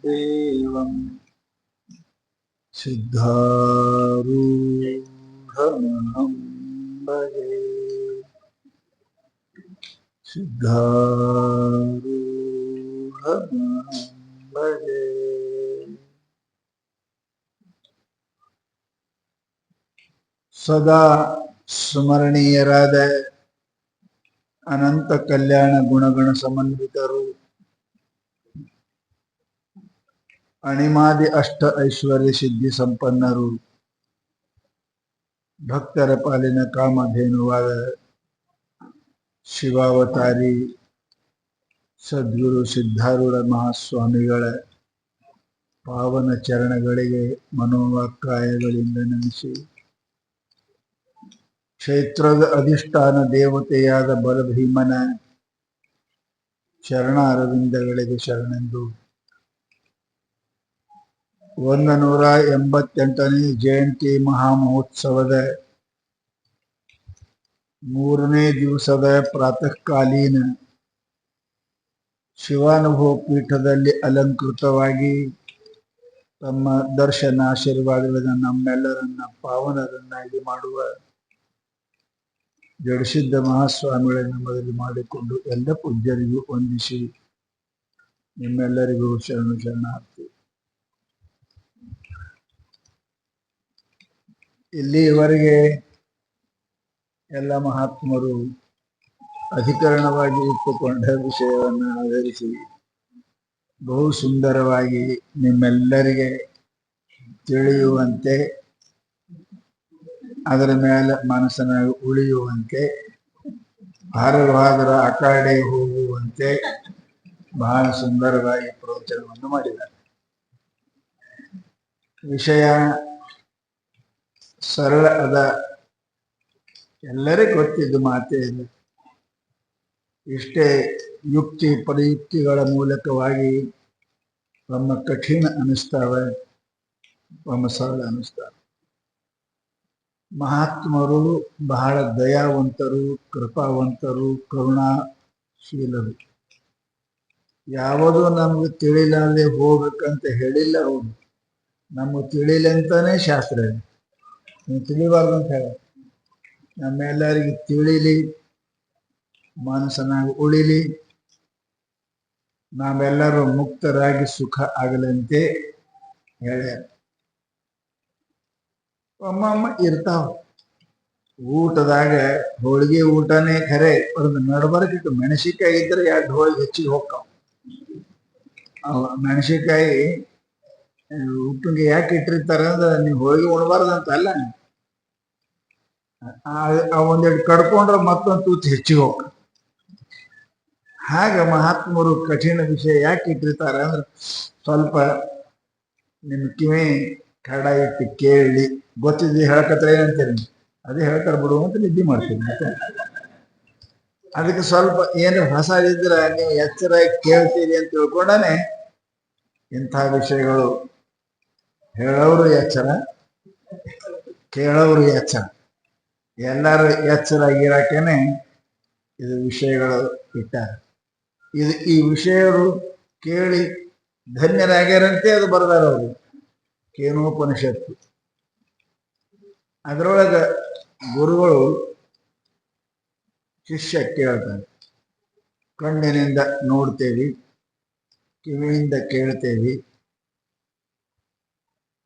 ದೇವಂ ಸಿದ್ಧಾರೂಢಮಹಂ ಭಜೆ ಸಿದ್ಧಾರೂಢಮಹಂ ಭಜೆ. ಸದಾ ಸ್ಮರಣೀಯರಾದ ಅನಂತ ಕಲ್ಯಾಣ ಗುಣಗಣ ಸಮನ್ವಿತರು, ಅಣಿಮಾದಿ ಅಷ್ಟ ಐಶ್ವರ್ಯ ಸಿದ್ಧಿ ಸಂಪನ್ನರು, ಭಕ್ತರ ಪಾಲಿನ ಕಾಮಧೇನುವಾದ ಶಿವಾವತಾರಿ ಸದ್ಗುರು ಸಿದ್ಧಾರೂಢ ಮಹಾಸ್ವಾಮಿಗಳ ಪಾವನ ಚರಣಗಳಿಗೆ ಮನೋವಾಕ್ಕಾಯಗಳಿಂದ ನಮಿಸಿ, ಕ್ಷೇತ್ರದ ಅಧಿಷ್ಠಾನ ದೇವತೆಯಾದ ಬಲಭೀಮನ ಚರಣ ಅರವಿಂದಗಳಿಗೆ ಶರಣೆಂದು 188ನೇ ಜಯಂತಿ ಮಹಾಮಹೋತ್ಸವದ 3ನೇ ದಿವಸದ ಪ್ರಾತಃಕಾಲೀನ ಶಿವಾನುಭವ ಪೀಠದಲ್ಲಿ ಅಲಂಕೃತವಾಗಿ ತಮ್ಮ ದರ್ಶನ ಆಶೀರ್ವಾದಗಳನ್ನು ನಮ್ಮೆಲ್ಲರನ್ನ ಪಾವನರನ್ನಾಗಿ ಮಾಡುವ ಜಡಸಿದ್ಧ ಮಹಾಸ್ವಾಮಿಗಳನ್ನು ಮೊದಲು ಮಾಡಿಕೊಂಡು ಎಲ್ಲ ಪೂಜ್ಯರಿಗೂ ವಂದಿಸಿ ನಿಮ್ಮೆಲ್ಲರಿಗೂ ಶರಣಾರ್ಥಿ. ಇಲ್ಲಿಯವರೆಗೆ ಎಲ್ಲ ಮಹಾತ್ಮರು ಅಧಿಕರಣವಾಗಿ ಇಟ್ಟುಕೊಂಡ ವಿಷಯವನ್ನು ಆಧರಿಸಿ ಬಹು ಸುಂದರವಾಗಿ ನಿಮ್ಮೆಲ್ಲರಿಗೆ ತಿಳಿಯುವಂತೆ, ಅದರ ಮೇಲೆ ಮನಸ್ಸಿನಾಗ ಉಳಿಯುವಂತೆ, ಭಾರವಾದರ ಆ ಕಡೆ ಹೋಗುವಂತೆ ಬಹಳ ಸುಂದರವಾಗಿ ಪ್ರವಚನವನ್ನು ಮಾಡಿದ್ದಾರೆ. ವಿಷಯ ಸರಳ ಅದ, ಎಲ್ಲರಿಗೂ ಗೊತ್ತಿದ್ದು ಮಾತೇ ಇದೆ. ಇಷ್ಟೇ ಯುಕ್ತಿ ಪ್ರಯುಕ್ತಿಗಳ ಮೂಲಕವಾಗಿ ನಮ್ಮ ಕಠಿಣ ಅನ್ನಿಸ್ತಾವೆ, ನಮ್ಮ ಸರಳ ಅನ್ನಿಸ್ತಾವೆ. ಮಹಾತ್ಮರು ಬಹಳ ದಯಾವಂತರು, ಕೃಪಾವಂತರು, ಕರುಣಾಶೀಲರು. ಯಾವುದೂ ನಮ್ಗೆ ತಿಳಿಲಾರದೆ ಹೋಗ್ಬೇಕಂತ ಹೇಳಿಲ್ಲ ಅವರು. ನಮ್ಗೆ ತಿಳಿಲಿ ಅಂತಾನೆ ಶಾಸ್ತ್ರ ಇದೆ. ನೀವು ತಿಳಿಬಾರ್ದು ಅಂತ ಹೇಳ. ನಮ್ಮೆಲ್ಲರಿಗೆ ತಿಳಿಲಿ, ಮನಸ್ಸನ್ನಾಗಿ ಉಳಿಲಿ, ನಾವೆಲ್ಲರೂ ಮುಕ್ತರಾಗಿ ಸುಖ ಆಗಲಂತೆ ಹೇಳ್ಯಾರ. ಒಮ್ಮೊಮ್ಮ ಇರ್ತಾವ ಊಟದಾಗ, ಹೋಳಿಗೆ ಊಟನೇ ಖರೆ, ಒಂದು ನಡಬರ್ಕಿಟ್ಟು ಮೆಣಸಿಕಾಯಿ ಇದ್ರೆ 2 ಹೋಳಿಗೆ ಹೆಚ್ಚಿಗೆ ಹೋಗ್ತಾವ. ಮೆಣಸಿಕಾಯಿ ಉಪ್ಪಿಗೆ ಯಾಕೆ ಇಟ್ಟಿರ್ತಾರೆ ಅಂದ್ರೆ ನೀವು ಹೋಳಿಗೆ ಉಣಬಾರ್ದಂತ ಅಲ್ಲ, ಒಂದೆರಡು ಕಡ್ಕೊಂಡ್ರೆ ಮತ್ತೊಂದು ತೂತು ಹೆಚ್ಚಿಗೆ ಹೋಗ. ಹಾಗೆ ಮಹಾತ್ಮರು ಕಠಿಣ ವಿಷಯ ಯಾಕೆ ಇಟ್ಟಿರ್ತಾರೆ ಅಂದ್ರೆ ಸ್ವಲ್ಪ ನಿಮ್ ಕಿವಿ ಕಡ ಇಟ್ಟು ಕೇಳಿ, ಗೊತ್ತಿದ್ದು ಹೇಳ್ಕತ್ರ ಏನಂತೀರಿ, ಅದೇ ಹೇಳ್ತಾರೆ ಬಿಡು ಅಂತ ನಿದ್ದೆ ಮಾಡ್ತೀನಿ. ಮತ್ತೆ ಅದಕ್ಕೆ ಸ್ವಲ್ಪ ಏನು ಹೊಸ ಇದ್ರೆ ನೀವು ಎಚ್ಚರಾಗಿ ಕೇಳ್ತೀರಿ ಅಂತ ತಿಳ್ಕೊಂಡಾನೆ ಇಂಥ ವಿಷಯಗಳು ಹೇಳೋರು ಎಚ್ಚರ, ಕೇಳೋರು ಎಚ್ಚರ, ಎಲ್ಲರೂ ಎಚ್ಚರಾಗಿರಾಕೇನೆ ಇದು ವಿಷಯಗಳು ಇಟ್ಟಾರೆ. ಈ ವಿಷಯಗಳು ಕೇಳಿ ಧನ್ಯರಾಗ್ಯಾರಂತೆ ಅದು ಬರ್ದಾರ ಅವರು ಕೇನೋಪನಿಷತ್ತು. ಅದರೊಳಗ ಗುರುಗಳು ಶಿಷ್ಯ ಕೇಳ್ತಾರೆ, ಕಣ್ಣಿನಿಂದ ನೋಡ್ತೇವಿ, ಕಿವಿಯಿಂದ ಕೇಳ್ತೇವಿ,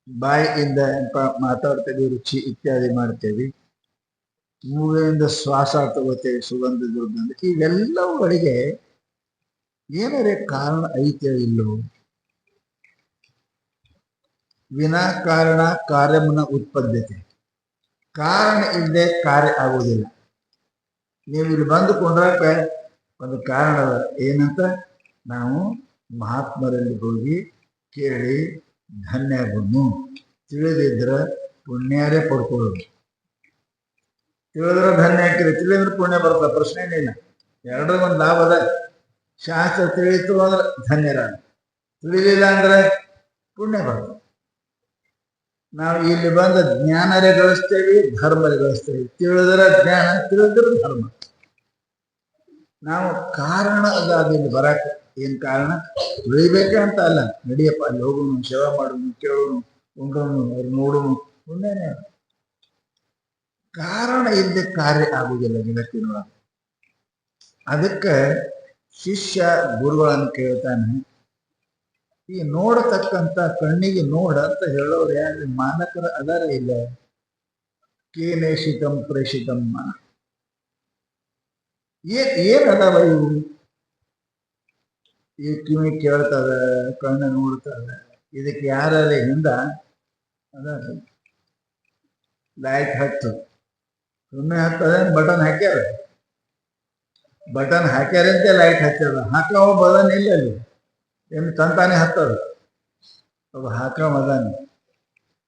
ಬಾಯಿಯಿಂದ ಮಾತಾಡ್ತೇವಿ, ರುಚಿ ಇತ್ಯಾದಿ ಮಾಡ್ತೇವಿ, ಮೂಗಿನಿಂದ ಶ್ವಾಸ ತಗೋತೇವೆ, ಸುಗಂಧ ದುರ್ಗಂಧ. ಇವೆಲ್ಲವುಗಳಿಗೆ ಏನಾರೇ ಕಾರಣ ಐತೆ ಇಲ್ಲೋ? ವಿನಾಕಾರಣ ಕಾರ್ಯಮನ ಉತ್ಪದ್ಯತೆ. ಕಾರಣ ಇಲ್ಲದೆ ಕಾರ್ಯ ಆಗುವುದಿಲ್ಲ. ನೀವು ಇಲ್ಲಿ ಬಂದುಕೊಂಡ್ರಾಕ ಒಂದು ಕಾರಣ ಏನಂತ, ನಾವು ಮಹಾತ್ಮರಲ್ಲಿ ಹೋಗಿ ಕೇಳಿ ಧನ್ಯವನ್ನು ತಿಳಿದಿದ್ರ ಪುಣ್ಯರೇ ಪಡ್ಕೊಳ್ಳೋದು. ತಿಳಿದ್ರೆ ಧನ್ಯ ಹಾಕಿರಿ, ತಿಳಿದ್ರೆ ಪುಣ್ಯ ಬರ್ತದೆ, ಪ್ರಶ್ನೆ ಏನಿಲ್ಲ. ಎರಡರ ಒಂದು ಲಾಭ ಅದ. ಶಾಸ್ತ್ರ ತಿಳಿತು ಅಂದ್ರೆ ಧನ್ಯರ, ತಿಳಿಲಿಲ್ಲ ಅಂದ್ರೆ ಪುಣ್ಯ ಬರ್ತದೆ. ನಾವು ಇಲ್ಲಿ ಬಂದ ಜ್ಞಾನರೇ ಗಳಿಸ್ತೇವೆ, ಧರ್ಮರೇ ಗಳಿಸ್ತೇವೆ. ತಿಳಿದ್ರೆ ಜ್ಞಾನ, ತಿಳಿದ್ರೆ ಧರ್ಮ. ನಾವು ಕಾರಣ ಅದಾದ ಇಲ್ಲಿ ಬರಕ್ಕೆ ಏನ್ ಕಾರಣ? ತುಳಿಬೇಕಂತ ಅಲ್ಲ, ನಡಿಯಪ್ಪ ಅಲ್ಲಿ ಹೋಗುನು, ಸೇವಾ ಮಾಡುನು, ಕೇಳುನು, ಉಂಡ್ರುನು, ಅವ್ರು ನೋಡುನು, ಒಂದೇನೆ. ಕಾರಣ ಇಲ್ಲದೆ ಕಾರ್ಯ ಆಗುವುದಿಲ್ಲ ಜಗತ್ತಿನೊಳಗೆ. ಅದಕ್ಕೆ ಶಿಷ್ಯ ಗುರುಗಳನ್ನು ಕೇಳ್ತಾನೆ, ಈ ನೋಡತಕ್ಕಂತ ಕಣ್ಣಿಗೆ ನೋಡ ಅಂತ ಹೇಳೋರು ಯಾರು? ಮಾಲಕರ ಅದರ ಇಲ್ಲ. ಕೇನೇಶಿತಂ ಪ್ರೇಷಿತಂ ಮನ. ಏನ್ ಅದಾವ ಇವು? ಈ ಕಿವಿ ಕೇಳ್ತದ, ಕಣ್ಣು ನೋಡ್ತದ, ಇದಕ್ಕೆ ಯಾರ ಹಿಂದ ಅದ ಲೈಟ್ ಹತ್ತು ಸುಮ್ಮನೆ ಹತ್ತದ, ಬಟನ್ ಹಾಕ್ಯಾರ, ಬಟನ್ ಹಾಕ್ಯಾರಂತೆ ಲೈಟ್ ಹಚ್ಚದ. ಹಾಕೋ ಬದನ್ ಇಲ್ಲ ಅಲ್ಲಿ, ಏನು ತಂತಾನೆ ಹತ್ತದ. ಅವ ಹಾಕೋ ಮದಾನ,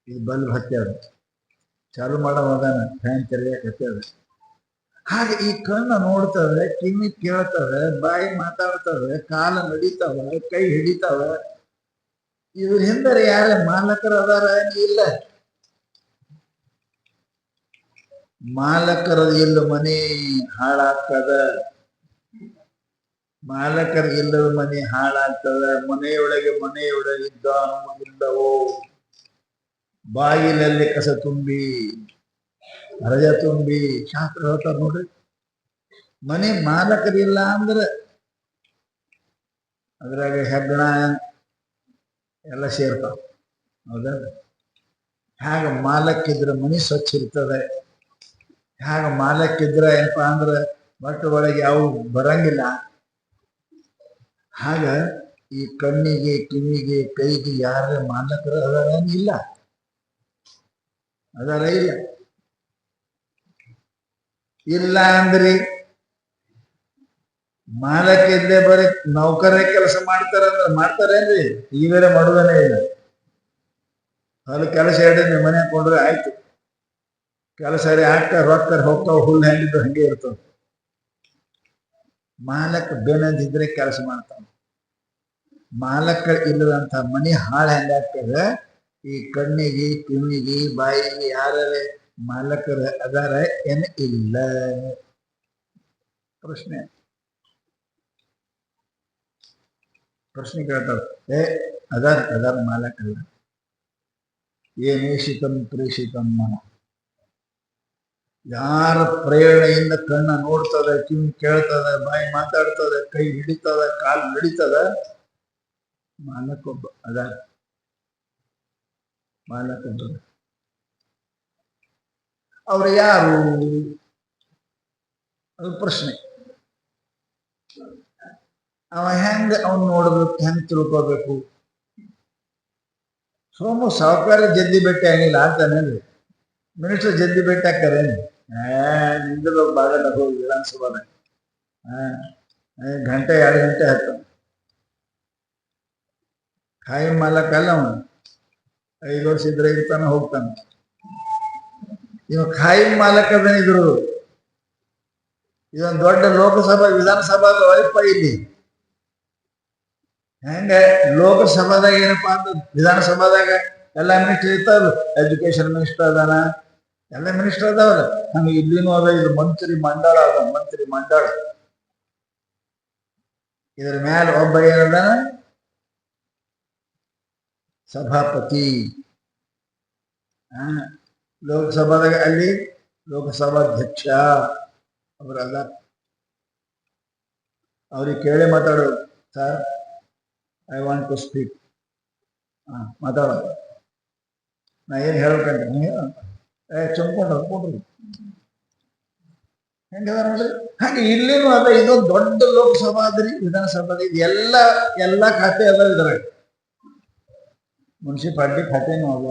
ಈ ಬಲ್ಬ್ ಹತ್ಯಾದ, ಚಾಲು ಮಾಡೋ ಮದಾನ, ಫ್ಯಾನ್ ತೆರೆಯಕ್ಕೆ ಹತ್ಯಾದ. ಹಾಗೆ ಈ ಕಣ್ಣು ನೋಡ್ತವೆ, ಕಿವಿ ಕೇಳ್ತವೆ, ಬಾಯಿ ಮಾತಾಡ್ತವೆ, ಕಾಲ ನಡೀತಾವ, ಕೈ ಹಿಡಿತಾವ. ಇವ್ರ ಹಿಂದರೆ ಯಾರ ಮಾಲಕರ ಅದಾರ? ಇಲ್ಲ. ಮಾಲಕರ ಇಲ್ಲ ಮನೆ ಹಾಳಾಗ್ತದ, ಮಾಲಕರ ಇಲ್ಲದ ಮನೆ ಹಾಳಾಗ್ತದ. ಮನೆಯೊಳಗೆ ಇದ್ದಾನೋ ಇಲ್ಲವೋ, ಬಾಗಿಲಲ್ಲಿ ಕಸ ತುಂಬಿ ರಜ ತುಂಬಿ, ಶಾಸ್ತ್ರ ಹೇಳ್ತಾರ ನೋಡ್ರಿ. ಮನೆ ಮಾಲಕರಿಲ್ಲ ಅಂದ್ರೆ ಅದ್ರಾಗ ಹೆಗ್ಗಣ ಎಲ್ಲ ಸೇರ್ತಾವ, ಹೌದಾ? ಹ್ಯಾಗ ಮಾಲಕ್ಕಿದ್ರೆ ಮನೆ ಸ್ವಚ್ಛ ಇರ್ತದೆ. ಹ್ಯಾಗ ಮಾಲಕ್ಕಿದ್ರೆ ಏನಪ್ಪಾ ಅಂದ್ರೆ ಬಟ್ಟ ಒಳಗೆ ಯಾವ ಬರಂಗಿಲ್ಲ. ಹಾಗ ಈ ಕಣ್ಣಿಗೆ, ಕಿವಿಗೆ, ಕೈಗೆ ಯಾರ ಮಾಲಕರು ಅದಾರ? ಇಲ್ಲ. ಅದಾರ? ಇಲ್ಲ. ಇಲ್ಲ ಅಂದ್ರಿ ಮಾಲಕ ಇದ್ದೇ ಬರೀ ನೌಕರೇ ಕೆಲಸ ಮಾಡ್ತಾರಂದ್ರೆ ಮಾಡ್ತಾರೇನ್ರಿ? ಈ ಬೇರೆ ಮಾಡುವನೇ ಇಲ್ಲ. ಅಲ್ಲಿ ಕೆಲಸ ಹೇಳಿ ನಿಮ್ಮ ಮನೆ ಕೊಂಡ್ರೆ ಆಯ್ತು, ಕೆಲಸ ಹಾಕ್ತಾರ, ರೊಕ್ಕ ಹೋಗ್ತಾವ, ಹುಲ್ಲು ಹೆಂಗಿದ್ದು ಹಂಗೆ ಇರ್ತಾವ. ಮಾಲಕ ಬೇನಂದಿದ್ರೆ ಕೆಲಸ ಮಾಡ್ತಾವ. ಮಾಲಕ ಇಲ್ಲದಂತ ಮನೆ ಹಾಳು ಹೆಂಗಾಗ್ತದೆ? ಈ ಕಣ್ಣಿಗೆ, ಕಿವಿಗೆ, ಬಾಯಿಗೆ ಯಾರೇ ಮಾಲಕರ ಅದಾರ ಏನ್? ಇಲ್ಲ. ಪ್ರಶ್ನೆ ಕೇಳ್ತಾವ. ಅದಾರ ಮಾಲಕರ. ಏನೇಷಿತಂ ಪ್ರೇಷಿತಂ ಮನ. ಯಾರ ಪ್ರೇರಣೆಯಿಂದ ಕಣ್ಣ ನೋಡ್ತದ, ಕಿವಿ ಕೇಳ್ತದ, ಬಾಯಿ ಮಾತಾಡ್ತದ, ಕೈ ಹಿಡಿತದ, ಕಾಲು ನಡೀತದ, ಮಾಲಕೊಬ್ಬ ಅದಾರ. ಮಾಲಕೊಬ್ಬ. ಅವ್ರು ಯಾರು? ಅದು ಪ್ರಶ್ನೆ. ಅವ ಹೆಂಗ ಅವ್ನು ನೋಡ್ಬೇಕು, ಹೆಂಗ್ ತಿಳ್ಕೋಬೇಕು? ಸೋಮು ಸಾವುಕಾರ ಜಲ್ದಿ ಭೇಟಿ ಆಗಿಲ್ಲ ಆಗ್ತಾನೇನ್ರಿ? ಮಿನಿಸ್ಟರ್ ಜಲ್ದಿ ಭೇಟಿ ಹಾಕ್ತಾರೇನು? ನಿಂದು ಬಾಗಲ್ಲ ಹೋಗಿ ವಿಧಾನಸಭಾದ ಗಂಟೆ 2 ಗಂಟೆ ಆಗ್ತಾವ. ಖಾಯಿ ಮಾಲಕ ಅಲ್ಲ ಅವನು. 5 ವರ್ಷ ಇದ್ರೆ ಇರ್ತಾನ, ಹೋಗ್ತಾನ. ಇವ ಖಾಯಿ ಮಾಲಕದನ ಇದ್ರು. ಇದೊಂದು ದೊಡ್ಡ ಲೋಕಸಭಾ ವಿಧಾನಸಭಾದ ವೈಪ ಇಲ್ಲಿ. ಹೆಂಗ ಲೋಕಸಭಾದಾಗ ಏನಪ್ಪಾ ಅಂತ, ವಿಧಾನಸಭಾದಾಗ ಎಲ್ಲ ಮಿನಿಸ್ಟರ್ ಇರ್ತಾರ. ಎಜುಕೇಶನ್ ಮಿನಿಸ್ಟರ್ ಅದಾನ, ಎಲ್ಲ ಮಿನಿಸ್ಟರ್ ಅದಾವಲ್ಲ. ನಮಗೆ ಇಲ್ಲಿನೂ ಅದ. ಇದು ಮಂತ್ರಿ ಮಂಡಳ ಅದ, ಮಂತ್ರಿ ಮಂಡಳ. ಇದ್ರ ಮ್ಯಾಲ ಒಬ್ಬ ಏನದಾನ? ಸಭಾಪತಿ. ಲೋಕಸಭಾದಾಗ ಅಲ್ಲಿ ಲೋಕಸಭಾಧ್ಯಕ್ಷ ಅವರಲ್ಲ. ಅವ್ರಿಗೆ ಕೇಳಿ ಮಾತಾಡೋದು. Sir, I want to speak. ಮಾತಾಡೋದು. ನಾ ಏನು ಹೇಳ್ಬೇಕಂತ ಚುಮ್ಕೊಂಡ್ರಿ ಹೆಂಗದ ನೋಡ್ರಿ. ಹಾಗೆ ಇಲ್ಲಿನೂ ಅದ. ಇದೊಂದು ದೊಡ್ಡ ಲೋಕಸಭಾ ಅದ್ರಿ, ವಿಧಾನಸಭಾ. ಎಲ್ಲ ಖಾತೆ ಅದ ಇದ್ರಾಗ. ಮುನ್ಸಿಪಾಲ್ಟಿ ಖಾತೆನೂ ಅದ.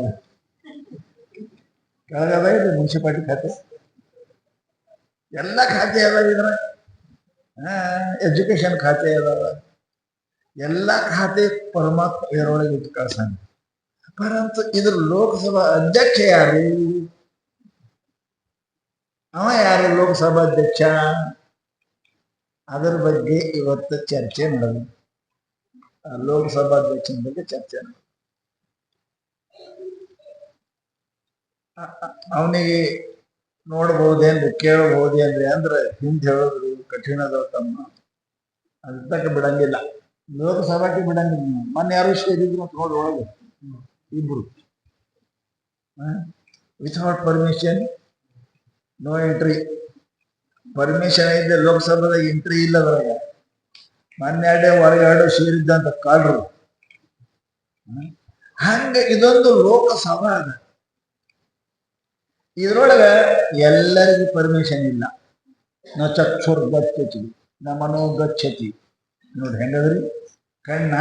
ಕೆಳಗದ ಇದು ಮುನ್ಸಿಪಾಲ್ಟಿ ಖಾತೆ. ಎಲ್ಲ ಖಾತೆ ಅದ ಇದ್ರಾಗ. ಎಜುಕೇಶನ್ ಖಾತೆ ಅದಾವ. ಎಲ್ಲ ಖಾತೆ ಪರಮಾತ್ಮ ಇದರೊಳಗೆ ಇಟ್ಟು ಕಳ್ಸಾನ. ಪರಂತು ಇದ್ರ ಲೋಕಸಭಾ ಅಧ್ಯಕ್ಷ ಯಾರು? ಅವ ಯಾರು ಲೋಕಸಭಾಧ್ಯಕ್ಷ? ಅದರ ಬಗ್ಗೆ ಇವತ್ತು ಚರ್ಚೆ ಮಾಡೋದು. ಲೋಕಸಭಾಧ್ಯಕ್ಷನ ಬಗ್ಗೆ ಚರ್ಚೆ ಮಾಡೋದು. ಅವನಿಗೆ ನೋಡ್ಬಹುದೇನ್ರಿ, ಕೇಳಬಹುದೇನ್ರಿ ಅಂದ್ರೆ ಹಿಂದೆ ಹೇಳೋದ್ರು ಕಠಿಣದ ತಮ್ಮ. ಅದಕ್ಕೆ ಬಿಡಂಗಿಲ್ಲ. ಲೋಕಸಭಾಕ್ಕೆ ಬಿಡಂಗಿಲ್ಲ ನೀವು. ಮೊನ್ನೆ ಯಾರು ಸೇರಿದ್ರು ಅಂತ ನೋಡಿ ಒಳಗೆ ಇಬ್ರು without permission no entry. Permission ಇದ್ದೆ ಲೋಕಸಭಾದಾಗ ಎಂಟ್ರಿ ಇಲ್ಲ ಅದ್ರಾಗ. ಮೊನ್ನೆ ಹೊರಗೆ ಸೇರಿದ್ದಂತ ಕಾಡ್ರು. ಹಂಗ ಇದೊಂದು ಲೋಕಸಭಾ ಅದ. ಇದ್ರೊಳಗ ಎಲ್ಲರಿಗೂ ಪರ್ಮಿಷನ್ ಇಲ್ಲ. ನ ಚಕ್ಷುರ್ ಗಚ್ಚತಿ ನ ಮನೋ ಗಚ್ಚತಿ. ನೋಡಿ ಹೆಂಗದ್ರಿ ಕಣ್ಣ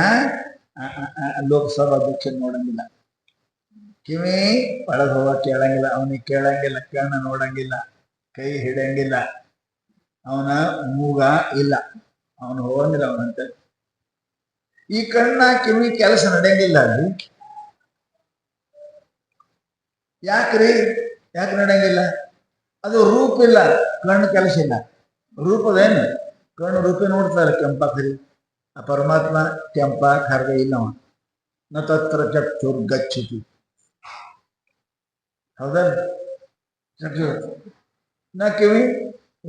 ಲೋಕಸಭಾ ಅಧ್ಯಕ್ಷ ನೋಡಂಗಿಲ್ಲ, ಕಿವಿ ಒಳಗೆ ಹೋಗ ಕೇಳಂಗಿಲ್ಲ, ಅವನಿಗೆ ಕೇಳಂಗಿಲ್ಲ, ಕಣ್ಣ ನೋಡಂಗಿಲ್ಲ, ಕೈ ಹಿಡಂಗಿಲ್ಲ, ಅವನ ಮೂಗ ಇಲ್ಲ, ಅವನು ಹೋಗಂಗಿಲ್ಲ ಅವನಂತೆ. ಈ ಕಣ್ಣ ಕಿವಿ ಕೆಲಸ ನಡೆಯಂಗಿಲ್ಲ ಅಲ್ಲಿ. ಯಾಕ್ರಿ ಯಾಕೆ ನಡೆಯಂಗಿಲ್ಲ? ಅದು ರೂಪ ಇಲ್ಲ, ಕಣ್ಣು ಕೆಲಸ ಇಲ್ಲ. ರೂಪದೇನು? ಕಣ್ಣು ರೂಪ ನೋಡ್ತಾರೆ ಕೆಂಪ ಕರಿ. ಆ ಪರಮಾತ್ಮ ಕೆಂಪ ಖರ್ಗ ಇಲ್ಲವ. ನ ತತ್ರ ಚಕ್ಷುರ್ ಗಚ್ಚತಿ. ಹೌದಾ? ನ ಕಿವಿ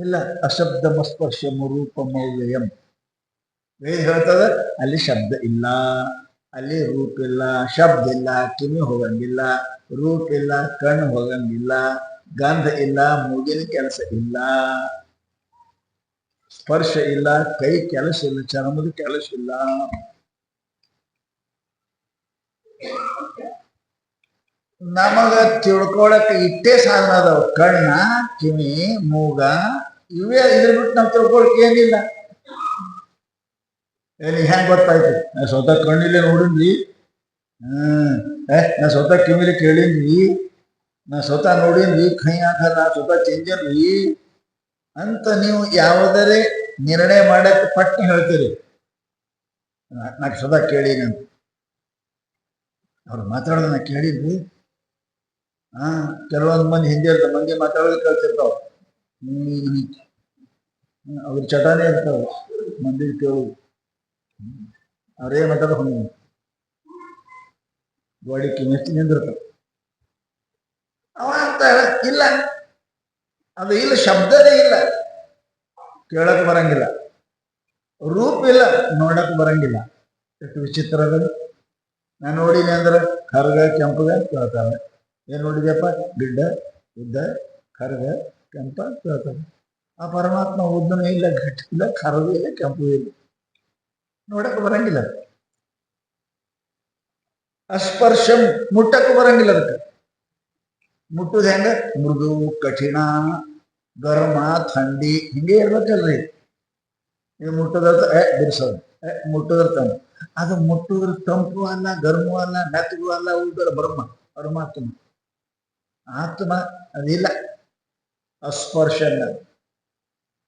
ಇಲ್ಲ. ಅಶಬ್ದ ಸ್ಪರ್ಶ ರೂಪ ಮೌಲ್ಯಂ. ವೇದ ಹೇಳ್ತದ ಅಲ್ಲಿ ಶಬ್ದ ಇಲ್ಲ, ಅಲ್ಲಿ ರೂಪ ಇಲ್ಲ, ಶಬ್ದ ಇಲ್ಲ, ಕಿವಿ ಹೋಗಂಗಿಲ್ಲ, ರೂಪ ಇಲ್ಲ, ಕಣ್ಣು ಹೋಗಂಗಿಲ್ಲ, ಗಂಧ ಇಲ್ಲ, ಮೂಗಿನ ಕೆಲಸ ಇಲ್ಲ, ಸ್ಪರ್ಶ ಇಲ್ಲ, ಕೈ ಕೆಲಸ ಇಲ್ಲ, ಚರ್ಮದ ಕೆಲಸ ಇಲ್ಲ. ನಮಗ ತಿಳ್ಕೊಳಕ್ ಇಟ್ಟೇ ಸಾಧನ ಅದಾವ. ಕಣ್ಣ, ಕಿವಿ, ಮೂಗ ಇವೇ. ಇದ್ರ ಬಿಟ್ಟು ನಾವು ತಿಳ್ಕೊಳಕ್ ಏನಿಲ್ಲ. ಏನಿ ಹೆಂಗ್ ಗೊತ್ತಾಯ್ತು? ನಾ ಸ್ವತಃ ಕಣ್ಣಿಲೆ ನೋಡಿನ್ರಿ, ನಾ ಸ್ವತಃ ಕಿವಿಲಿ ಕೇಳಿನ್ರಿ, ನಾ ಸ್ವತಃ ನೋಡಿನ್ರಿ, ಕೈ ಹಾಕಲ್ಲ, ಸ್ವತಃ ಚೇಂಜನ್ರಿ ಅಂತ ನೀವು ಯಾವುದರೆ ನಿರ್ಣಯ ಮಾಡಕ್ಕೆ ಪಟ್ಟ ಹೇಳ್ತೀರಿ. ನಾ ಸ್ವತಃ ಕೇಳೀನಿ ಅಂತ. ಅವ್ರು ಮಾತಾಡೋದನ್ನ ಕೇಳಿದ್ವಿ. ಕೆಲವೊಂದು ಮಂದಿ ಹಿಂದಿ ಇರ್ತಾವ, ಮಂದಿ ಮಾತಾಡೋದು ಕಳ್ಸಿರ್ತಾವ. ಅವ್ರ ಚಟಾನೇ ಇರ್ತಾವ, ಮಂದಿ ಕೇಳೋದು. ಅವರೇ ಮಾತಾಡ್ಕೊಂಡು ಗೋಡಿ ಕಿಮಿಸ್ತಿ ನಿಂದಿರ್ತಾವ. ಅವ ಅಂತ ಇಲ್ಲ, ಅದು ಇಲ್ಲ, ಶಬ್ದನೇ ಇಲ್ಲ, ಕೇಳಕ್ ಬರಂಗಿಲ್ಲ, ರೂಪ ಇಲ್ಲ, ನೋಡಕ್ ಬರಂಗಿಲ್ಲ. ಎಷ್ಟು ವಿಚಿತ್ರ ಅದ. ನಾನು ನೋಡಿನಿ ಅಂದ್ರೆ ಕರ್ಗ ಕೆಂಪಗ ಕೇಳ್ತಾರೆ. ಏನ್ ನೋಡಿದ್ಯಪ್ಪ? ಗಿಡ್ಡ ಉದ್ದ ಕರ್ಗ ಕೆಂಪ ಕೇಳ್ತಾರೆ. ಆ ಪರಮಾತ್ಮ ಉದ್ದನೂ ಇಲ್ಲ, ಗಟ್ಟಿಲ್ಲ, ಕರ್ಗ ಇಲ್ಲ, ಕೆಂಪು ಇಲ್ಲ, ನೋಡಕ್ ಬರಂಗಿಲ್ಲ. ಅಸ್ಪರ್ಶ ಮುಟ್ಟಕ್ ಬರಂಗಿಲ್ಲ. ಅದಕ್ಕೆ ಮುಟ್ಟುದು ಹೆಂಗ? ಮೃದು, ಕಠಿಣ, ಗರಮ, ಥಂಡಿ ಹಿಂಗೆ ಇರ್ಬೇಕಲ್ರಿ. ನೀವು ಮುಟ್ಟದರ್ತ ಬಿಡಿಸೋದು, ಮುಟ್ಟದಿರ್ತಾನೆ. ಅದು ಮುಟ್ಟುದ್ರ ತಂಪು ಅಲ್ಲ, ಗರ್ಮೂ ಅಲ್ಲ, ಮೆತ್ತಗೂ ಅಲ್ಲ, ಉಳಿದರ ಪರಮಾತ್ಮ ಆತ್ಮ ಅದಿಲ್ಲ. ಅಸ್ಪರ್ಶ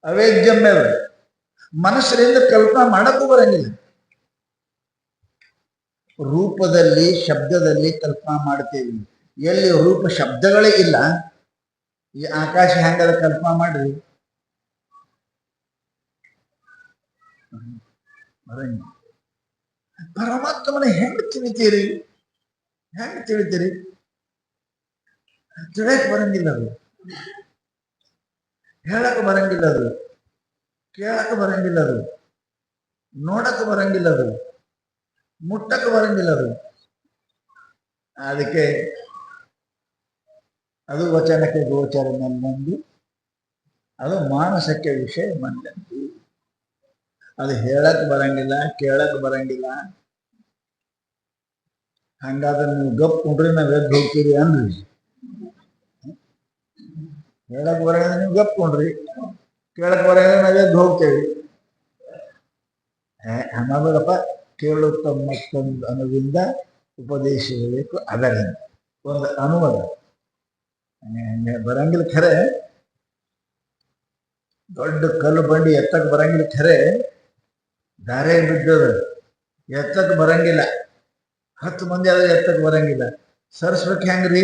ಅವೇದ್ಯಮ್ಯ. ಮನಸ್ಸಿನಿಂದ ಕಲ್ಪನಾ ಮಾಡಕ್ಕೂ ಬರಂಗಿಲ್ಲ. ರೂಪದಲ್ಲಿ, ಶಬ್ದದಲ್ಲಿ ಕಲ್ಪನಾ ಮಾಡ್ತೇವೆ. ಎಲ್ಲಿ ರೂಪ ಶಬ್ದಗಳೇ ಇಲ್ಲ, ಈ ಆಕಾಶ ಹೆಂಗದ ಕಲ್ಪನಾ ಮಾಡ್ರಿ. ಪರಮಾತ್ಮನ ಹೆಂಗ್ ತಿಳಿತೀರಿ? ಹೆಂಗ್ ತಿಳಿತೀರಿ? ತಿಳಿಯಕ್ ಬರಂಗಿಲ್ಲ. ಅದು ಹೇಳಕ್ ಬರಂಗಿಲ್ಲ, ಅದು ಕೇಳಕ್ ಬರಂಗಿಲ್ಲ, ಅದು ನೋಡಕ್ ಬರಂಗಿಲ್ಲ, ಅದು ಮುಟ್ಟಕ್ ಬರಂಗಿಲ್ಲ. ಅದು ಅದಕ್ಕೆ ಅದು ವಚನಕ್ಕೆ ಗೋಚರ ನನ್ನೊಂದು, ಅದು ಮಾನಸಕ್ಕೆ ವಿಷಯ ಮಂದಂದು. ಅದು ಹೇಳಕ್ ಬರಂಗಿಲ್ಲ, ಕೇಳಕ್ ಬರಂಗಿಲ್ಲ. ಹಂಗಾದ್ರೆ ನೀವು ಗಪ್ ಕುಂಡ್ರಿ ನಾವ್ ಎದ್ದು ಹೋಗ್ತೀರಿ ಅನ್ರಿ. ಹೇಳಕ್ ಬರಂಗಿಲ್ಲ ನೀವು ಗಪ್ ಕುಂಡ್ರಿ, ಕೇಳಕ್ ಬರಂಗಿಲ್ಲ ನಾವ್ ಎದ್ದು ಹೋಗ್ತೇವಿ. ಹಂಗಪ್ಪ ಕೇಳುತ್ತ ಮತ್ತೊಂದು ಅನುವಿಂದ ಉಪದೇಶಬೇಕು. ಅದರಿಂದ ಒಂದು ಅನುವಾದ ಬರಂಗಿಲ್ಲ. ಖರೆ ದೊಡ್ಡ ಕಲ್ಲು ಬಂಡಿ ಎತ್ತಕ್ ಬರಂಗಿಲ್ಲ. ಖರೆ ದಾರೆ ಬಿದ್ದದ ಎತ್ತಕ್ ಬರಂಗಿಲ್ಲ. 10 ಮಂದಿ ಆದ್ರೆ ಎತ್ತಕ್ ಬರಂಗಿಲ್ಲ. ಸರ್ಸ್ಬೇಕು ಹೆಂಗ್ರಿ?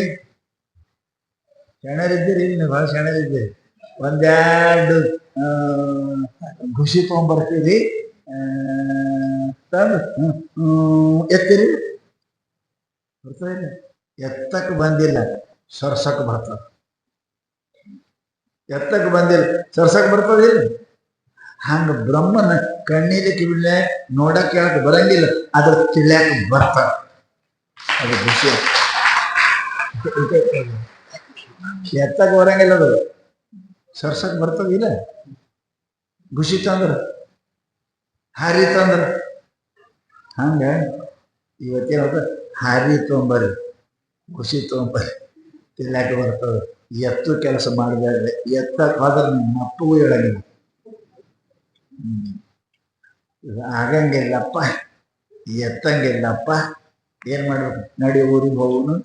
ಶೆಣರಿದ್ದೀರಿ, ನೀವು ಭಾಳ ಶೆಣರಿದ್ದೀರಿ. ಒಂದೆರಡು ಖುಷಿ ತಗೊಂಡ್ಬರ್ತೀರಿ, ಎತ್ತಿರಿ, ಬರ್ತದಿಲ್ಲ. ಎತ್ತಕ್ ಬಂದಿಲ್ಲ, ಸರ್ಸಕ್ ಬರ್ತದ. ಎತ್ತಕ್ ಬಂದಿಲ್ಲ, ಸರ್ಸಕ್ ಬರ್ತದಿಲ್ಲ. ಹಂಗ ಬ್ರಹ್ಮನ ಕಣ್ಣಿಗೆ ಕಿವಿಲೆ ನೋಡಕ್ ಹೇಳಕ್ ಬರಂಗಿಲ್ಲ, ಅದ್ರ ತಿಳಿಯಾಕ ಬರ್ತಾವ. ಅದು ಖುಷಿ. ಎತ್ತಕ್ ಬರಂಗಿಲ್ಲ, ಅದು ಸರ್ಸಕ್ ಬರ್ತದಿಲ್ಲ. ಖುಷಿ ತಂದ್ರ ಹಾರಿ ತಂದ್ರ ಹಂಗ ಇವತ್ತೇನ ಹಾರಿ ತೊಗೊಂಬರ್ರಿ, ಖುಷಿ ತೊಗೊಂಬರ್ರಿ, ತಿಳ್ಯಾಕ ಬರ್ತದ. ಎತ್ತು ಕೆಲಸ ಮಾಡಬೇಡ್ರಿ, ಎತ್ತಕ್ ಹೋದ್ರೆ ನಿಮ್ಮ ಅಪ್ಪಗೂ ಹೇಳಂಗಿಲ್ಲ. ಆಗಂಗಿಲ್ಲಪ್ಪ, ಎತ್ತಂಗಿಲ್ಲಪ್ಪ, ಏನ್ ಮಾಡ್ಬೇಕು, ನಡಿ ಊರಿಗೆ ಹೋಗುನು.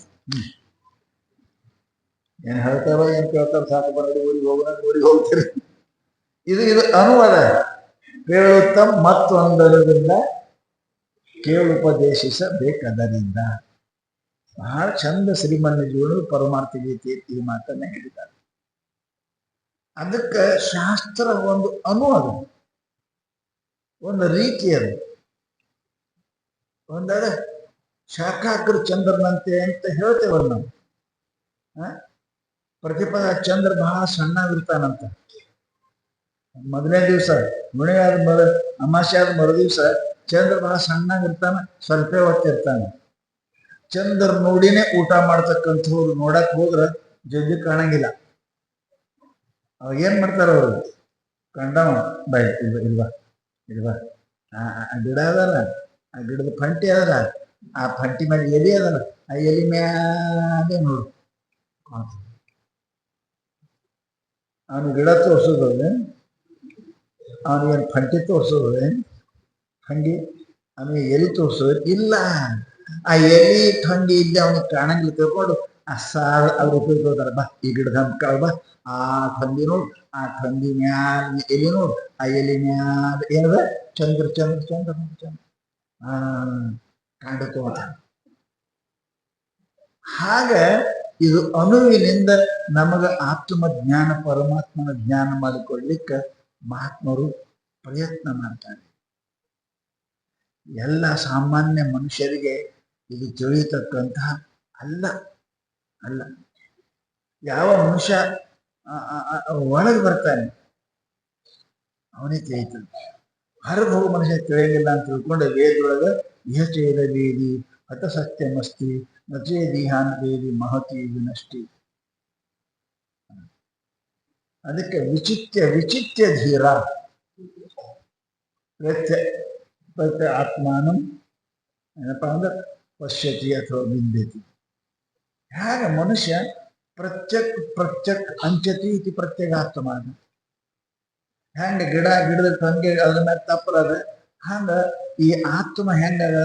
ಏನ್ ಹೇಳ್ತಾರ ಏನ್ ಕೇಳ್ತಾರ, ಸಾಕು ಬರಡಿ ಊರಿಗೆ ಹೋಗೋಣ, ಊರಿಗೆ ಹೋಗ್ತೀರಿ. ಇದು ಅನುವಾದ. ಕೇಳುತ್ತ ಮತ್ತೊಂದರಿಂದ ಕೇಳುಪದೇಶಿಸಬೇಕದರಿಂದ. ಬಹಳ ಚಂದ ಶ್ರೀಮನ್ ಜೀವನ ಪರಮಾರ್ಥ ಗೀತೆ ಈ ಮಾತನ್ನ ಹೇಳಿದ್ದಾರೆ. ಅದಕ್ಕೆ ಶಾಸ್ತ್ರ ಒಂದು ಅನುವಾದ, ಒಂದು ರೀತಿಯದು. ಒಂದಾದ ಶಾಖಾಗ್ರ ಚಂದ್ರನಂತೆ ಅಂತ ಹೇಳ್ತೇವಲ್ಲ ನಾವು. ಪ್ರತಿಪದ ಚಂದ್ರ ಬಹಳ ಸಣ್ಣವಿರ್ತಾನಂತ. ಮೊದಲನೇ ದಿವಸ ಗುಣಿಯಾದ ಅಮಾಸ್ಯ ಆದ ಮರು ದಿವಸ ಚಂದ್ರ ಬಹಳ ಸಣ್ಣಾಗಿರ್ತಾನ, ಸ್ವಲ್ಪ ಹೊತ್ತಿರ್ತಾನೆ. ಚಂದ್ರ ನೋಡಿನೇ ಊಟ ಮಾಡ್ತಕ್ಕಂಥವ್ರು ನೋಡಕ್ ಹೋದ್ರ ಜಗ್ಗಿ ಕಾಣಂಗಿಲ್ಲ. ಅವಾಗ ಏನ್ ಮಾಡ್ತಾರ ಅವರು, ಕಂಡವ ಬೈ ಇಲ್ವಾ ಇಲ್ವಾ, ಆ ಗಿಡ ಅದಲ್ಲ, ಆ ಗಿಡದ ಫಂಟಿ ಅದಲ್ಲ, ಆ ಫಂಟಿ ಮೇಲೆ ಎಲಿ ಅದಲ್ಲ, ಆ ಎಲಿ ಮ್ಯಾಗೆ ನೋಡು. ಅವನು ಗಿಡ ತೋರ್ಸೋದ್ರೆ, ಅವನಿಗೇನು ಫಂಟಿ ತೋರ್ಸೋದ್ರೆ ಹಂಗೆ, ಅವನಿಗೆ ಎಲಿ ತೋರ್ಸೋದ್ರೆ ಇಲ್ಲ. ಆ ಎಲಿ ಹಂಗೆ ಇಲ್ಲಿ ಅವನಿಗೆ ಕಾಣಂಗಿಲ್ಲ ತಿಳ್ಕೊಂಡು ಆ ಸಾಲ ಅವ್ರು ಉಪಯೋಗಿಸ್ತಾರೆ. ಬಾ ಈ ಗಿಡದ ಹಂಗೆ ಬಾ, ಆ ಥಂಡಿ ನೋಡು, ಆ ಥಂಡಿ ಮ್ಯಾಲ ಎಲಿ ನೋಡು, ಆ ಎಲಿ ಮ್ಯಾಲ ಏನದ ಚಂದ್ರ ಚಂದ್ರ ಚಂದ್ರ ಚಂದ್ರ ಕಾಂಡತು. ಹಾಗ ಇದು ಅಣುವಿನಿಂದ ನಮಗ ಆತ್ಮ ಜ್ಞಾನ, ಪರಮಾತ್ಮನ ಜ್ಞಾನ ಮಾಡಿಕೊಳ್ಳಿಕ್ಕೆ ಮಹಾತ್ಮರು ಪ್ರಯತ್ನ ಮಾಡ್ತಾರೆ. ಎಲ್ಲ ಸಾಮಾನ್ಯ ಮನುಷ್ಯರಿಗೆ ಇದು ತಿಳಿಯತಕ್ಕಂತಹ ಅಲ್ಲ ಅಲ್ಲ. ಯಾವ ಮನುಷ್ಯ ಒಳಗೆ ಬರ್ತಾನೆ ಅವನೇ ತಿಳಿತಾನೆ. ಹೊರಗೆ ಹೋಗೋ ಮನುಷ್ಯ ತಿಳಿಯಂಗಿಲ್ಲ ಅಂತ ತಿಳ್ಕೊಂಡು ವೇದೊಳಗೆ ಇಹಚೇದ ವೇದಿ ಅತ ಸತ್ಯಮಸ್ತಿ ನಚೇ ದಿಹಾನ ವೇದಿ ಮಹತಿ ವಿನಷ್ಟಿ. ಅದಕ್ಕೆ ವಿಚಿತ್ಯ ಧೀರ ಪ್ರತ್ಯ ಆತ್ಮಾನಂ ಏನಪ್ಪಾ ಅಂದ್ರೆ ಪಶ್ಯತಿ ಅಥವಾ ಬಿಂದತಿ. ಹಾಗೆ ಮನುಷ್ಯ ಪ್ರತ್ಯಕ್ ಅಂಚತಿ ಇತಿ ಪ್ರತ್ಯಗಾತ್ಮಾನ. ಹೆಂಗ ಗಿಡದ ಹಂಗೆ ಅದ್ರ ಮೇಲೆ ತಪ್ಪಲದ ಹಂಗ ಈ ಆತ್ಮ ಹೆಂಗದ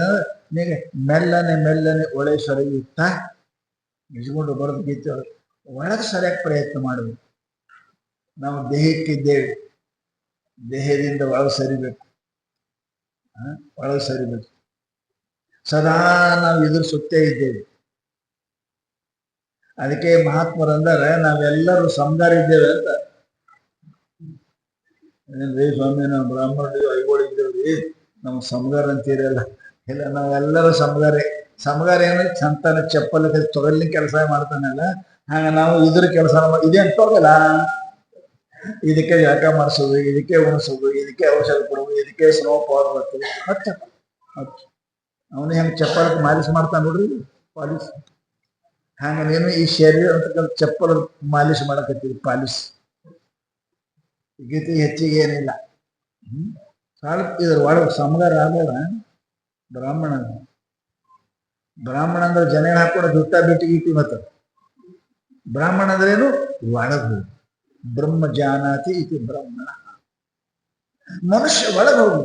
ನಿಗೆ ಮೆಲ್ಲನೆ ಒಳೆ ಸರಿಯುತ್ತಾ ನಿಜಗೊಂಡು ಬರೋದು ಗೀತೆ ಒಳಗೆ ಸರಿಯಾಗಿ ಪ್ರಯತ್ನ ಮಾಡಬೇಕು. ನಾವು ದೇಹಕ್ಕಿದ್ದೇವೆ, ದೇಹದಿಂದ ಒಳಗೆ ಸರಿಬೇಕು, ಒಳಗೆ ಸರಿಬೇಕು. ಸದಾ ನಾವು ಇದ್ರ ಸುತ್ತೇ ಇದ್ದೇವೆ. ಅದಕ್ಕೆ ಮಹಾತ್ಮರಂದರೆ ನಾವೆಲ್ಲರೂ ಸಮಗಾರ ಇದ್ದೇವೆ ಅಂತ. ಏನ್ರಿ ಸ್ವಾಮಿ, ನಾವು ಬ್ರಾಹ್ಮಣರು ಐಗಳಿದ್ದೇವ್ರಿ, ನಮ್ಮ ಸಮಗಾರ ಅಂತೀರಲ್ಲ. ಇಲ್ಲ, ನಾವೆಲ್ಲರೂ ಸಮಗಾರ ಏನಂದ್ರೆ ಸಂತಾನ ಚಪ್ಪಲ್ ತೊಗಲಿ ಕೆಲಸ ಮಾಡ್ತಾನಲ್ಲ, ಹಾಗ ನಾವು ಇದ್ರ ಕೆಲಸ ಇದೇ ಅಂತೋಗಲ್ಲ. ಇದಕ್ಕೆ ಯಾಕ ಮಾಡಿಸೋದು, ಇದಕ್ಕೆ ಉಣಿಸೋದು, ಇದಕ್ಕೆ ಔಷಧ ಕೊಡೋದು, ಇದಕ್ಕೆ ಸ್ನೋ ಪವರ್ ಬರ್ತದೆ. ಅವನು ಹೆಂಗೆ ಚಪ್ಪಲ್ ಮಾಲಿಶ್ ಮಾಡ್ತಾನೆ ನೋಡ್ರಿ, ಪಾಲಿಶ್. ಹಂಗ ನೀನು ಈ ಶರೀರ ಅಂತಕ್ಕಂಥ ಚಪ್ಪಲ್ ಮಾಲಿಶ್ ಮಾಡಕತ್ತೀವಿ, ಪಾಲಿಶ್. ಗೀತೆ ಹೆಚ್ಚಿಗೆ ಏನಿಲ್ಲ. ಸ್ವಲ್ಪ ಇದ್ರ ಒಳಗೆ ಸಮಗಾರ ಆಗೋಣ. ಬ್ರಾಹ್ಮಣ ಅಂದ್ರೆ ಜನ ಹಾಕೊಂಡು ದುಟ್ಟ ಬಿಟ್ಟಿಗೀತಿ. ಮತ್ತ ಬ್ರಾಹ್ಮಣ ಅಂದ್ರೇನು, ಒಳಗು ಬ್ರಹ್ಮ ಜಾನಾತಿ ಇತಿ ಬ್ರಾಹ್ಮಣ. ಮನುಷ್ಯ ಒಳಗೋಗು.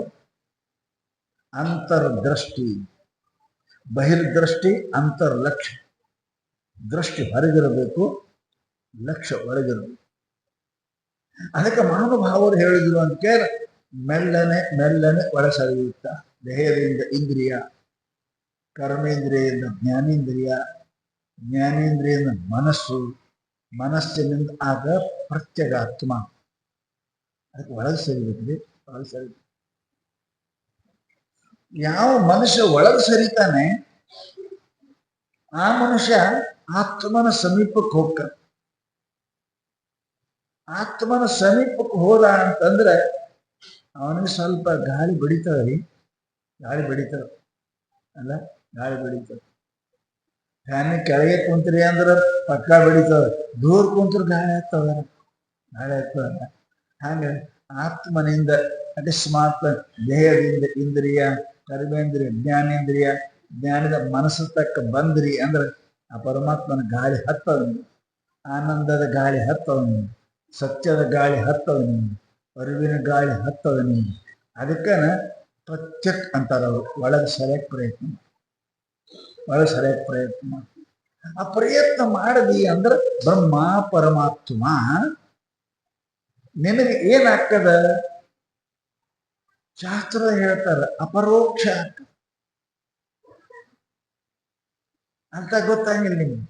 ಅಂತರ್ದೃಷ್ಟಿ, ಬಹಿರ್ದೃಷ್ಟಿ, ಅಂತರ್ಲಕ್ಷ್ಯ. ದೃಷ್ಟಿ ಹೊರಗಿರಬೇಕು, ಲಕ್ಷ್ಯ ಒಳಗಿರಬೇಕು. ಅದಕ್ಕೆ ಮಹಾನುಭಾವರು ಹೇಳಿದ್ರು ಅಂತ ಕೇಳಿ ಮೆಲ್ಲನೆ ಒಳ ಸರಿಯುತ್ತ. ದೇಹದಿಂದ ಇಂದ್ರಿಯ, ಕರ್ಮೇಂದ್ರಿಯಿಂದ ಜ್ಞಾನೇಂದ್ರಿಯ, ಜ್ಞಾನೇಂದ್ರಿಯಿಂದ ಮನಸ್ಸು, ಮನಸ್ಸಿನಿಂದ ಆಗ ಪ್ರತ್ಯಗಾತ್ಮ. ಅದಕ್ಕೆ ಒಳಗೆ ಸರಿಬೇಕ್ರಿ, ಒಳಗೆ ಸರಿ. ಯಾವ ಮನುಷ್ಯ ಒಳಗೆ ಸರಿತಾನೆ ಆ ಮನುಷ್ಯ ಆತ್ಮನ ಸಮೀಪಕ್ಕೆ ಹೋಗ್ತಾನೆ. ಆತ್ಮನ ಸಮೀಪಕ್ಕೆ ಹೋದ ಅಂತಂದ್ರೆ ಅವನಿಗೆ ಸ್ವಲ್ಪ ಗಾಳಿ ಬಡಿತದ ರೀ, ಗಾಳಿ ಬಡಿತದ ಅಲ್ಲ, ಗಾಳಿ ಬಡಿತದ. ಫ್ಯಾನ್ ಕೆಳಗೆ ಕುಂತ್ರಿ ಅಂದ್ರೆ ಪಕ್ಕ ಬಡಿತದ, ದೂರ ಕುಂತ್ರ ಗಾಳಿ ಆಗ್ತದ, ಗಾಳಿ ಆಗ್ತದ. ಹಾಗೆ ಆತ್ಮನಿಂದ ಅಕಸ್ಮಾತ್ ದೇಹದಿಂದ ಇಂದ್ರಿಯ, ಕರ್ಮೇಂದ್ರಿಯ, ಜ್ಞಾನೇಂದ್ರಿಯ, ಜ್ಞಾನದ ಮನಸ್ಸು ತಕ್ಕ ಬಂದ್ರಿ ಅಂದ್ರೆ ಆ ಪರಮಾತ್ಮನ ಗಾಳಿ ಹತ್ತವನು, ಆನಂದದ ಗಾಳಿ ಹತ್ತವನು, ಸತ್ಯದ ಗಾಳಿ ಹತ್ತವನು, ಅರಿವಿನ ಗಾಳಿ ಹತ್ತವನು. ಅದಕ್ಕನ ಪ್ರತ್ಯಕ್ ಅಂತಾರವರು, ಒಳಗೆ ಸರಿಯಾಗಿ ಪ್ರಯತ್ನ, ಒಳಗೆ ಸರಿಯಾಗಿ ಪ್ರಯತ್ನ. ಆ ಪ್ರಯತ್ನ ಮಾಡದಿ ಅಂದ್ರೆ ಬ್ರಹ್ಮ ಪರಮಾತ್ಮ ನಿನಗೆ ಏನಾಗ್ತದ? ಶಾಸ್ತ್ರ ಹೇಳ್ತಾರ ಅಪರೋಕ್ಷ ಅಂತ ಗೊತ್ತಾಗಿಲ್ಲ ನಿಮ್ಗೆ.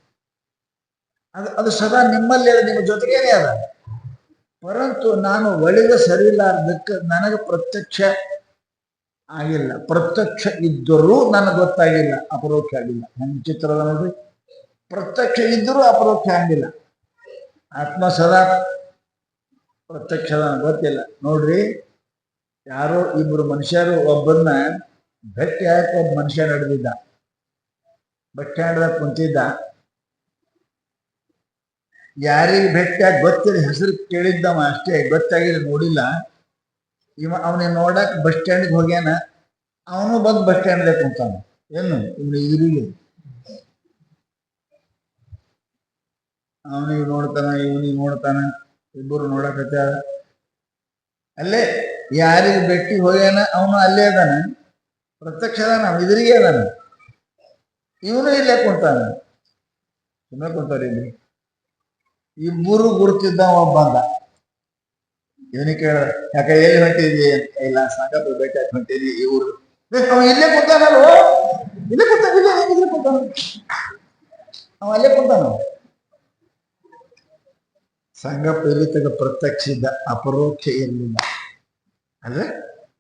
ಅದು ಸದಾ ನಿಮ್ಮಲ್ಲಿ ಅದ, ನಿಮ್ಮ ಜೊತೆಗೇನೆ ಅದ. ಪರಂತು ನಾನು ಒಳಗೆ ಸರಿ ಇಲ್ಲಾರ್ದಕ್ಕೆ ನನಗೆ ಪ್ರತ್ಯಕ್ಷ ಆಗಿಲ್ಲ. ಪ್ರತ್ಯಕ್ಷ ಇದ್ದರೂ ನನಗೆ ಗೊತ್ತಾಗಿಲ್ಲ, ಅಪರೋಕ್ಷ ಆಗಿಲ್ಲ. ನನ್ನ ಚಿತ್ರದ ನೋಡ್ರಿ, ಪ್ರತ್ಯಕ್ಷ ಇದ್ದರೂ ಅಪರೋಕ್ಷ ಆಗಿಲ್ಲ. ಆತ್ಮ ಸದಾ ಪ್ರತ್ಯಕ್ಷ ಗೊತ್ತಿಲ್ಲ. ನೋಡ್ರಿ, ಯಾರೋ ಇಬ್ರು ಮನುಷ್ಯರು ಒಬ್ಬರನ್ನ ಭೇಟಿ ಹಾಕಿ ಒಬ್ಬ ಮನುಷ್ಯ ನಡೆದಿದ್ದ, ಬಸ್ ಸ್ಟ್ಯಾಂಡ್ದಾಗ ಕುಂತಿದ್ದ. ಯಾರಿಗೆ ಭೇಟಿಯಾಗಿ ಗೊತ್ತಿಲ್ಲ, ಹೆಸರು ಕೇಳಿದ್ದವ ಅಷ್ಟೇ, ಗೊತ್ತಾಗಿಲ್ಲ, ನೋಡಿಲ್ಲ. ಅವನಿಗೆ ನೋಡಕ್ ಬಸ್ ಸ್ಟ್ಯಾಂಡ್ಗೆ ಹೋಗ್ಯಾನ, ಅವನು ಬಂದು ಬಸ್ ಸ್ಟ್ಯಾಂಡ್ದಾಗ ಕುಂತಾನ. ಏನು ಇವನು ಇದ್ರಿಗೆ ಅವನಿಗೆ ನೋಡ್ತಾನ, ಇವನಿಗೆ ನೋಡ್ತಾನ, ಇಬ್ಬರು ನೋಡಕತ್ತ. ಅಲ್ಲೇ ಯಾರಿಗೆ ಭೇಟಿ ಹೋಗ್ಯಾನ ಅವನು ಅಲ್ಲೇ ಅದಾನ, ಪ್ರತ್ಯಕ್ಷ ಅದಾನ, ಇದ್ರಿಗೆ ಅದಾನ. ಇವನು ಇಲ್ಲೇ ಕುಂತಾನ, ಸುಮ್ಮನೆ ಕುಂತಾರ ಇಲ್ಲಿ. ಇಬ್ಬರು ಗುರುತಿದ್ದ ಒಬ್ಬ ಅಂದ. ಇವನಿಗೆ ಕೇಳ, ಯಾಕೆ ಎಲ್ಲಿ ಹೊಂಟಿದ್ವಿ ಅಂತ. ಇಲ್ಲ, ಸಾಕಪ್ಪ ಭೇಟಿ ಹಾಕಿ ಹೊಂಟಿದ್ವಿ ಇವ್ರು. ಅವ ಇಲ್ಲೇ ಕುಂತಾನಲ್ವ, ಇಲ್ಲೇ ಕುಂತಾನ, ಇಲ್ಲೇ ಕುಂತಾನ, ಅವ ಅಲ್ಲೇ ಕುಂತಾನ. ಸಂಗಪ್ಪ ಇಲ್ಲಿ ತಗ ಪ್ರತ್ಯಕ್ಷ ಇದ್ದ, ಅಪರೋಕ್ಷ ಇರಲಿಲ್ಲ. ಅಲ್ಲ,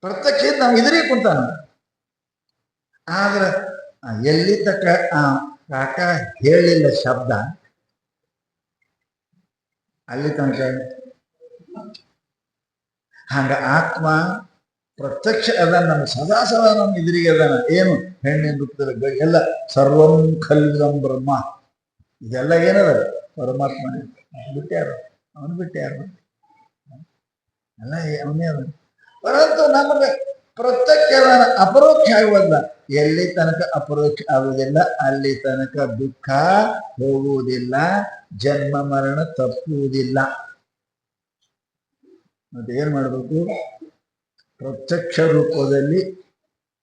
ಪ್ರತ್ಯಕ್ಷ ಇದ್ದ, ನಾವು ಇದ್ರಿಗೆ ಕುಂತಾನ. ಆದ್ರೆ ಎಲ್ಲಿ ತಕ್ಕ ಕಾಕ ಹೇಳಿಲ್ಲ ಶಬ್ದ, ಅಲ್ಲಿ ತನಕ. ಹಂಗ ಆತ್ಮ ಪ್ರತ್ಯಕ್ಷ ಅದ, ನಮ್ಮ ಸದಾ ಸದಾ ನಮ್ಮ ಎದುರಿಗೆ ಅದಾನ. ಏನು ಹೆಣ್ಣಿನ ದುಃಖದ ಎಲ್ಲ ಸರ್ವಂ ಖಲ್ವಿದಂ ಬ್ರಹ್ಮ, ಇದೆಲ್ಲ ಏನದ ಪರಮಾತ್ಮ ಬಿಟ್ಟ್ಯಾರ, ಅವನು ಬಿಟ್ಟ್ಯಾರ, ಎಲ್ಲ ಅವನೇ ಅದ. ಪರಂತು ನಮಗೆ ಪ್ರತ್ಯಕ್ಷ ಅದಾನ, ಅಪರೋಕ್ಷ ಆಗುವುದಿಲ್ಲ. ಎಲ್ಲಿ ತನಕ ಅಪರೋಕ್ಷ ಆಗುವುದಿಲ್ಲ ಅಲ್ಲಿ ತನಕ ದುಃಖ ಹೋಗುವುದಿಲ್ಲ, ಜನ್ಮ ಮರಣ ತಪ್ಪುವುದಿಲ್ಲ. ಮತ್ತೆ ಏನ್ ಮಾಡ್ಬೇಕು? ಪ್ರತ್ಯಕ್ಷ ರೂಪದಲ್ಲಿ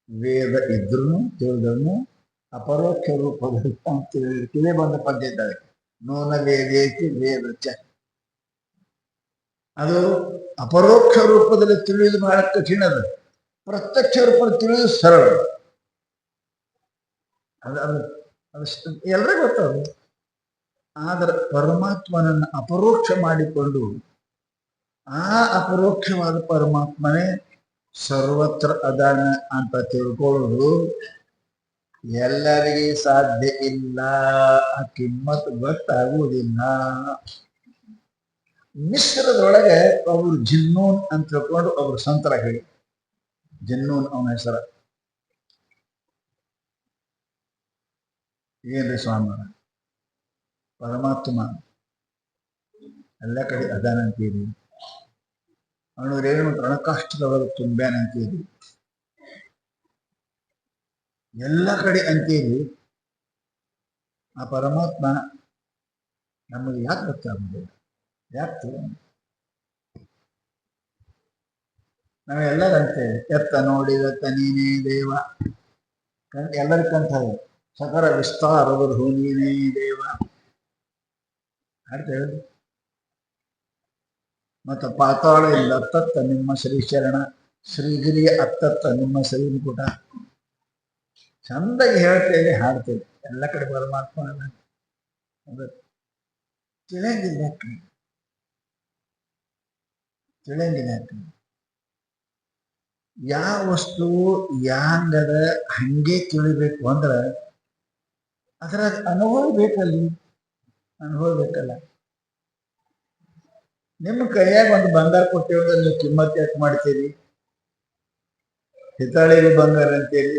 ವೇದ ಇದ್ರೂ ತಿಳಿದನು, ಅಪರೋಕ್ಷ ರೂಪದಲ್ಲಿ ತಿಳಿ ಬಂದ ಪದ್ಯ ಇದ್ದಾರೆ. ನೂನ ವೇದೇತಿ ವೇದ ಚ, ಅದು ಅಪರೋಕ್ಷ ರೂಪದಲ್ಲಿ ತಿಳಿಯುವುದು ಬಹಳ ಕಠಿಣ. ಅದು ಪ್ರತ್ಯಕ್ಷ ರೂಪದಲ್ಲಿ ತಿಳಿಯುವುದು ಸರಳ. ಅದು ಎಲ್ಲರಿಗೂ ಗೊತ್ತದು. ಆದರೆ ಪರಮಾತ್ಮನನ್ನು ಅಪರೋಕ್ಷ ಮಾಡಿಕೊಂಡು ಆ ಅಪರೋಕ್ಷವಾದ ಪರಮಾತ್ಮನೇ ಸರ್ವತ್ರ ಅದಾನ ಅಂತ ತಿಳ್ಕೊಳ್ಳೋದು ಎಲ್ಲರಿಗೆ ಸಾಧ್ಯ ಇಲ್ಲ. ಆ ಕಿಮ್ಮತ್ ಗೊತ್ತಾಗುವುದಿಲ್ಲ. ಮಿಶ್ರದೊಳಗೆ ಅವರು ಜಿನ್ನೂನ್ ಅಂತ ತಿಳ್ಕೊಂಡು ಅವರು ಸಂತರ ಹೇಳಿ, ಜಿನ್ನೂನ್ ಅವನ ಹೆಸರ. ಏನ್ರಿ ಸ್ವಾಮಿ, ಪರಮಾತ್ಮ ಎಲ್ಲ ಕಡೆ ಅದಾನಂತೀರಿ, ಅವನು ರೇಣು ರಣಕಾಷ್ಟದವರು ತುಂಬ್ಯಾನಂತೀರಿ, ಎಲ್ಲ ಕಡೆ ಅಂತೀರಿ. ಆ ಪರಮಾತ್ಮ ನಮಗೆ ಯಾಕೆ ಗೊತ್ತಾಗುದಿಲ್ಲ? ಯಾಕೆ ನಾವೆಲ್ಲರೂ ಅಂತೇವೆ, ಎತ್ತ ನೋಡಿದತ್ತ ನೀನೇ ದೇವ, ಎಲ್ಲರ ಕಂಠವು ಸಕಲ ವಿಸ್ತಾರವರು ನೀನೇ ದೇವ ಅಂತ ಹೇಳುದು. ಮತ್ತು ಪಾತಾಳ ಇಲ್ಲ ಅತ್ತತ್ತ ನಿಮ್ಮ ಶ್ರೀಶರಣ, ಶ್ರೀಗಿರಿಯ ಅತ್ತತ್ತ ನಿಮ್ಮ ಶ್ರೀ ಮುಕುಟ. ಚಂದಾಗಿ ಹೇಳ್ತೇವೆ, ಹಾಡ್ತೇವೆ, ಎಲ್ಲ ಕಡೆ ಪರಮಾತ್ಮ ತಿಳಿಯಂಗಿಲ್ಲ. ತಿಳಿಯಂಗಿಲ್ಲ. ಯಾವ ವಸ್ತು ಯಾಂಗದ ಹಂಗೆ ತಿಳಿಬೇಕು ಅಂದ್ರೆ ಅದರ ಅನುಭವ ಬೇಕಲ್ಲಿ, ಅನುಭವ ಬೇಕಲ್ಲ. ನಿಮ್ಮ ಕೈಯಾಗ ಒಂದು ಬಂಗಾರ ಕೊಟ್ಟೇವಂದ್ರೆ ನೀವು ಕಿಮ್ಮತ್ ಯಾಕೆ ಮಾಡ್ತೀರಿ? ಹಿತಾಳಿಗೂ ಬಂಗಾರ ಅಂತೇಳಿ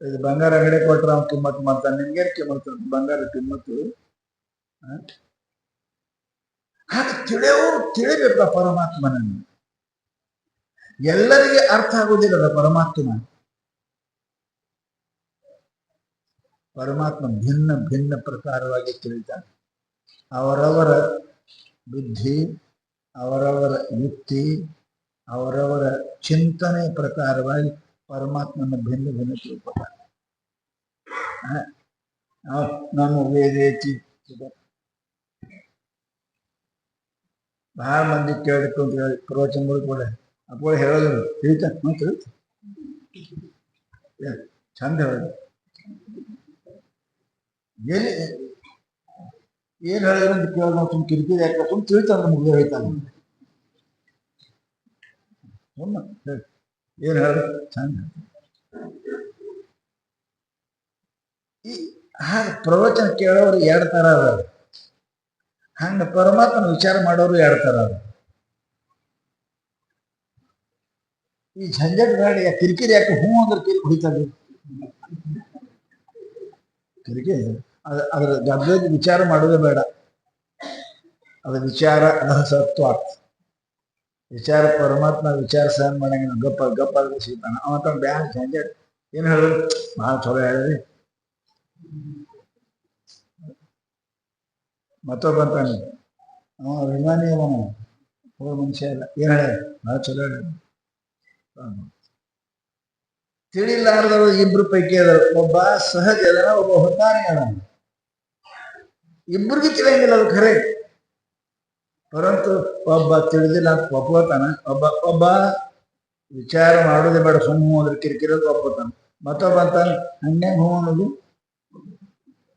ಇದು ಬಂಗಾರ ಅಂಗಡಿ ಕೊಟ್ರೆ ಅವ್ನು ಕಿಮ್ಮತ್ತು ಮಾಡ್ತಾನೆ. ನಿಮ್ಗೆ ಕಿಮ್ಮತ್ತು ಬಂಗಾರ ಕಿಮ್ಮತ್ತು. ಹಾಗೆ ತಿಳಿಬೇಕು ಪರಮಾತ್ಮನನ್ನು. ಎಲ್ಲರಿಗೆ ಅರ್ಥ ಆಗುವುದಿಲ್ಲ ಪರಮಾತ್ಮ ಭಿನ್ನ ಭಿನ್ನ ಪ್ರಕಾರವಾಗಿ ತಿಳಿತಾನೆ. ಅವರವರ ಬುದ್ಧಿ, ಅವರವರ ಯುಕ್ತಿ, ಅವರವರ ಚಿಂತನೆ ಪ್ರಕಾರವಾಗಿ ಪರಮಾತ್ಮನ ಭಿನ್ನ ಭಿನ್ನ ತಿಳ್ಕೊತಾರೆ. ನಾನು ವೇದೇತಿ ಬಹಳ ಮಂದಿ ಕೇಳಬೇಕು ಅಂತ ಹೇಳಿ ಪ್ರವಚನಗಳು ಕೂಡ ಅಪ್ಪ ಹೇಳೋದಿಲ್ಲ. ತಿಳಿತ ಚಂದ ಹೇಳೋದು. ಎಲ್ಲಿ ಏನ್ ಹೇಳಿದ್ರು ಅಂತ ಕೇಳಿದ ನಾವು ಸುಮ್ ಕಿರಿಕಿರಿ ಯಾಕೆ ಸುಮ್ ತಿಳಿತಾರ ಮುಗ್ದು ಹೇಳ್ತಾನೆ. ಏನ್ ಹೇಳ ಚಂದ. ಈ ಹಾಗೆ ಪ್ರವಚನ ಕೇಳೋರು ಎರಡು ತರ ಅದ. ಹಂಗ ಪರಮಾತ್ಮನ ವಿಚಾರ ಮಾಡೋರು ಎರಡು ತರ ಅದ. ಈ ಝಂಜಟ್ ಗಾಡಿ ಕಿರಿಕಿರಿ ಯಾಕೆ ಹೂ ಅಂದ್ರೆ ಕಿರಿಕಿ ಹೊಡಿತಾರೆ. ಕಿರಿಕಿರಿ ಅದ್ರ ಗದ್ದದ ವಿಚಾರ ಮಾಡೋದೇ ಬೇಡ. ಅದ ವಿಚಾರ ಸತ್ವ ವಿಚಾರ ಪರಮಾತ್ಮ ವಿಚಾರ ಸಹನ್ ಮಾಡಂಗಿಲ್ಲ. ಗಪ್ಪ ಸಿಗ್ತಾನ ಅವತ್ತ ಬ್ಯಾಗ್ ಝಂಜಟ್. ಏನ್ ಹೇಳಿದ್ರು ಭಾಳ ಚಲೋ ಹೇಳಿದ್ರಿ. ಮತ್ತೊಬ್ಬಂತಾನೆ ಅವ ಅಭಿಮಾನಿ ಅವನು ಮನುಷ್ಯ ಇಲ್ಲ. ಏನ್ ಹೇಳ ಭಾಳ ಚಲೋ ಹೇಳ. ತಿಳಿಲಾರದವರು ಇಬ್ರು ಪೈಕಿ ಅದ. ಒಬ್ಬ ಸಹಜ ಅದನ, ಒಬ್ಬ ಹೊತ್ತಾನೆ ಅದ. ಇಬ್ಬರಿಗೂ ತಿಳಿಯಂಗಿಲ್ಲ ಅದು ಖರೆ. ಪರಂತು ಒಬ್ಬ ತಿಳಿದಿಲ್ಲ ಅಂತ ಒಪ್ಕೋತಾನ. ಒಬ್ಬ ವಿಚಾರ ಮಾಡೋದೇ ಬೇಡ, ಸುಮ್ಮ ಅದ್ರ ಕಿರಿಕಿರೋದು ಒಪ್ಕೋತಾನ. ಮತ್ತೊಬ್ಬ ಅಂತಾನೆ ಹಂಗೆ ಹೂ ಅನ್ನೋದು,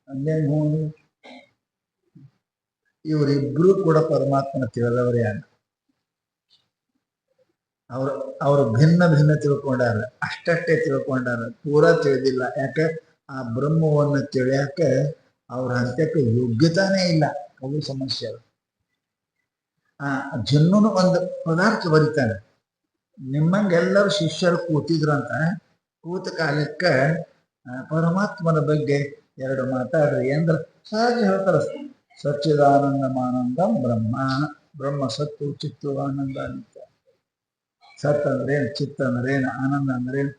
ಹಂಗೆ ಹೂ ಅನ್ನೋದು. ಇವರಿಬ್ರು ಕೂಡ ಪರಮಾತ್ಮನ ತಿಳಿದವರು ಯಾರು? ಅವರು ಭಿನ್ನ ಭಿನ್ನ ತಿಳ್ಕೊಂಡಾರ, ಅಷ್ಟೇ ತಿಳ್ಕೊಂಡಾರ, ಪೂರಾ ತಿಳಿದಿಲ್ಲ. ಯಾಕೆ ಆ ಬ್ರಹ್ಮವನ್ನು ತಿಳಿಯಾಕ ಅವ್ರ ಹಂತಕ್ಕೆ ಯೋಗ್ಯತಾನೇ ಇಲ್ಲ. ಅದು ಸಮಸ್ಯೆ. ಆ ಜನ್ನೂನು ಒಂದು ಪದಾರ್ಥ ಬರೀತಾನೆ. ನಿಮ್ಮಂಗೆಲ್ಲರೂ ಶಿಷ್ಯರು ಕೂತಿದ್ರಂತ. ಕೂತ ಕಾಲಕ್ಕೆ ಪರಮಾತ್ಮನ ಬಗ್ಗೆ ಎರಡು ಮಾತಾಡ್ರಿ ಅಂದ್ರೆ ಸಹಜ ಹೇಳ್ತಾರ. ಸಚ್ಚಿದಾನಂದಮಾನಂದಂ ಬ್ರಹ್ಮ ಸತ್ತು ಚಿತ್ತು ಆನಂದ ಅಂತ. ಸತ್ ಅಂದ್ರೇನು, ಚಿತ್ತ ಅಂದ್ರೇನು, ಆನಂದ ಅಂದ್ರೇನು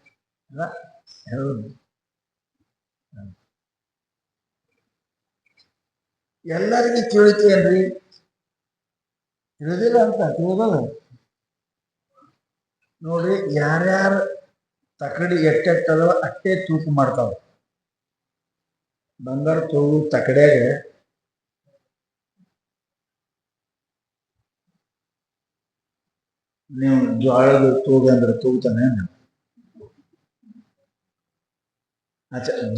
ಎಲ್ಲ ಹೇಳೋದು. ಎಲ್ಲರಿಗೂ ತಿಳಿತೀಯನ್ರಿ? ತಿಳಿದಿಲ್ಲ ಅಂತ ತಿಳಿದಲ್ಲ. ನೋಡ್ರಿ, ಯಾರ್ಯಾರು ತಕಡಿ ಎಟ್ಟೆಟ್ಟದವ ಅಷ್ಟೇ ತೂಕ ಮಾಡ್ತಾವ. ಬಂಗಾರ ತೂಗು ತಕಡ್ಯಾಗ ನೀವು ಜ್ವಾಳದ ತೂಗ ಅಂದ್ರೆ ತೂಗ್ತಾನೆ.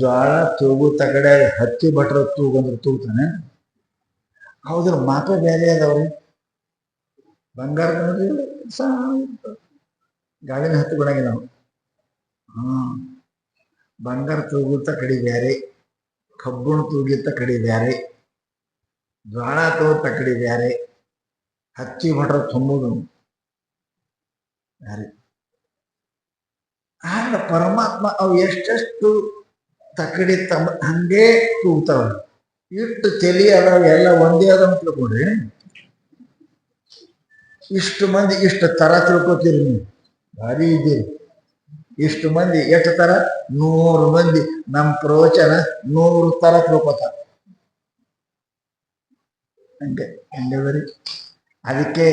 ಜ್ವಾಳ ತೂಗು ತಕಡ್ಯಾಗ ಹತ್ತಿ ಭಟ್ರ ತೂಗ ಅಂದ್ರೆ ತೂಗ್ತಾನೆ. ಹೌದ್ರ ಮಾಪೆ ಬೇರೆ ಅದಾವ್ರಿ. ಬಂಗಾರ ಗಾಳಿನ ಹತ್ತಿ ಬಿಡಂಗಿಲ್ಲ ನಾವು. ಬಂಗಾರ ತೂಗುತ್ತ ಕಡಿ ಬ್ಯಾರೆ, ಕಬ್ಬುಣ ತೂಗಿತ್ತ ಕಡಿ ಬ್ಯಾರೆ, ಜ್ವಾಳ ತೂಗುತ್ತ ಕಡಿ ಬ್ಯಾರೆ, ಹತ್ತಿ ಭಟ್ರ ತುಂಬುದು ಬ್ಯಾರೆ. ಆಗ ಪರಮಾತ್ಮ ಅವು ಎಷ್ಟೆಷ್ಟು ತಕಡಿ ತಮ್ಮ ಹಂಗೆ ತೂಗ್ತಾವ. ಇಟ್ಟು ತಲಿ ಅದಾವ ಎಲ್ಲ ಒಂದೇ ಅದ ಅಂತ ತಿಳ್ಕೊಂಡ್ರಿ. ಇಷ್ಟು ಮಂದಿ ಇಷ್ಟು ತರ ತಿಳ್ಕೊತೀರಿ ನೀವು, ಭಾರಿ ಇದ್ದೀರಿ. ಇಷ್ಟು ಮಂದಿ ಎಷ್ಟು ತರ? 100 ಮಂದಿ ನಮ್ಮ ಪ್ರವಚನ 100 ತರ ತಿಳ್ಕೊತಾರ. ಹಂಗೆ ಬರೀ. ಅದಕ್ಕೆ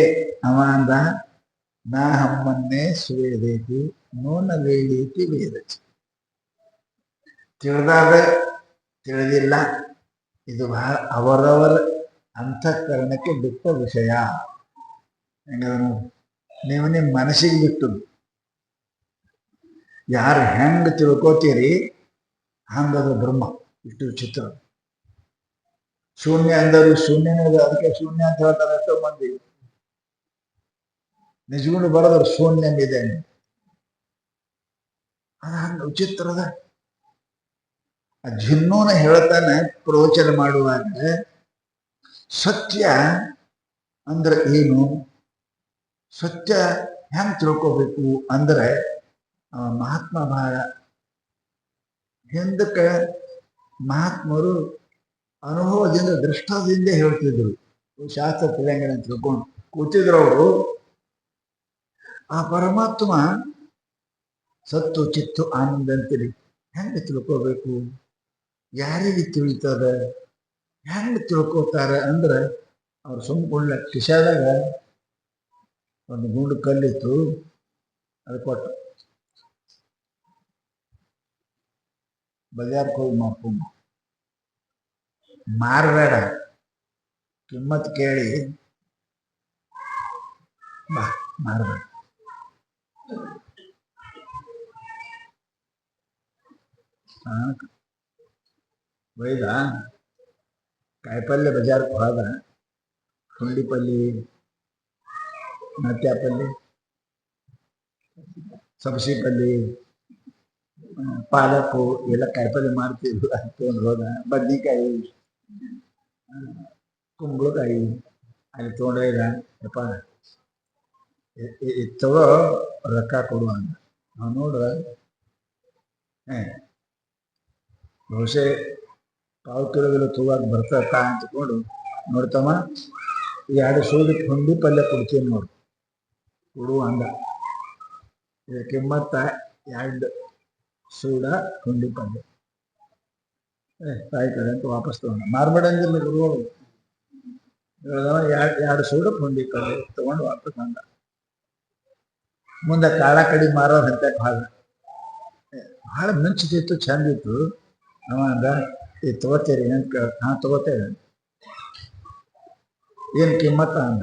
ಅವ ಅಂದ, ನಾ ಹಮ್ಮನ್ನೇ ಸುವೇದೇತಿ ನೋನ ವೇದೇತಿ ವೇದ. ತಿಳಿದಾಗ ತಿಳಿದಿಲ್ಲ, ಇದು ಬಹಳ ಅವರವರ ಅಂತಃಕರಣಕ್ಕೆ ಬಿಟ್ಟ ವಿಷಯ. ನೀವು ನಿಮ್ಮ ಮನಸ್ಸಿಗೆ ಬಿಟ್ಟು ಯಾರು ಹೆಂಗ್ ತಿಳ್ಕೋತೀರಿ ಹಂಗದು ಬ್ರಹ್ಮ. ಇಷ್ಟು ಚಿತ್ರ. ಶೂನ್ಯ ಅಂದರು ಶೂನ್ಯನೇ ಇದೆ, ಅದಕ್ಕೆ ಶೂನ್ಯ ಅಂತ ಹೇಳ್ತಾರೆ ಎಷ್ಟೋ ಮಂದಿ. ನಿಜಗುಣ ಬರೋದ್ರ ಶೂನ್ಯನಿದೆ. ಅದ ಹಂಗ ವಿಚಿತ್ರದ. ಆ ಜಿನ್ನೂನ ಹೇಳ್ತಾನೆ ಪ್ರವಚನ ಮಾಡುವಾಗ, ಸತ್ಯ ಅಂದ್ರೆ ಏನು, ಸತ್ಯ ಹೆಂಗ್ ತಿಳ್ಕೋಬೇಕು ಅಂದ್ರೆ ಮಹಾತ್ಮ ಬಹಳ ಹಿಂದಕ್ಕೆ ಮಹಾತ್ಮರು ಅನುಭವದಿಂದ ದೃಷ್ಟದಿಂದ ಹೇಳ್ತಿದ್ರು. ಶಾಸ್ತ್ರ ತಿಳಿಯಂಗಿಲ್ಲ ಅಂತ ತಿಳ್ಕೊಂಡು ಕೂತಿದ್ರು ಅವರು. ಆ ಪರಮಾತ್ಮ ಸತ್ತು ಚಿತ್ತು ಆನಂದ ಅಂತೀರಿ, ಹೆಂಗೆ ತಿಳ್ಕೋಬೇಕು? ಯಾರಿಗೆ ತಿಳಿತದ? ಹೆಂಗೆ ತಿಳ್ಕೋತಾರೆ ಅಂದ್ರೆ ಅವ್ರು ಸುಮ್ಕೊಂಡ್ಲ ಕಿಶಾದಾಗ ಒಂದು ಗುಂಡು ಕಲ್ಲಿತ್ತು, ಅದು ಕೊಟ್ಟು ಬಜಾರ್ಗೆ ಹೋಗಿ ಮಾಡ್ಕೊಂಡು ಮಾರಬೇಡ, ಕಿಮ್ಮತ್ ಕೇಳಿ ಬಾ, ಮಾರಬೇಡ. ಒಯ್ದ ಕಾಯಿಪಲ್ಯ ಬಜಾರ್ಗೆ ಹೋದ, ಪುಂಡಿ ಪಲ್ಯ, ನತ್ಯ ಪಲ್ಯ, ಸಬ್ಸಿ ಪಲ್ಯ, ಪಾಲಕು ಎಲ್ಲ ಕಾಯಿಪಲ್ಯ ಮಾಡ್ತಿದ್ವು. ಅದು ತೊಗೊಂಡು ಹೋದ. ಬದ್ನಿಕಾಯಿ, ಕುಂಬಳಕಾಯಿ ಅಲ್ಲಿ ತೊಗೊಂಡೋಗ, ಯಪ್ಪ ತಗೋ ರೊಕ್ಕ ಕೊಡು ಅಂದ. ನಾವು ನೋಡ್ರ ಬಹುಶಃ ಪಾವು ಕಿಲೋಗಿಲ್ಲ ತಗೋಕ್ ಬರ್ತಕ್ಕ ಅಂತಕೊಂಡು ನೋಡ್ತಮ್ಮ, 2 ಸೂಡಿ ಪುಂಡಿ ಪಲ್ಯ ಕೊಡ್ತೀನಿ ನೋಡು, ಕೊಡು ಅಂದ. ಇದ್ರ ಕಿಮ್ಮತ್ತ 2 ಸೂಡ ಪುಂಡಿ ಪಲ್ಯ. ತಾಯ್ತಾರೆ ಅಂತ ವಾಪಸ್ ತಗೊಂಡ. ಮಾರ್ಬೇಡಂಗಿಲ್ಲ ಗುರುಗಳು, 2 ಸೂಡ ಪುಂಡಿ ಪಲ್ಯ ತಗೊಂಡು ವಾಪಸ್ ಅಂದ. ಮುಂದೆ ಕಾಳ ಕಡಿ ಮಾರೋರು ಅಂತ ಬಹಳ ಮಿಂಚಿತ್ತು, ಚಂದ ಇತ್ತು. ಅವ ಅಂದ, ಇದು ತಗೋತೀರಿ ಅಂತ? ಹಾ ತಗೋತೇವೆ. ಏನು ಕಿಮ್ಮತ್ತ ಅಂದ.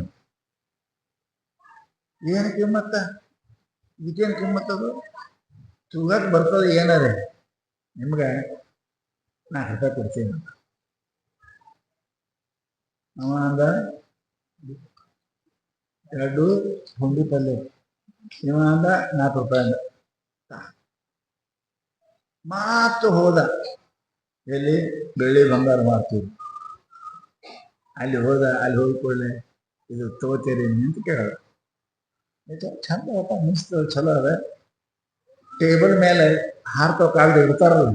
ಏನು ಕಿಮ್ಮತ್ತ? ಇದಕ್ಕೇನು ಕಿಮ್ಮತ್ತದು? ತೂಗಕ್ಕೆ ಬರ್ತದೆ ಏನಾರೆ, ನಿಮ್ಗೆ 4 ರೂಪಾಯಿ ಕೊಡ್ತೀನಿ ಅಂತ. ಅವ ಅಂದ 2 ಪುಂಡಿ ಪಲ್ಯ. ಇವ ಅಂದ 4 ರೂಪಾಯಿ ಅಂದ. ಮಾತು ಹೋದ. ಎಲ್ಲಿ? ಬೆಳ್ಳಿ ಬಂಗಾರ ಮಾಡ್ತೀವಿ. ಅಲ್ಲಿ ಹೋದ. ಅಲ್ಲಿ ಹೋಗ್ಕೊಳ್ಳೆ, ಇದು ತಗೋತೀರಿ ಅಂತ ಕೇಳೋದ. ಚಂದ ಅಪ್ಪ, ಮಿನ್ಸ್ತದ, ಚಲೋ ಅದ. ಟೇಬಲ್ ಮೇಲೆ ಹಾರ್ತೋ ಕಾಲ್ದು ಇಡ್ತಾರಲ್ಲ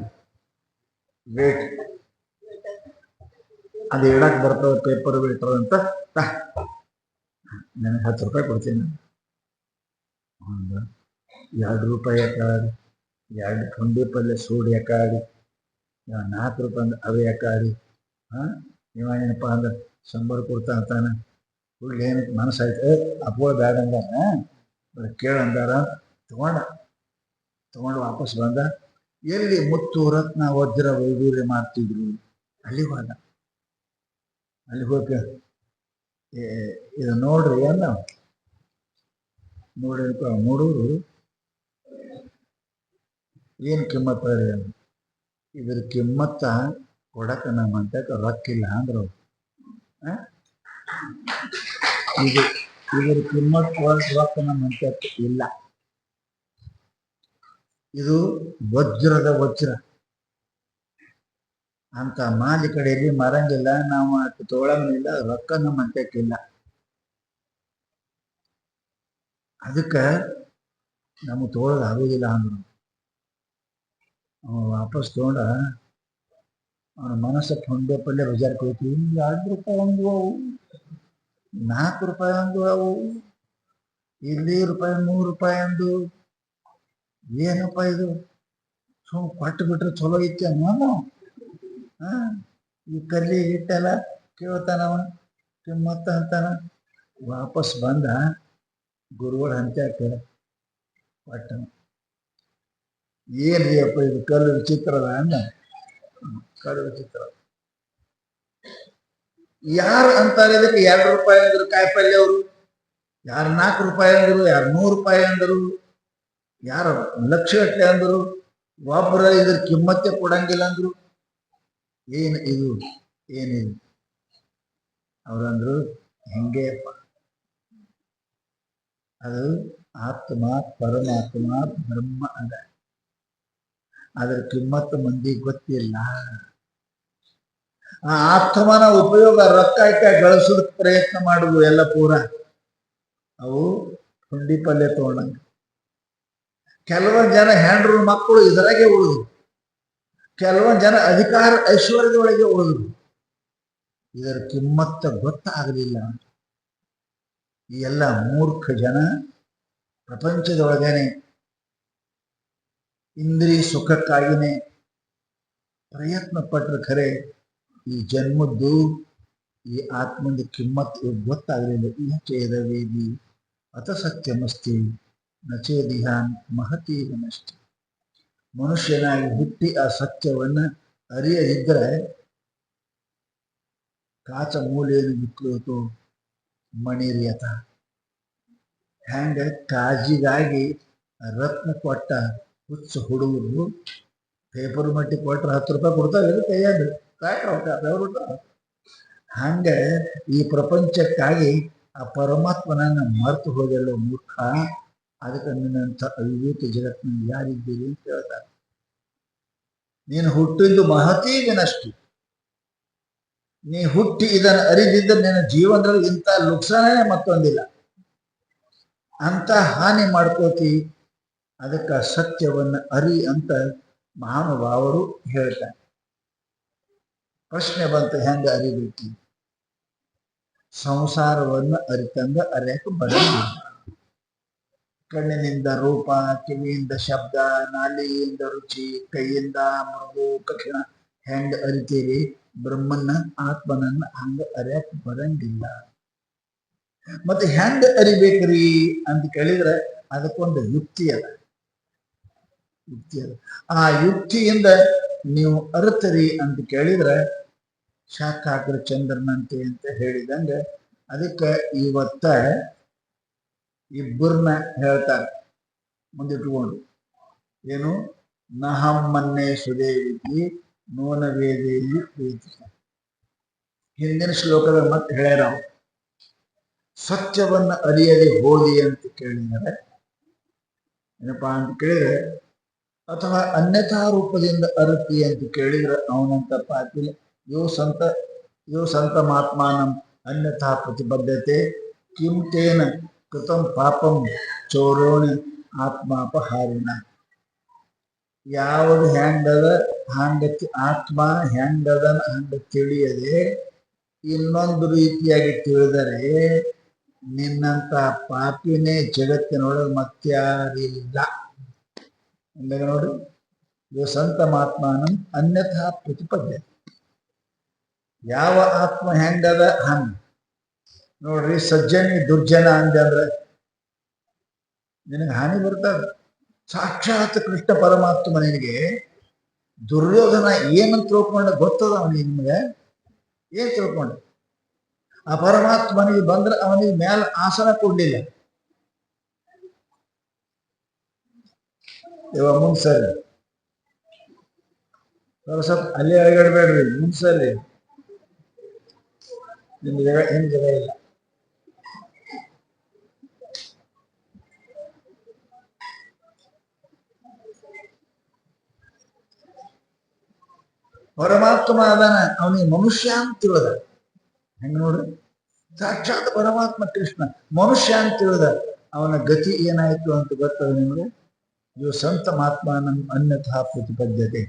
ವೇಟ್, ಅದು ಇಡಕ್ ಬರ್ತದ, ಪೇಪರ್ ವೇಟರ್ ಅಂತ. ನನಗೆ 10 ರೂಪಾಯಿ ಕೊಡ್ತೀನಿ. 2 ರೂಪಾಯಿ ಯಾಕಾಡಿ, 2 ಪುಂಡಿ ಪಲ್ಯ ಸೂಡಿ ಯಾಕಾಡಿ, 4 ರೂಪಾಯಿ ಅಂದ್ರೆ ಅವೇ ಯಾಕಾಡಿ. ಇವ ಏನಪ್ಪ ಅಂದ್ರೆ 100 ಕೊಡ್ತಾ ಅಂತಾನೆ. ಹುಡ್ಗಿ ಏನಕ್ಕೆ ಮನಸ್ಸಾಯ್ತು, ಅಪ್ಪೋ ಬ್ಯಾಡ ಅಂದಾರ, ಕೇಳಂದಾರ. ತಗೊಂಡು ವಾಪಸ್ ಬಂದ. ಎಲ್ಲಿ ಮುತ್ತು ರತ್ನ ವಜ್ರ ವೈಡೂರ್ಯ ಮಾಡ್ತಿದ್ರು ಅಲ್ಲಿ ಹೋದ. ಅಲ್ಲಿ ಹೋಗಿ ಇದು ನೋಡ್ರಿ ಅಂದ. ನೋಡೋರು ಏನು ಕಿಮ್ಮತ್ತ ರೀ ಅಂದ. ಇದ್ರ ಕಿಮ್ಮತ್ತ ಕೊಡಕ ನಮ್ಮಂತ ರೊಕ್ಕಿಲ್ಲ ಅಂದ್ರು. ಇದ್ರ ಕಿಮ್ಮತ್ ರೊಕ್ಕ ನಮ್ಮಂತ ಇಲ್ಲ. ಇದು ವಜ್ರದ ವಜ್ರ ಅಂತ ಮಾಲಿ ಕಡೆಯಲ್ಲಿ ಮರಂಗಿಲ್ಲ. ನಾವು ತೊಗೊಳಂಗಿಲ್ಲ, ರೊಕ್ಕ ನಮ್ಮಂತಕ್ಕಿಲ್ಲ. ಅದಕ್ಕೆ ನಮಗೆ ತೊಗೊಳೋದು ಆಗೋದಿಲ್ಲ ಅಂದ್ರು. ವಾಪಸ್ ತಗೊಂಡ. ಅವನ ಮನಸ್ಸು ಪುಂಡಿ ಪಲ್ಯ ಬಜಾರ್ಗೆ ಹೋಯ್ತು. 2 ರೂಪಾಯಿ ಅಂದು ಅವು, 4 ರೂಪಾಯಿ ಅಂದು ಅವು, ಇಲ್ಲಿ 3 ರೂಪಾಯಿ ಅಂದು. ಏನಪ್ಪ ಇದು? ಕೊಟ್ಟು ಬಿಟ್ರೆ ಚಲೋ ಇತ್ತು ಅನ್ನೋ. ಈ ಕಲ್ಲಿ ಇಟ್ಟೆಲ್ಲ ಕೇಳ್ತಾನವ, ಕಿಮ್ಮತ್ತ ಅಂತಾನ. ವಾಪಸ್ ಬಂದ. ಗುರುಗಳ ಹಂತ್ಯಾಕ ಕೊಟ್ಟ. ಏನ್ರಿ ಅಪ್ಪ ಇದು? ಕಲ್ಲು ವಿಚಿತ್ರದ ಅಂದ. ಕಲ್ಲು ವಿಚಿತ್ರ. ಯಾರು ಅಂತಾರೆ ಇದಕ್ಕೆ 2 ರೂಪಾಯಿ ಅಂದ್ರು ಕಾಯಿಪಲ್ಯ ಅವರು? ಯಾರು 4 ರೂಪಾಯಿ ಅಂದ್ರು, ಯಾರು 100 ರೂಪಾಯಿ ಅಂದ್ರು, ಯಾರು ಲಕ್ಷಗಟ್ಟಲೆ ಅಂದ್ರು. ಒಬ್ಬರ ಇದ್ರ ಕಿಮ್ಮತ್ತೆ ಕೊಡಂಗಿಲ್ಲ ಅಂದ್ರು. ಏನು ಇದು? ಏನಿದು? ಅವ್ರಂದ್ರು, ಹೆಂಗೆಪ್ಪ ಅದು ಆತ್ಮ, ಪರಮಾತ್ಮ, ಬ್ರಹ್ಮ ಅದ. ಅದ್ರ ಕಿಮ್ಮತ್ತು ಮಂದಿಗೆ ಗೊತ್ತಿಲ್ಲ. ಆ ಆತ್ಮನ ಉಪಯೋಗ ರೊಕ್ಕ ಗಳಿಸೋದಕ್ಕೆ ಪ್ರಯತ್ನ ಮಾಡುದು ಎಲ್ಲ ಪೂರ. ಅವು ಪುಂಡಿ ಪಲ್ಯ ತಗೊಂಡಂಗ. ಕೆಲವೊಂದು ಜನ ಹೆಂಡ್ರು ಮಕ್ಕಳು ಇದರಾಗೆ ಉಳಿದ್ರು, ಕೆಲವೊಂದು ಜನ ಅಧಿಕಾರ ಐಶ್ವರ್ಯದೊಳಗೆ ಉಳಿದ್ರು. ಇದರ ಕಿಮ್ಮತ್ತ ಗೊತ್ತಾಗಲಿಲ್ಲ. ಈ ಎಲ್ಲ ಮೂರ್ಖ ಜನ ಪ್ರಪಂಚದೊಳಗೇನೆ ಇಂದ್ರಿಯ ಸುಖಕ್ಕಾಗಿನೇ ಪ್ರಯತ್ನ ಪಟ್ಟರೆ ಖರೆ ಈ ಜನ್ಮದ್ದು ಈ ಆತ್ಮದ ಕಿಮ್ಮತ್ತು ಗೊತ್ತಾಗಲಿಲ್ಲ. ಈ ಚೇದವೇದಿ ಅತ ಸತ್ಯಮಸ್ತಿ ನಚೇದಿಹಾನ್ ಮಹತೀವನಷ್ಟೇ. ಮನುಷ್ಯನಾಗಿ ಹುಟ್ಟಿ ಆ ಸತ್ಯವನ್ನ ಅರಿಯದಿದ್ದರೆ ಕಾಚ ಮೂಲೆಯನ್ನು ಬಿಕ್ಕಲೋತು ಮಣಿರಿಯತ. ಹ್ಯಾಂಗ ಕಾಜಿಗಾಗಿ ರತ್ನ ಕೊಟ್ಟ ಹುಚ್ಚ ಹುಡುಗರು ಪೇಪರ್ ಮಟ್ಟಿ ಕೊಟ್ರೆ 10 ರೂಪಾಯಿ ಕೊಡ್ತಾರೆ, ಕೈಯಾಗ ಹಂಗ ಈ ಪ್ರಪಂಚಕ್ಕಾಗಿ ಆ ಪರಮಾತ್ಮನನ್ನ ಮರೆತು ಹೋಗಲ್ಲ ಮೂರ್ಖ. ಅದಕ್ಕೆ ನಿನ್ನಂಥ ಅವಿವೇಕ ಜಗತ್ತಿನಲ್ಲಿ ಯಾರಿದ್ದೀರಿ ಅಂತ ಹೇಳ್ತಾರೆ. ನೀನು ಹುಟ್ಟಿದ್ದು ಮಹತೀವಿನಷ್ಟು. ನೀ ಹುಟ್ಟಿ ಇದನ್ನು ಅರಿದಿದ್ದ ನಿನ್ನ ಜೀವನದಲ್ಲಿ ಇಂಥ ಲುಕ್ಸಾನೇ ಮತ್ತೊಂದಿಲ್ಲ. ಅಂತ ಹಾನಿ ಮಾಡ್ಕೋತಿ. ಅದಕ್ಕೆ ಸತ್ಯವನ್ನ ಅರಿ ಅಂತ ಮಹಾನುಭಾವರು ಹೇಳ್ತಾರೆ. ಪ್ರಶ್ನೆ ಬಂತು, ಹೆಂಗ ಅರಿಬೇಕು? ಸಂಸಾರವನ್ನು ಅರಿತಂಗ ಅರಿಯಕ್ಕೆ ಬರಲ್ಲ. ಕಣ್ಣಿನಿಂದ ರೂಪ, ಕಿವಿಯಿಂದ ಶಬ್ದ, ನಾಲಿಯಿಂದ ರುಚಿ, ಕೈಯಿಂದ ಮೃದು ಕಠಿಣ ಹೆಂಗ ಅರಿತೀರಿ ಬ್ರಹ್ಮನ್ನ ಆತ್ಮನನ್ನ ಹಂಗ ಅರಿಯಕ್ ಬರಂಗಿಲ್ಲ. ಮತ್ತೆ ಹೆಂಗ ಅರಿಬೇಕ್ರಿ ಅಂತ ಕೇಳಿದ್ರೆ ಅದಕ್ಕೊಂದು ಯುಕ್ತಿ ಅದ. ಆ ಯುಕ್ತಿಯಿಂದ ನೀವು ಅರ್ಥರಿ ಅಂತ ಕೇಳಿದ್ರೆ ಶಾಖಾಗ್ರ ಚಂದ್ರನಂತೆ ಅಂತ ಹೇಳಿದಂಗ ಅದಕ್ಕೆ ಇವತ್ತ ಇಬ್ಬರನ್ನ ಹೇಳ್ತಾರೆ ಮುಂದಿಟ್ಕೊಂಡು. ಏನು? ನಹಮ್ಮನ್ನೇ ಸುದೇವಿತಿ ನೋನ ವೇದೇವಿ ಪ್ರೀತಿ. ಹಿಂದಿನ ಶ್ಲೋಕದ ಮತ್ತೆ ಹೇಳ್ಯಾರ. ಸತ್ಯವನ್ನ ಅರಿಯದೆ ಹೋದಿ ಅಂತ ಕೇಳಿದರೆ ಏನಪ್ಪಾ ಅಂತ ಕೇಳಿದ್ರೆ, ಅಥವಾ ಅನ್ಯಥಾ ರೂಪದಿಂದ ಅರತಿ ಅಂತ ಕೇಳಿದ್ರೆ ಅವನಂತ ಪಾತಿಲ್ ಯೋ ಸಂತ ಮಾತ್ಮಾನಂ ಅನ್ಯಥಾ ಪ್ರತಿಬದ್ಧತೆ ಕಿಂ ತೇನ ಕೃತಂ ಪಾಪಂ ಚೌರೋಣಿ ಆತ್ಮಾಪಹಾರಿಣ. ಯಾವುದು ಹೆಂಗದ ಹಂಗತಿ ಆತ್ಮ ಹೆಂಗದನ ಹಂಗ ತಿಳಿಯದೆ ಇನ್ನೊಂದು ರೀತಿಯಾಗಿ ತಿಳಿದರೆ ನಿನ್ನಂತ ಪಾಪಿನೇ ಜಗತ್ತಿನೊಳಗೆ ಮತ್ಯಾರಿಲ್ಲ. ಅಂದಾಗ ನೋಡಿ, ಇವ ಸಂತ ಮಾತ್ಮಾನಂ ಅನ್ಯಥಾ ಪ್ರತಿಪದ್ಯ. ಯಾವ ಆತ್ಮ ಹೆಂಗದ ಹಂಗ ನೋಡ್ರಿ. ಸಜ್ಜನಿ ದುರ್ಜನ ಅಂದೆ ಅಂದ್ರೆ ನಿನಗೆ ಹಾನಿ ಬರ್ತದ. ಸಾಕ್ಷಾತ್ ಕೃಷ್ಣ ಪರಮಾತ್ಮ ನಿನಗೆ ದುರ್ಯೋಧನ ಏನಂತ ತಿಳ್ಕೊಂಡ ಗೊತ್ತದ ಅವನಿಗೆ? ನಿಮ್ಗೆ ಏನ್ ತಿಳ್ಕೊಂಡ? ಆ ಪರಮಾತ್ಮನಿಗೆ ಬಂದ್ರೆ ಅವನಿಗೆ ಮ್ಯಾಲ ಆಸನ ಕೊಡ್ಲಿಲ್ಲ. ಇವಾಗ ಮುಂದ್ಸರಿ ಸ್ವಲ್ಪ ಅಲ್ಲೇ ಅಳಗಡ್ಬೇಡ್ರಿ, ಮುಂದ್ಸರಿ ನಿಮ್ ಜಾಗ ಏನ್ ಜಾಗ ಇಲ್ಲ. ಪರಮಾತ್ಮ ಅದಾನ, ಅವನಿಗೆ ಮನುಷ್ಯ ಅಂತ ತಿಳಿದ. ಹೆಂಗ ನೋಡ್ರಿ, ಸಾಕ್ಷಾತ್ ಪರಮಾತ್ಮ ಕೃಷ್ಣ ಮನುಷ್ಯ ಅಂತ ತಿಳಿದ. ಅವನ ಗತಿ ಏನಾಯ್ತು ಅಂತ ಗೊತ್ತದ ನಿಮಗೆ? ಇವು ಸಂತ ಮಾತ್ಮಾನ ಅನ್ಯಥಾ ಪ್ರತಿಪದ್ಯತೆ.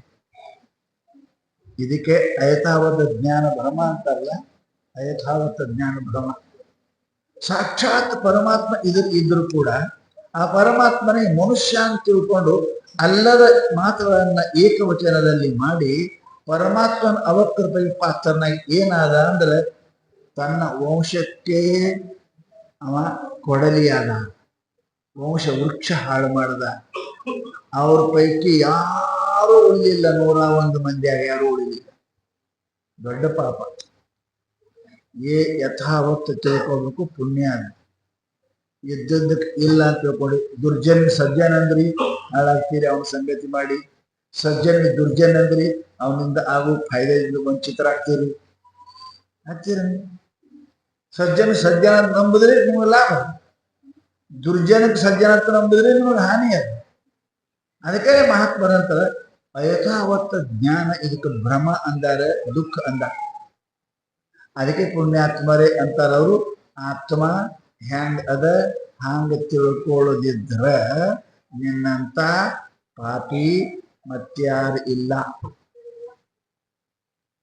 ಇದಕ್ಕೆ ಅಯಥಾವತ ಜ್ಞಾನ ಭ್ರಮ ಅಂತಾರಲ್ಲ, ಅಯಥಾವತ ಜ್ಞಾನ ಭ್ರಮ. ಸಾಕ್ಷಾತ್ ಪರಮಾತ್ಮ ಇದ್ರು ಕೂಡ ಆ ಪರಮಾತ್ಮನೇ ಮನುಷ್ಯ ಅಂತ ತಿಳ್ಕೊಂಡು ಅಲ್ಲದ ಮಾತುಗಳನ್ನ ಏಕವಚನದಲ್ಲಿ ಮಾಡಿ ಪರಮಾತ್ಮನ ಅವಕೃಪೆಗೆ ಪಾತ್ರನಾಗಿ ಏನಾದ ಅಂದ್ರೆ ತನ್ನ ವಂಶಕ್ಕೆ ಅವ ಕೊಡಲಿಯಾದ. ವಂಶ ವೃಕ್ಷ ಹಾಳು ಮಾಡ್ದ. ಅವ್ರ ಪೈಕಿ ಯಾರು ಉಳಿಲಿಲ್ಲ. 101 ಮಂದಿಯಾಗ ಯಾರು ಉಳಿಲಿಲ್ಲ. ದೊಡ್ಡ ಪಾಪ. ಯಥಾವತ್ತು ತಿಳ್ಕೊಬೇಕು, ಪುಣ್ಯ ಇದ್ದದ್ದಕ್ಕೆ ಇಲ್ಲ ಅಂತ ತಿಳ್ಕೊಂಡು. ಸಜ್ಜನ ಅಂದ್ರಿ ಹಾಳಾಗ್ತೀರಿ ಅವನ ಸಂಗತಿ ಮಾಡಿ. ಸಜ್ಜನ ದುರ್ಜನ್ ಅಂದ್ರಿ ಅವನಿಂದ ಆಗೋ ಫಾಯ್ದೆಯಿಂದ ವಂಚಿತರಾಗ್ತೀರಿ. ಸಜ್ಜನ ನಂಬಿದ್ರೆ ನಿಮ್ಗೆ ಲಾಭ, ದುರ್ಜನಕ್ಕೆ ಸಜ್ಜನ ಅಂತ ನಂಬಿದ್ರೆ ನಿಮಗೆ ಹಾನಿ ಅದು. ಅದಕ್ಕೆ ಮಹಾತ್ಮರಂತರ ಅಯಥಾವತ್ತ ಜ್ಞಾನ ಇದಕ್ಕೆ ಭ್ರಮ ಅಂದಾರ, ದುಃಖ ಅಂದಾರ. ಅದಕ್ಕೆ ಪುಣ್ಯಾತ್ಮರೇ ಅಂತಾರವರು. ಆತ್ಮ ಹೆಂಗ್ ಅದ ಹಂಗ ತಿಳ್ಕೊಳ್ಳೋದಿದ್ರ ನಿನ್ನಂತ ಪಾಪಿ ಮತ್ಯಾರು ಇಲ್ಲ.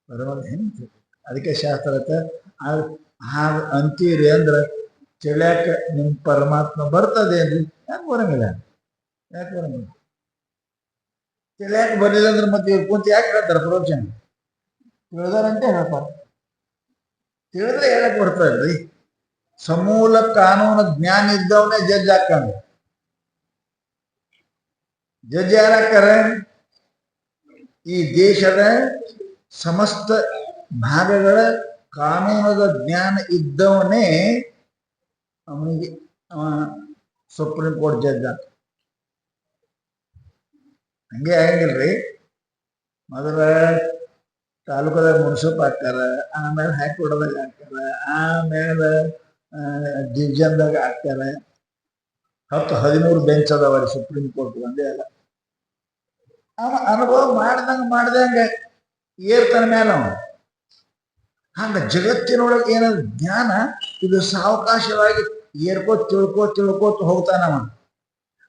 ಬರೋಲ್ಲ ಹೆಂಗೆ? ಅದಕ್ಕೆ ಶಾಸ್ತ್ರ ಅಂತೀರಿ ಅಂದ್ರೆ ತಿಳಿಯಾಕ ನಿಮ್ ಪರಮಾತ್ಮ ಬರ್ತದೆ ಅಂದ್ರಿ. ಯಾಕೆ ಬರಂಗಿಲ್ಲ? ಯಾಕೆ ಬರಂಗಿಲ್ಲ? ತಿಳಿಯಾಕ ಬರಲಿಲ್ಲ ಅಂದ್ರೆ ಮತ್ತೆ ಇವ್ರು ಕುಂತ ಯಾಕೆ ಹೇಳ್ತಾರೆ ಪ್ರವಚನ? ತಿಳಿದಾರಂತೆ ಹೇಳ್ತಾರೆ. ತಿಳಿದ್ರೆ ಹೇಳಕ್ ಬರ್ತದಲ್ರಿ. ಸಮೂಲ ಕಾನೂನು ಜ್ಞಾನ ಇದ್ದವನೇ ಜಡ್ಜ್ ಹಾಕಂಡ. ಜಡ್ಜ್ ಯಾರಾಕ್ಕಾರ? ಈ ದೇಶದ ಸಮಸ್ತ ಭಾಗಗಳ ಕಾನೂನದ ಜ್ಞಾನ ಇದ್ದವನೇ ಅವನಿಗೆ ಸುಪ್ರೀಂ ಕೋರ್ಟ್ ಜಡ್ಜ್ ಆತ. ಹಂಗೆ ಆಗಂಗಿಲ್ರಿ. ಮೊದಲ ತಾಲೂಕದಾಗ ಮುನ್ಸಿಪ್ ಹಾಕ್ತಾರ, ಆಮೇಲೆ ಹೈಕೋರ್ಟ್ದಾಗ ಹಾಕ್ತಾರ, ಆಮೇಲೆ ಡಿವಿಷನ್ದಾಗ ಹಾಕ್ತಾರ. 10-13 ಬೆಂಚ್ ಅದಾವ ಸುಪ್ರೀಂ ಕೋರ್ಟ್. ಒಂದೇ ಅಲ್ಲ, ಅವ ಅನುಭವ ಮಾಡ್ದಂಗ ಏರ್ತಾನ ಮೇಲೆ ಅವ. ಹಂಗ ಜಗತ್ತಿನೊಳಗೆ ಏನಾದ್ರು ಜ್ಞಾನ ಇದು ಸಾವಕಾಶವಾಗಿ ತಿಳ್ಕೋತ ಹೋಗ್ತಾನವ.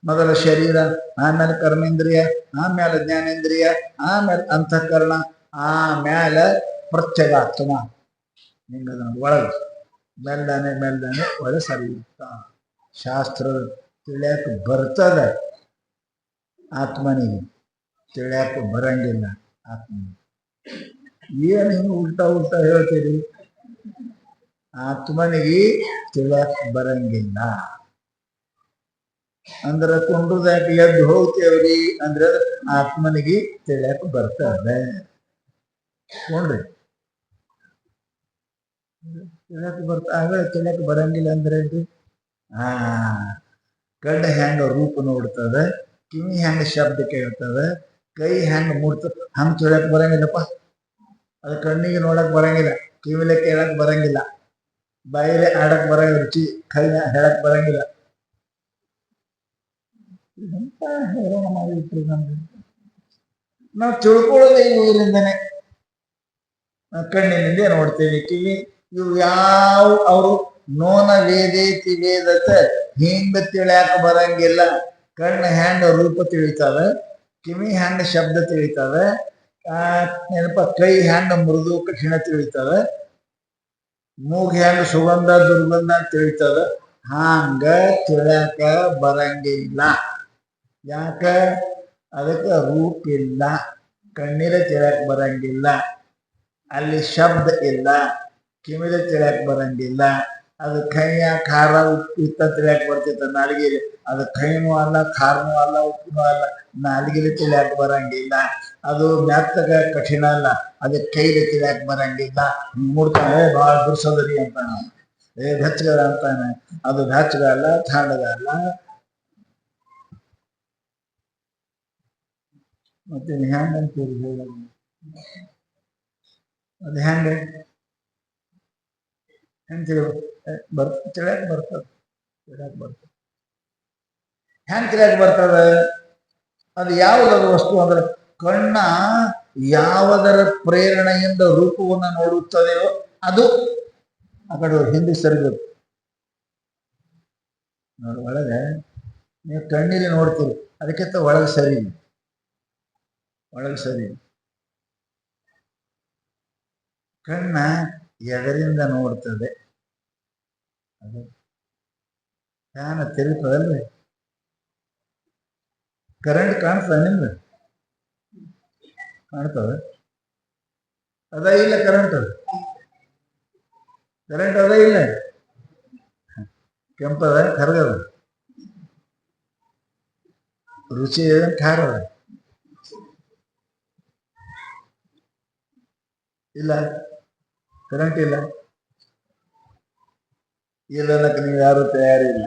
ಮೊದಲ ಶರೀರ, ಆಮೇಲೆ ಕರ್ಮೇಂದ್ರಿಯ, ಆಮೇಲೆ ಜ್ಞಾನೇಂದ್ರಿಯ, ಆಮೇಲೆ ಅಂತಃಕರಣ, ಆಮೇಲೆ ಪ್ರತ್ಯಗಾತ್ಮ. ಹಿಂಗದ ಒಳಗೆ ಮೇಲ್ದಾನೆ ಒಳ ಸರಿಯುತ್ತ. ಶಾಸ್ತ್ರ ತಿಳಿಯಾಕ ಬರ್ತದ ಆತ್ಮನಿಗೆ, ತಿಳಿಯಾಕ ಬರಂಗಿಲ್ಲ ಆತ್ಮನಿಗೆ. ಏನು ಹಿಂಗೆ ಉಲ್ಟಾ ಹೇಳ್ತೀರಿ? ಆತ್ಮನಿಗೆ ತಿಳಿಯಾಕ ಬರಂಗಿಲ್ಲ ಅಂದ್ರೆ ಕುಂಡ್ರದಾಕ ಎದ್ದು ಹೋಗ್ತೇವ್ರಿ ಅಂದ್ರೆ ಆತ್ಮನಿಗೆ ತಿಳಿಯಾಕ ಬರ್ತದೆ. ನೋಡ್ರಿ, ತಿಳಿಯಾಕ ಬರಂಗಿಲ್ಲ ಅಂದ್ರೆ ಕಣ್ಣು ಹೆಂಗ ರೂಪ ನೋಡ್ತದ, ಕಿವಿ ಹೆಂಗ ಶಬ್ದ ಕೇಳ್ತದ, ಕೈ ಹೆಂಗ ಮುಡ್ತದ, ಹಂಗ ತಿಳಿಯಾಕ ಬರಂಗಿಲ್ಲಪ್ಪ. ಅದು ಕಣ್ಣಿಗೆ ನೋಡಕ್ ಬರಂಗಿಲ್ಲ, ಕಿವಿಲೆ ಕೇಳಕ್ ಬರಂಗಿಲ್ಲ, ಬಾಯಿಲೆ ಆಡಕ್ ಬರಂಗಿಲ್ಲ, ರುಚಿ ಕೈ ಹೇಳಕ್ ಬರಂಗಿಲ್ಲ. ನಾವು ತಿಳ್ಕೊಳ್ಳೋದೇ ಇವರಿಂದನೇ. ಕಣ್ಣಿನಿಂದ ನೋಡ್ತೇವೆ, ಕಿವಿ ಇವು ಯಾವ ಅವರು ನೋನ ವೇದೇತಿ ವೇದತ ಹಿಂಗ ತಿಳಿಯಾಕ ಬರಂಗಿಲ್ಲ. ಕಣ್ಣು ಹೆಂಗ ರೂಪ ತಿಳಿತಾವ, ಕಿವಿ ಹೆಂಗ ಶಬ್ದ ತಿಳಿತಾವ, ಏನಪ್ಪ ಕೈ ಹೆಂಗ ಮೃದು ಕಠಿಣ ತಿಳಿತಾವ, ಮೂಗ್ ಹೆಂಗ ಸುಗಂಧ ದುರ್ಗಂಧ ತಿಳಿತದ, ಹಂಗ ತಿಳಿಯಾಕ ಬರಂಗಿಲ್ಲ. ಯಾಕ? ಅದಕ್ಕೆ ರೂಪ ಇಲ್ಲ. ಕಣ್ಣಿಲೆ ತಿಳಿಯಾಕ ಬರಂಗಿಲ್ಲ, ಅಲ್ಲಿ ಶಬ್ದ ಇಲ್ಲ, ಕಿವಿಲೆ ತಿಳಿಯಾಕ ಬರಂಗಿಲ್ಲ. ಅದು ಕೈಯ ಖಾರ ಉಪ್ಪಿತ್ತ ತಿಳಿಯಾಕ ಬರ್ತಿತ್ತ ನಾಲಿಗೆಲಿ. ಅದು ಕೈನೂ ಅಲ್ಲ, ಖಾರನೂ ಅಲ್ಲ, ಉಪ್ಪುನೂ ಅಲ್ಲ, ನಾಲಿಗೆಲಿ ತಿಳಿಯಾಕ ಬರಂಗಿಲ್ಲ. ಅದು ಮೆತ್ತಗ ಕಠಿಣ ಅಲ್ಲ, ಅದಕ್ಕೆ ಕೈಲಿ ತಿಳಿಯಾಕ ಬರಂಗಿಲ್ಲ. ಮೂಡ್ತಾನೆ ಭಾಳ ಬಿರ್ಸದ್ರಿ ಅಂತಾನ, ಬೆಚ್ಚಗ ಅಂತಾನೆ. ಅದು ಬೆಚ್ಚಗ ಅಲ್ಲ, ಥಂಡಗ ಅಲ್ಲ. ಮತ್ತೆ ಹೆಂಗ ಅಂತೀರಿ? ಅದು ಹೆಂಗ ತಿಳಿಯಾಕ ಬರ್ತದ. ಹೆಂಗ್ ತಿಳಿಯಾಕ ಬರ್ತದ? ಅದು ಯಾವುದದು ವಸ್ತು ಅಂದ್ರೆ ಕಣ್ಣ ಯಾವುದರ ಪ್ರೇರಣೆಯಿಂದ ರೂಪವನ್ನು ನೋಡುತ್ತದೆಯೋ ಅದು ಆ ಕಡೆ ಹಿಂದೆ ಸರಿಬೇಕು. ನೋಡಿ, ಒಳಗೆ ನೀವು ಕಣ್ಣಿಲಿ ನೋಡ್ತೀರಿ, ಅದಕ್ಕಿಂತ ಒಳಗೆ ಸರಿ, ಒಳಗೆ ಸರಿ. ಕಣ್ಣ ಎದರಿಂದ ನೋಡ್ತದೆ? ಅದು ಫ್ಯಾನ್ ತಿರುಗ್ತದಲ್ರಿ, ಕರೆಂಟ್ ಕಾಣ್ತದ ನಿಮ್ಗೆ? ಕಾಣ್ತದ? ಅದ ಇಲ್ಲ ಕರೆಂಟ್? ಕರೆಂಟ್ ಅದ ಇಲ್ಲ? ಕೆಂಪದ ಕರಗದ? ರುಚಿ ಖಾರ ಅದ? ಇಲ್ಲ, ಕರೆಂಟ್ ಇಲ್ಲ. ಇಲ್ಲಕ್ಕೆ ನೀವು ಯಾರು ತಯಾರಿಲ್ಲ.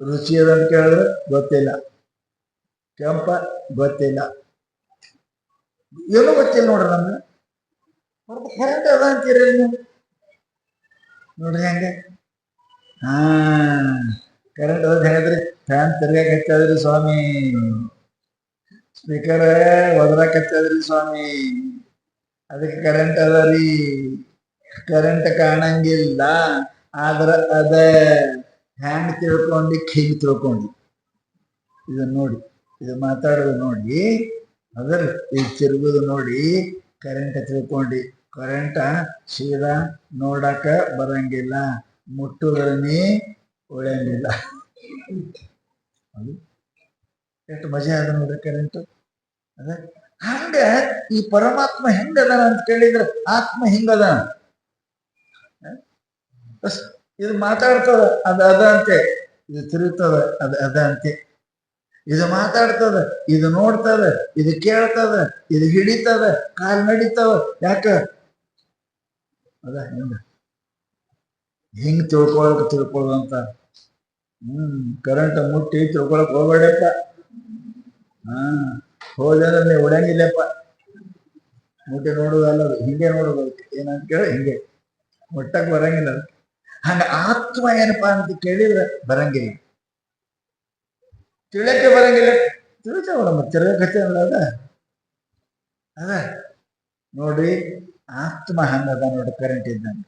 ರುಚಿ ಅದಂತ ಕೇಳಿದ್ರೆ ಗೊತ್ತಿಲ್ಲ, ಕೆಂಪ ಗೊತ್ತಿಲ್ಲ, ಏನೂ ಗೊತ್ತಿಲ್ಲ ನೋಡ್ರಿ ನಮ್ಗೆ. ಕರೆಂಟ್ ಅದ ಅಂತೀರಿ ನೀವು ನೋಡ್ರಿ ಹೆಂಗೆ. ಕರೆಂಟ್ ಅದ ಹೇಳಿದ್ರಿ, ಫ್ಯಾನ್ ತಿರ್ಗಾಕ ಹಚ್ಚದ್ರಿ ಸ್ವಾಮಿ, ಸ್ಪೀಕರ್ ಒದರಾಕ ಹಚ್ಚದ್ರಿ ಸ್ವಾಮಿ, ಅದಕ್ಕೆ ಕರೆಂಟ್ ಅದ ರೀ. ಕರೆಂಟ್ ಕಾಣಂಗಿಲ್ಲ, ಆದ್ರ ಅದ ಹ್ಯಾಂಗ್ ತಿಳ್ಕೊಂಡು ಹೀಗೆ ತಿಳ್ಕೊಂಡು ಇದನ್ನ ನೋಡಿ, ಇದು ಮಾತಾಡೋದು ನೋಡಿ, ಅದರ ಇದು ತಿರುಗೋದು ನೋಡಿ ಕರೆಂಟ್ ತಿಳ್ಕೊಂಡು. ಕರೆಂಟ ಸೀದಾ ನೋಡಕ ಬರಂಗಿಲ್ಲ, ಮುಟ್ಟುದ್ರನಿ ಉಳಿಯಂಗಿಲ್ಲ. ಎಷ್ಟು ಮಜಾ ಅದ ನೋಡ್ರಿ ಕರೆಂಟ್. ಅದ ಹಂಗ ಈ ಪರಮಾತ್ಮ ಹೆಂಗದ ಅಂತ ಕೇಳಿದ್ರೆ ಆತ್ಮ ಹಿಂಗದ. ಇದು ಮಾತಾಡ್ತದ ಅದ ಅಂತೆ, ಇದು ತಿರುಗ್ತದ ಅದ ಅಂತೆ. ಇದು ಮಾತಾಡ್ತದ, ಇದು ನೋಡ್ತದ, ಇದು ಕೇಳ್ತದ, ಇದು ಹಿಡಿತದ, ಕಾಲ್ ನಡೀತವ. ಯಾಕ ಅದ ಹಿಂಗ್ ತಿಳ್ಕೊಳ್ಳೋದಂತ. ಕರೆಂಟ್ ಮುಟ್ಟಿ ತಿಳ್ಕೊಳಕ್ ಹೋಗ್ಬೇಡಪ್ಪ. ಹೋದ್ರೆ ನೀವು ಉಡಂಗಿಲ್ಲಪ್ಪ. ಮುಟ್ಟಿ ನೋಡುದಲ್ಲ, ಹಿಂಗೆ ನೋಡುದು. ಏನಂತ ಕೇಳಿ ಹಿಂಗೆ ಮುಟ್ಟಕ್ ಬರಂಗಿಲ್ಲ. ಹಂಗ ಆತ್ಮ ಏನಪ್ಪಾ ಅಂತ ಕೇಳಿದ್ರೆ ಬರಂಗಿಲ್ಲ, ತಿಳಿಯಕ್ಕೆ ಬರಂಗಿಲ್ಲ. ತಿಳಿತಾವಲ್ಲ ಮತ್ತೆ ತಿರ್ಗಕತೆ ಅದ ಅದ ನೋಡ್ರಿ. ಆತ್ಮ ಹಂಗದ ನೋಡಿ, ಕರೆಂಟ್ ಇದ್ದಂಗೆ.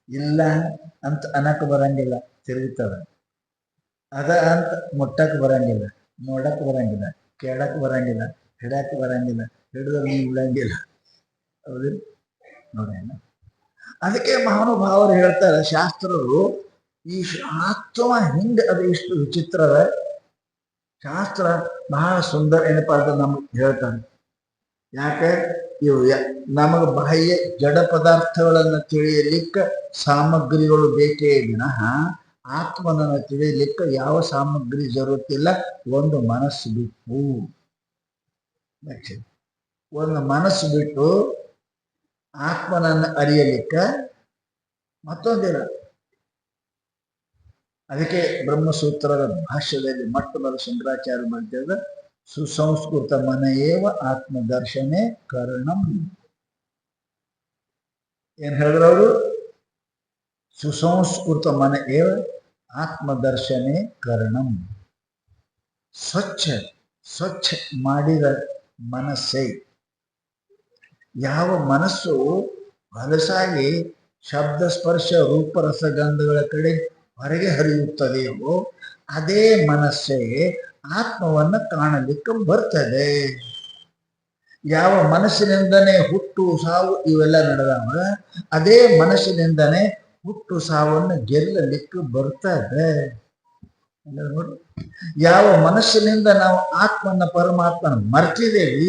ಇಲ್ಲ ಅಂತ ಅನ್ನಕ್ ಬರಂಗಿಲ್ಲ, ತಿರುಗ್ತದ. ಅದ ಅಂತ ಮುಟ್ಟಕ್ ಬರಂಗಿಲ್ಲ, ನೋಡಕ್ ಬರಂಗಿಲ್ಲ, ಕೇಳಕ್ ಬರಂಗಿಲ್ಲ, ಹಿಡಕ್ ಬರಂಗಿಲ್ಲ, ಹಿಡಿದ್ರೆ ನೀವು ಉಳಂಗಿಲ್ಲ. ಹೌದು ನೋಡಿ. ಅದಕ್ಕೆ ಮಹಾನುಭಾವರು ಹೇಳ್ತಾರೆ, ಶಾಸ್ತ್ರರು ಈ ಆತ್ಮ ಹಿಂದೆ ಅದು ಇಷ್ಟು ವಿಚಿತ್ರದ. ಶಾಸ್ತ್ರ ಬಹಳ ಸುಂದರ ಏನಪ್ಪಾ ಅಂತ ನಮ್ಗೆ ಹೇಳ್ತಾನೆ. ಯಾಕೆ ಇವು ನಮಗ ಬಾಹ್ಯ ಜಡ ಪದಾರ್ಥಗಳನ್ನು ತಿಳಿಯಲಿಕ್ಕೆ ಸಾಮಗ್ರಿಗಳು ಬೇಕೇ ವಿನಃ ಆತ್ಮನನ್ನು ತಿಳಿಯಲಿಕ್ಕೆ ಯಾವ ಸಾಮಗ್ರಿ ಜರುತ್ತಿಲ್ಲ. ಒಂದು ಮನಸ್ಸು ಬಿಟ್ಟು, ಒಂದು ಮನಸ್ಸು ಬಿಟ್ಟು ಆತ್ಮನನ್ನು ಅರಿಯಲಿಕ್ಕೆ ಮತ್ತೊಂದಿಲ್ಲ. ಅದಕ್ಕೆ ಬ್ರಹ್ಮಸೂತ್ರದ ಭಾಷ್ಯದಲ್ಲಿ ಮೊಟ್ಟ ಮೊದಲ ಶಂಕರಾಚಾರ್ಯ ಮಾಡಿದ ಸುಸಂಸ್ಕೃತ ಮನೆಯೇವ ಆತ್ಮದರ್ಶನೆ ಕರ್ಣಂ. ಏನ್ ಹೇಳಿದ್ರವರು? ಸುಸಂಸ್ಕೃತ ಮನೆಯೇವ ಆತ್ಮದರ್ಶನೆ ಕರ್ಣಂ. ಸ್ವಚ್ಛ ಮಾಡಿದ ಮನಸ್ಸೇ. ಯಾವ ಮನಸ್ಸು ಹೊಲಸಾಗಿ ಶಬ್ದ ಸ್ಪರ್ಶ ರೂಪ ರಸಗಂಧಗಳ ಕಡೆ ಹೊರಗೆ ಹರಿಯುತ್ತದೆಯೋ ಅದೇ ಮನಸ್ಸೇ ಆತ್ಮವನ್ನ ಕಾಣಲಿಕ್ಕೆ ಬರ್ತದೆ. ಯಾವ ಮನಸ್ಸಿನಿಂದನೇ ಹುಟ್ಟು ಸಾವು ಇವೆಲ್ಲ ನಡೆದಾಗ ಅದೇ ಮನಸ್ಸಿನಿಂದನೇ ಹುಟ್ಟು ಸಾವನ್ನು ಗೆಲ್ಲಲಿಕ್ಕೆ ಬರ್ತದೆ. ಯಾವ ಮನಸ್ಸಿನಿಂದ ನಾವು ಆತ್ಮನ ಪರಮಾತ್ಮನ ಮರ್ತಿದ್ದೇವಿ,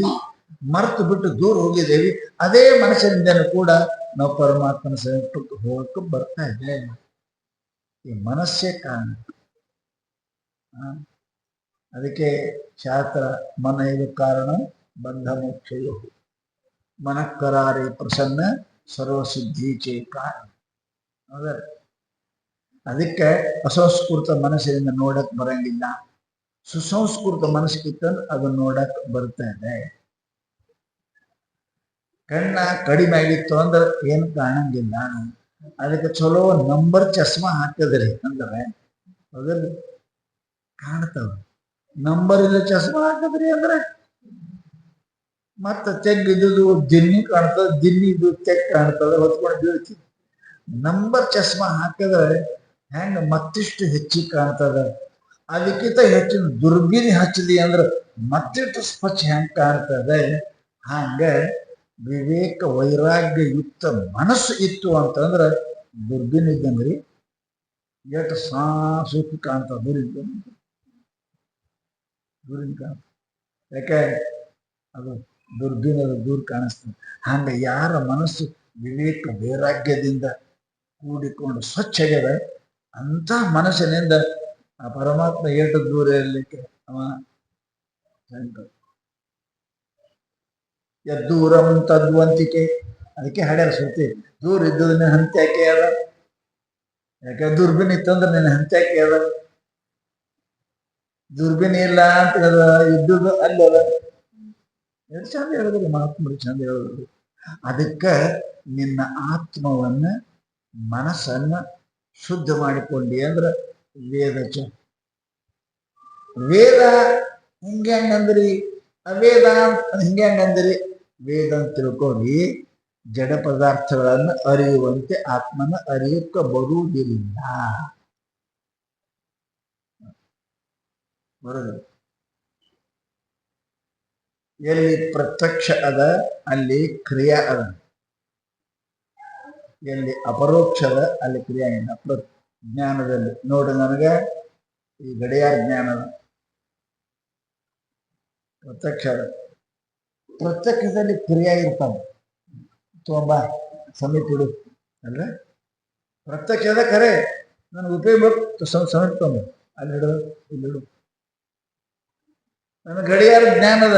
ಮರ್ತು ಬಿಟ್ಟು ದೂರ ಹೋಗಿದ್ದೇವಿ, ಅದೇ ಮನಸ್ಸಿನಿಂದನೂ ಕೂಡ ನಾವು ಪರಮಾತ್ಮನ ಸಮೀಪಕ್ಕೆ ಹೋಗಕ್ಕೆ ಬರ್ತಾ ಇದೆ. ಈ ಮನಸ್ಸೇ ಕಾರಣ. ಅದಕ್ಕೆ ಶಾಸ್ತ್ರ ಮನ ಇದು ಕಾರಣ ಬಂಧ ಮೋಕ್ಷಯೋ ಮನಃಕರಾರೆ ಪ್ರಸನ್ನ ಸರ್ವಸಿದ್ಧಿ ಕಾರಣ. ಅದಕ್ಕೆ ಅಸಂಸ್ಕೃತ ಮನಸ್ಸಿನಿಂದ ನೋಡಕ್ ಬರಂಗಿಲ್ಲ. ಸುಸಂಸ್ಕೃತ ಮನಸ್ಸಿಗಿತ್ತಂದ್ರೆ ಅದನ್ನ ನೋಡಕ್ ಬರ್ತಾ ಇದೆ. ಕಣ್ಣ ಕಡಿಮೆ ಆಗಿತ್ತು ಅಂದ್ರೆ ಏನು ಕಾಣಂಗಿಲ್ಲ. ಅದಕ್ಕೆ ಚಲೋ ನಂಬರ್ ಚಸ್ಮಾ ಹಾಕಿದ್ರಿ ಅಂದ್ರೆ ಅದ್ರಲ್ಲಿ ಕಾಣ್ತಾವ. ನಂಬರ್ ಇಲ್ಲ ಚಸ್ಮಾ ಹಾಕಿದ್ರಿ ಅಂದ್ರೆ ಮತ್ತ ತೆಗ್ಗಿದ್ದು ದಿನ್ನಿ ಕಾಣ್ತದ, ದಿನ್ನಿದು ತೆಗ್ ಕಾಣ್ತದ, ಹೊತ್ಕೊಂಡು ಬೀಳ್ತೀವಿ. ನಂಬರ್ ಚಸ್ಮಾ ಹಾಕಿದ್ರೆ ಹೆಂಗ ಮತ್ತಿಷ್ಟು ಹೆಚ್ಚಿಗೆ ಕಾಣ್ತದ. ಅದಕ್ಕಿಂತ ಹೆಚ್ಚಿನ ದುರ್ಬಿನಿ ಹಚ್ಚಲಿ ಅಂದ್ರೆ ಮತ್ತಿಷ್ಟು ಸ್ವಚ್ಛ ಹೆಂಗ್ ಕಾಣ್ತದೆ. ಹಂಗ ವಿವೇಕ ವೈರಾಗ್ಯ ಯುಕ್ತ ಮನಸ್ಸು ಇತ್ತು ಅಂತಂದ್ರೆ ದುರ್ಬಿನ್ ಇದ್ದಂಗ್ರಿ ಎಷ್ಟು ಸುತ್ತಿ ಕಾಣ್ತದ. ದೂರಿನ ಕಾಣ್ತದೆ. ಯಾಕೆ ಅದು ದುರ್ಬಿನದ ದೂರ ಕಾಣಿಸ್ತದೆ. ಹಂಗ ಯಾರ ಮನಸ್ಸು ವಿವೇಕ ವೈರಾಗ್ಯದಿಂದ ಕೂಡಿಕೊಂಡು ಸ್ವಚ್ಛಗ್ಯದ ಅಂತ ಮನಸ್ಸಿನಿಂದ ಆ ಪರಮಾತ್ಮ ಏಟು ದೂರ ಇರಲಿಕ್ಕೆ ಅವ ಎದ್ದೂರಂ ತದ್ವಂತಿಕೆ. ಅದಕ್ಕೆ ಹಾಡ್ಯಾರ ಸುತ್ತಿ ದೂರ ಇದ್ದದನ್ನ ಹಂತ್ಯಾಕೆ ಅದ. ಯಾಕೆ ದುರ್ಬಿನ್ ಇತ್ತಂದ್ರೆ ನಿನ್ನ ಹಂತ್ಯಾಕೆ ಅದ. ದುರ್ಬಿನ್ ಇಲ್ಲ ಅಂತ ಇದ್ದುದು ಅಲ್ಲಿ ಅದ. ಎಷ್ಟು ಚಂದ ಹೇಳಿದ್ರಿ ಮಹಾತ್ಮರು, ಚಂದ ಹೇಳಿದ್ರು. ಅದಕ್ಕೆ ನಿನ್ನ ಆತ್ಮವನ್ನ ಮನಸ್ಸನ್ನ ಶುದ್ಧ ಮಾಡಿಕೊಂಡಿ ಅಂದ್ರೆ ವೇದ ವೇದ ಹಿಂಗ್ಯಾಂಗಂದ್ರಿ, ಅವೇದ ಹಿಂಗ್ಯಾಂಗಂದ್ರಿ. ವೇದ ಅಂತ ತಿಳ್ಕೊಂಡು ಜಡ ಪದಾರ್ಥಗಳನ್ನು ಅರಿಯುವಂತೆ ಆತ್ಮನ ಅರಿಯಕ್ಕೆ ಬರುವುದಿಲ್ಲ. ಬರೋದಿಲ್ಲ. ಎಲ್ಲಿ ಪ್ರತ್ಯಕ್ಷ ಅದ ಅಲ್ಲಿ ಕ್ರಿಯಾ ಅದ, ಎಲ್ಲಿ ಅಪರೋಕ್ಷ ಅದ ಅಲ್ಲಿ ಕ್ರಿಯಾ ಇಲ್ಲ. ಜ್ಞಾನದಲ್ಲಿ ನೋಡಿ, ನನಗೆ ಈ ಗಡಿಯಾರ ಜ್ಞಾನ ಪ್ರತ್ಯಕ್ಷ ಅದ, ಪ್ರತ್ಯಕ್ಷದಲ್ಲಿ ಕ್ರಿಯಾ ಇರ್ತಾವೆ. ತೊಂಬ ಸಮೀಪ ಇಡು ಅಲ್ರ, ಪ್ರತ್ಯಕ್ಷದ ಖರೆ ನನಗೆ ಉಪಯೋಗ ಸಮೀಪ ತೊಂಬ, ಅಲ್ಲಿ ಹಿಡು ಇಲ್ಲಿ ಹಿಡು. ನನಗೆ ಗಡಿಯಾರ ಜ್ಞಾನದ,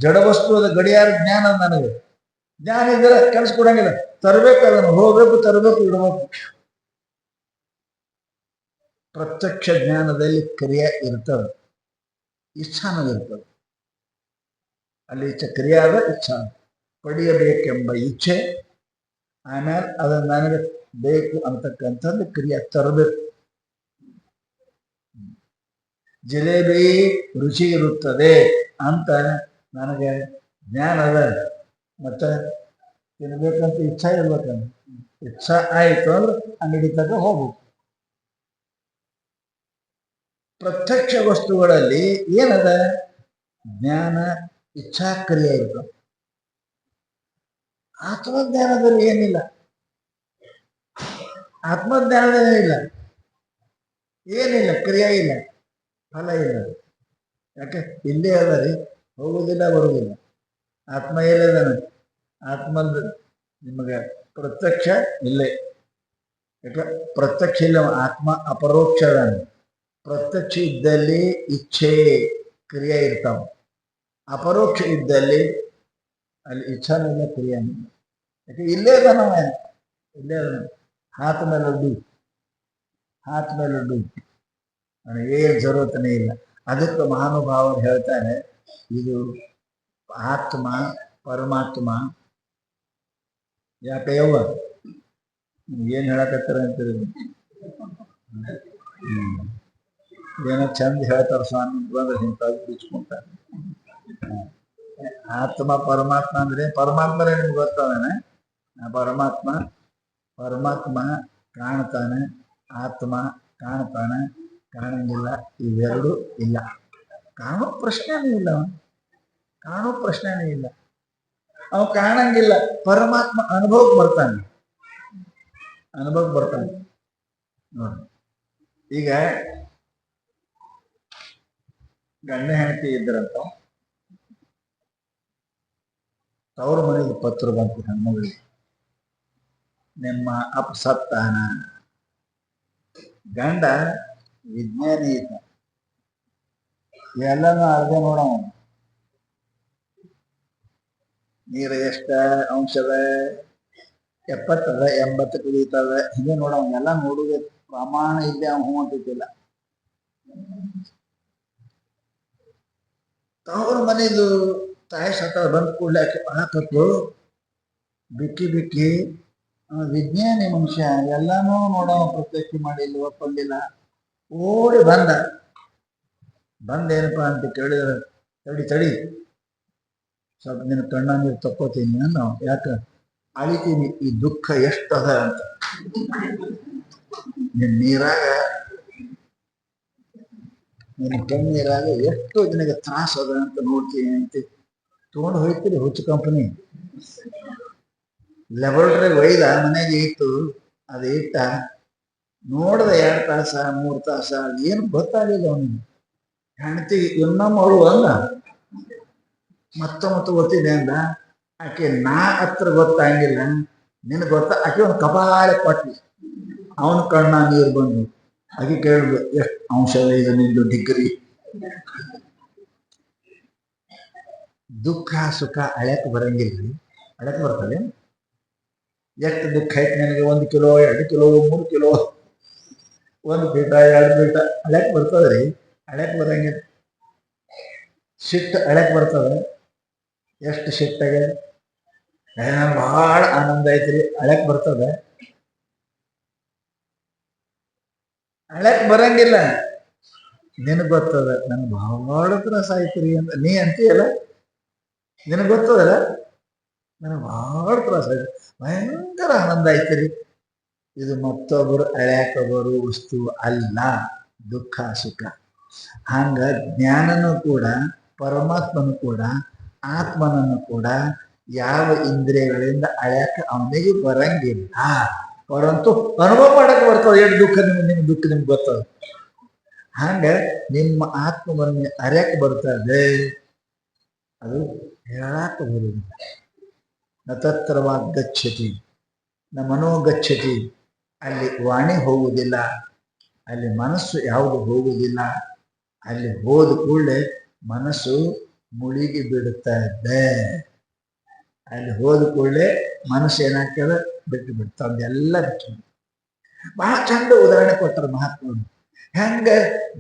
ಜಡ ವಸ್ತು ಅದ, ಗಡಿಯಾರ ಜ್ಞಾನ ಅದ. ನನಗೆ ಜ್ಞಾನ ಇದ್ರೆ ಕೆಲಸ ಕೊಡಂಗಿಲ್ಲ, ತರಬೇಕು, ಅದನ್ನು ಹೋಗ್ಬೇಕು, ತರಬೇಕು, ಇಡಬೇಕು. ಪ್ರತ್ಯಕ್ಷ ಜ್ಞಾನದಲ್ಲಿ ಕ್ರಿಯೆ ಇರ್ತವೆ, ಇಚ್ಛಾನದ ಇರ್ತವೆ. ಅಲ್ಲಿ ಕ್ರಿಯೆ ಆದ ಇಚ್ಛಾ, ಪಡೆಯಬೇಕೆಂಬ ಇಚ್ಛೆ, ಆಮೇಲೆ ಅದನ್ನು ನನಗೆ ಬೇಕು ಅಂತಕ್ಕಂಥದ್ದು ಕ್ರಿಯೆ ತರಬೇಕು. ಜಿಲೇಬಿ ರುಚಿ ಇರುತ್ತದೆ ಅಂತ ನನಗೆ ಜ್ಞಾನ ಅದ, ಮತ್ತೆ ತಿನ್ಬೇಕಂತ ಇಚ್ಛಾ ಇರ್ಬೇಕಂತ. ಇಚ್ಛಾ ಆಯ್ತು ಅಂದ್ರೆ ಅಂಗಡಿ ತಗ ಹೋಗ್ಬೇಕು. ಪ್ರತ್ಯಕ್ಷ ವಸ್ತುಗಳಲ್ಲಿ ಏನದ? ಜ್ಞಾನ, ಇಚ್ಛಾ, ಕ್ರಿಯೆ ಇರ್ತದೆ. ಆತ್ಮಜ್ಞಾನದಲ್ಲಿ ಏನಿಲ್ಲ, ಆತ್ಮಜ್ಞಾನದಲ್ಲಿ ಇಲ್ಲ, ಏನಿಲ್ಲ, ಕ್ರಿಯೆ ಇಲ್ಲ, ಫಲ ಇಲ್ಲ. ಯಾಕೆ? ಇಲ್ಲೇ ಅದ ರೀ, ಹೋಗುದಿಲ್ಲ ಬರುವುದಿಲ್ಲ. ಆತ್ಮ ಎಲ್ಲದಾನ? ಆತ್ಮದ ನಿಮಗೆ ಪ್ರತ್ಯಕ್ಷ ಇಲ್ಲೇ. ಯಾಕೆ? ಪ್ರತ್ಯಕ್ಷ ಇಲ್ಲ, ಆತ್ಮ ಅಪರೋಕ್ಷ ಅದಾನ. ಪ್ರತ್ಯಕ್ಷ ಇದ್ದಲ್ಲಿ ಇಚ್ಛೆ ಕ್ರಿಯೆ ಇರ್ತಾವ, ಅಪರೋಕ್ಷ ಇದ್ದಲ್ಲಿ ಅಲ್ಲಿ ಇಚ್ಛಾನೂ ಇಲ್ಲ, ಕ್ರಿಯೆನೂ ಇಲ್ಲ. ಯಾಕೆ? ಇಲ್ಲೇ ಅದಾನ, ಇಲ್ಲೇ ಅದಾನ. ಹಾತ್ ಮೇಲೆ ಲಡ್ಡು, ಹಾತ್ ಮೇಲೆ ಲಡ್ಡು, ನನಗೇನು ಜರೂರತನೇ ಇಲ್ಲ. ಅದಕ್ಕೆ ಮಹಾನುಭಾವರು ಹೇಳ್ತಾರೆ, ಇದು ಆತ್ಮ ಪರಮಾತ್ಮ. ಯಾಕೆ ಯವ್ವ ಏನು ಹೇಳಕತ್ತಾರ ಅಂತೀರಿ? ಏನೋ ಚಂದ ಹೇಳ್ತಾರ ಸ್ವಾಮಿ ಬಂದ್ರೆ ಇಂಥದ್ದು ಬಿಚ್ಕೊಂತಾರೆ. ಆತ್ಮ ಪರಮಾತ್ಮ ಅಂದ್ರೆ ಪರಮಾತ್ಮರೇ ನಿಮ್ಗೆ ಗೊತ್ತಾನೆ. ಪರಮಾತ್ಮ, ಪರಮಾತ್ಮ ಕಾಣ್ತಾನೆ, ಆತ್ಮ ಕಾಣ್ತಾನೆ, ಕಾಣಂಗಿಲ್ಲ, ಇವೆರಡು ಇಲ್ಲ. ಕಾಣೋ ಪ್ರಶ್ನೆನೂ ಇಲ್ಲ, ಕಾಣೋ ಪ್ರಶ್ನೆನೇ ಇಲ್ಲ. ಅವ ಕಾಣಂಗಿಲ್ಲ, ಪರಮಾತ್ಮ ಅನುಭವಕ್ಕೆ ಬರ್ತಾನೆ, ಅನುಭವಕ್ಕೆ ಬರ್ತಾನೆ. ನೋಡಿ, ಈಗ ಗಂಡ ಹೆಂಡತಿ ಇದ್ರಂತ, ತವ್ರ ಮನೆಗೆ ಪತ್ರ ಬಂತು ಹೆಣ್ಮಗಳಿಗೆ, ನಿಮ್ಮ ಅಪ್ಪ ಸತ್ತಾನ. ಗಂಡ ವಿಜ್ಞಾನಿ ಇದ್ದ, ಎಲ್ಲನೂ ಅರ್ಧ ನೋಡವ. ನೀರು ಎಷ್ಟ ಅಂಶದ, 70 80 ಕುದೀತದ, ಹಿಂಗೆ ನೋಡವ. ಎಲ್ಲ ನೋಡುವ ಪ್ರಮಾಣ ಇದ್ದೆ ಅವ ಹೂ ಅಂತಿದ್ದಿಲ್ಲ. ತವ್ರ ಮನೆದು ತಾಯಿ ಸತ್ತ ಬಂದ್ ಕೂಡ್ಲೆ ಹಾಕತ್ತು, ಬಿಕ್ಕಿ ಬಿಕ್ಕಿ. ವಿಜ್ಞಾನಿ ಮನುಷ್ಯ, ಎಲ್ಲಾನು ನೋಡವ, ಪ್ರತ್ಯಕ್ಷ ಮಾಡಿಲ್ಲ, ಒಪ್ಪಂದಿಲ್ಲ. ಓಡಿ ಬಂದೇನಪ್ಪ ಅಂತ ಕೇಳಿದ್ರೆ, ತಡಿ ಸ್ವಲ್ಪ ನಿನ್ನ ಕಣ್ಣ ನೀರು ತಕ್ಕೋತೀನಿ ನಾವು. ಯಾಕ? ಅಳಿತೀನಿ ಈ ದುಃಖ ಎಷ್ಟದ ಅಂತ. ನಿನ್ನ ನೀರಾಗ, ನಿನ್ನ ಕಣ್ಣೀರಾಗ ಎಷ್ಟು ನಿನಗೆ ತ್ರಾಸ ಅದ ಅಂತ ನೋಡ್ತೀನಿ ಅಂತ ತಗೊಂಡು ಹೋಗ್ತೀರಿ. ಹುಚ್ಚು ಕಂಪನಿ ಲ್ಯಾಬೋರೇಟರಿ ಒಯ್ದ ಮನೆಗೆ ಇಟ್ಟು, ಅದು ಇಟ್ಟ ನೋಡ್ದ 2 ತಾಸ 3 ತಾಸ, ಏನು ಗೊತ್ತಾಗಲಿಲ್ಲ ಅವನಿಗೆ. ಹೆಂಡತಿಗೆ ಇನ್ನೊಮ್ಮೆ ಅವಳು ಅಲ್ಲ, ಮತ್ತೆ ಗೊತ್ತಿದೆ ಅಂದ. ಆಕೆ ನಾ ಹತ್ರ ಗೊತ್ತಾಗಿಲ್ಲ, ನಿನ್ ಗೊತ್ತ. ಆಕೆ ಒಂದು ಕಪಾಳ ಕೊಟ್ಟಿ, ಅವನ ಕಣ್ಣ ನೀರು ಬಂದು. ಆಕೆ ಕೇಳಿದ್ರು, ಎಷ್ಟು ಅಂಶದ ಇದು ನಿಂದು ಡಿಗ್ರಿ? ದುಃಖ ಸುಖ ಅಳ್ಯಾಕ ಬರಂಗಿಲ್ರಿ, ಅಳ್ಯಾಕ ಬರ್ತದೆ. ಎಷ್ಟು ದುಃಖ ಐತೆ ನನಗೆ, 1 ಕಿಲೋ 2 ಕಿಲೋ 3 ಕಿಲೋ, 1 ಬೀಟ 2 ಬೀಟ ಅಳ್ಯಾಕ ಬರ್ತದ್ರಿ, ಅಳ್ಯಾಕ ಬರಂಗಿಲ್ಲ. ಸಿಟ್ಟು ಅಳ್ಯಾಕ ಬರ್ತದೆ, ಎಷ್ಟು ಸಿಟ್ಟಾಗ ನನ್ಗೆ ಬಹಳ ಆನಂದ ಐತ್ರಿ, ಅಳ್ಯಾಕ ಬರ್ತದೆ. ಅಳ್ಯಾಕ ಬರಂಗಿಲ್ಲ. ನಿನಗೆ ಗೊತ್ತದ ನನ್ಗೆ ಬಹಳ ತ್ರಾಸ ಆಯ್ತ್ರಿ ಅಂತ ನೀ ಅಂತೀಯಲ್ಲ, ನಿನಗೆ ಗೊತ್ತದಲ್ಲ ನನಗೆ ಬಹಳ ತ್ರಾಸ ಆಯ್ತು, ಭಯಂಕರ ಆನಂದ ಆಯ್ತ್ರಿ. ಇದು ಮತ್ತೊಬ್ಬರು ಅಳ್ಯಾಕ ಬರೋ ವಸ್ತು ಅಲ್ಲ ದುಃಖ ಸುಖ. ಹಂಗ ಜ್ಞಾನನು ಕೂಡ ಪರಮಾತ್ಮನು ಕೂಡ ಆತ್ಮನನ್ನು ಕೂಡ ಯಾವ ಇಂದ್ರಿಯಗಳಿಂದ ಅಳ್ಯಾಕ ಅವನಿಗೆ ಬರಂಗಿಲ್ಲ. ಪರಂತು ಅನುಭವ ಮಾಡಕ್ಕೆ ಬರ್ತದೆ. ಎಷ್ಟು ದುಃಖ ನಿಮ್ ದುಃಖ ನಿಮ್ಗೆ ಬರ್ತದೆ. ಹಂಗ ನಿಮ್ಮ ಆತ್ಮವನ್ನು ಅರ್ಯಕ್ ಬರ್ತದೆ, ಅದು ಹೇಳಾಕ ಬರುವುದಿಲ್ಲ. ನ ತತ್ರ ವಾಗ್ಗಚ್ಚತಿ ನ ಮನೋಗಚ್ಚತಿ, ಅಲ್ಲಿ ವಾಣಿ ಹೋಗುವುದಿಲ್ಲ, ಅಲ್ಲಿ ಮನಸ್ಸು ಯಾವುದು ಹೋಗುವುದಿಲ್ಲ. ಅಲ್ಲಿ ಹೋದ ಕೂಡಲೇ ಮನಸ್ಸು ಮುಳುಗಿ ಬಿಡುತ್ತದೆ. ಅಲ್ಲಿ ಹೋದ ಕೂಡಲೇ ಮನಸ್ಸು ಏನಾಗ್ತದೆ, ಬಿಟ್ಟು ಬಿಡ್ತದೆ, ಎಲ್ಲ ಬಿಟ್ಟು. ಬಹಳ ಚಂದ ಉದಾಹರಣೆ ಕೊಟ್ಟರು ಮಹಾತ್ಮರು. ಹೆಂಗ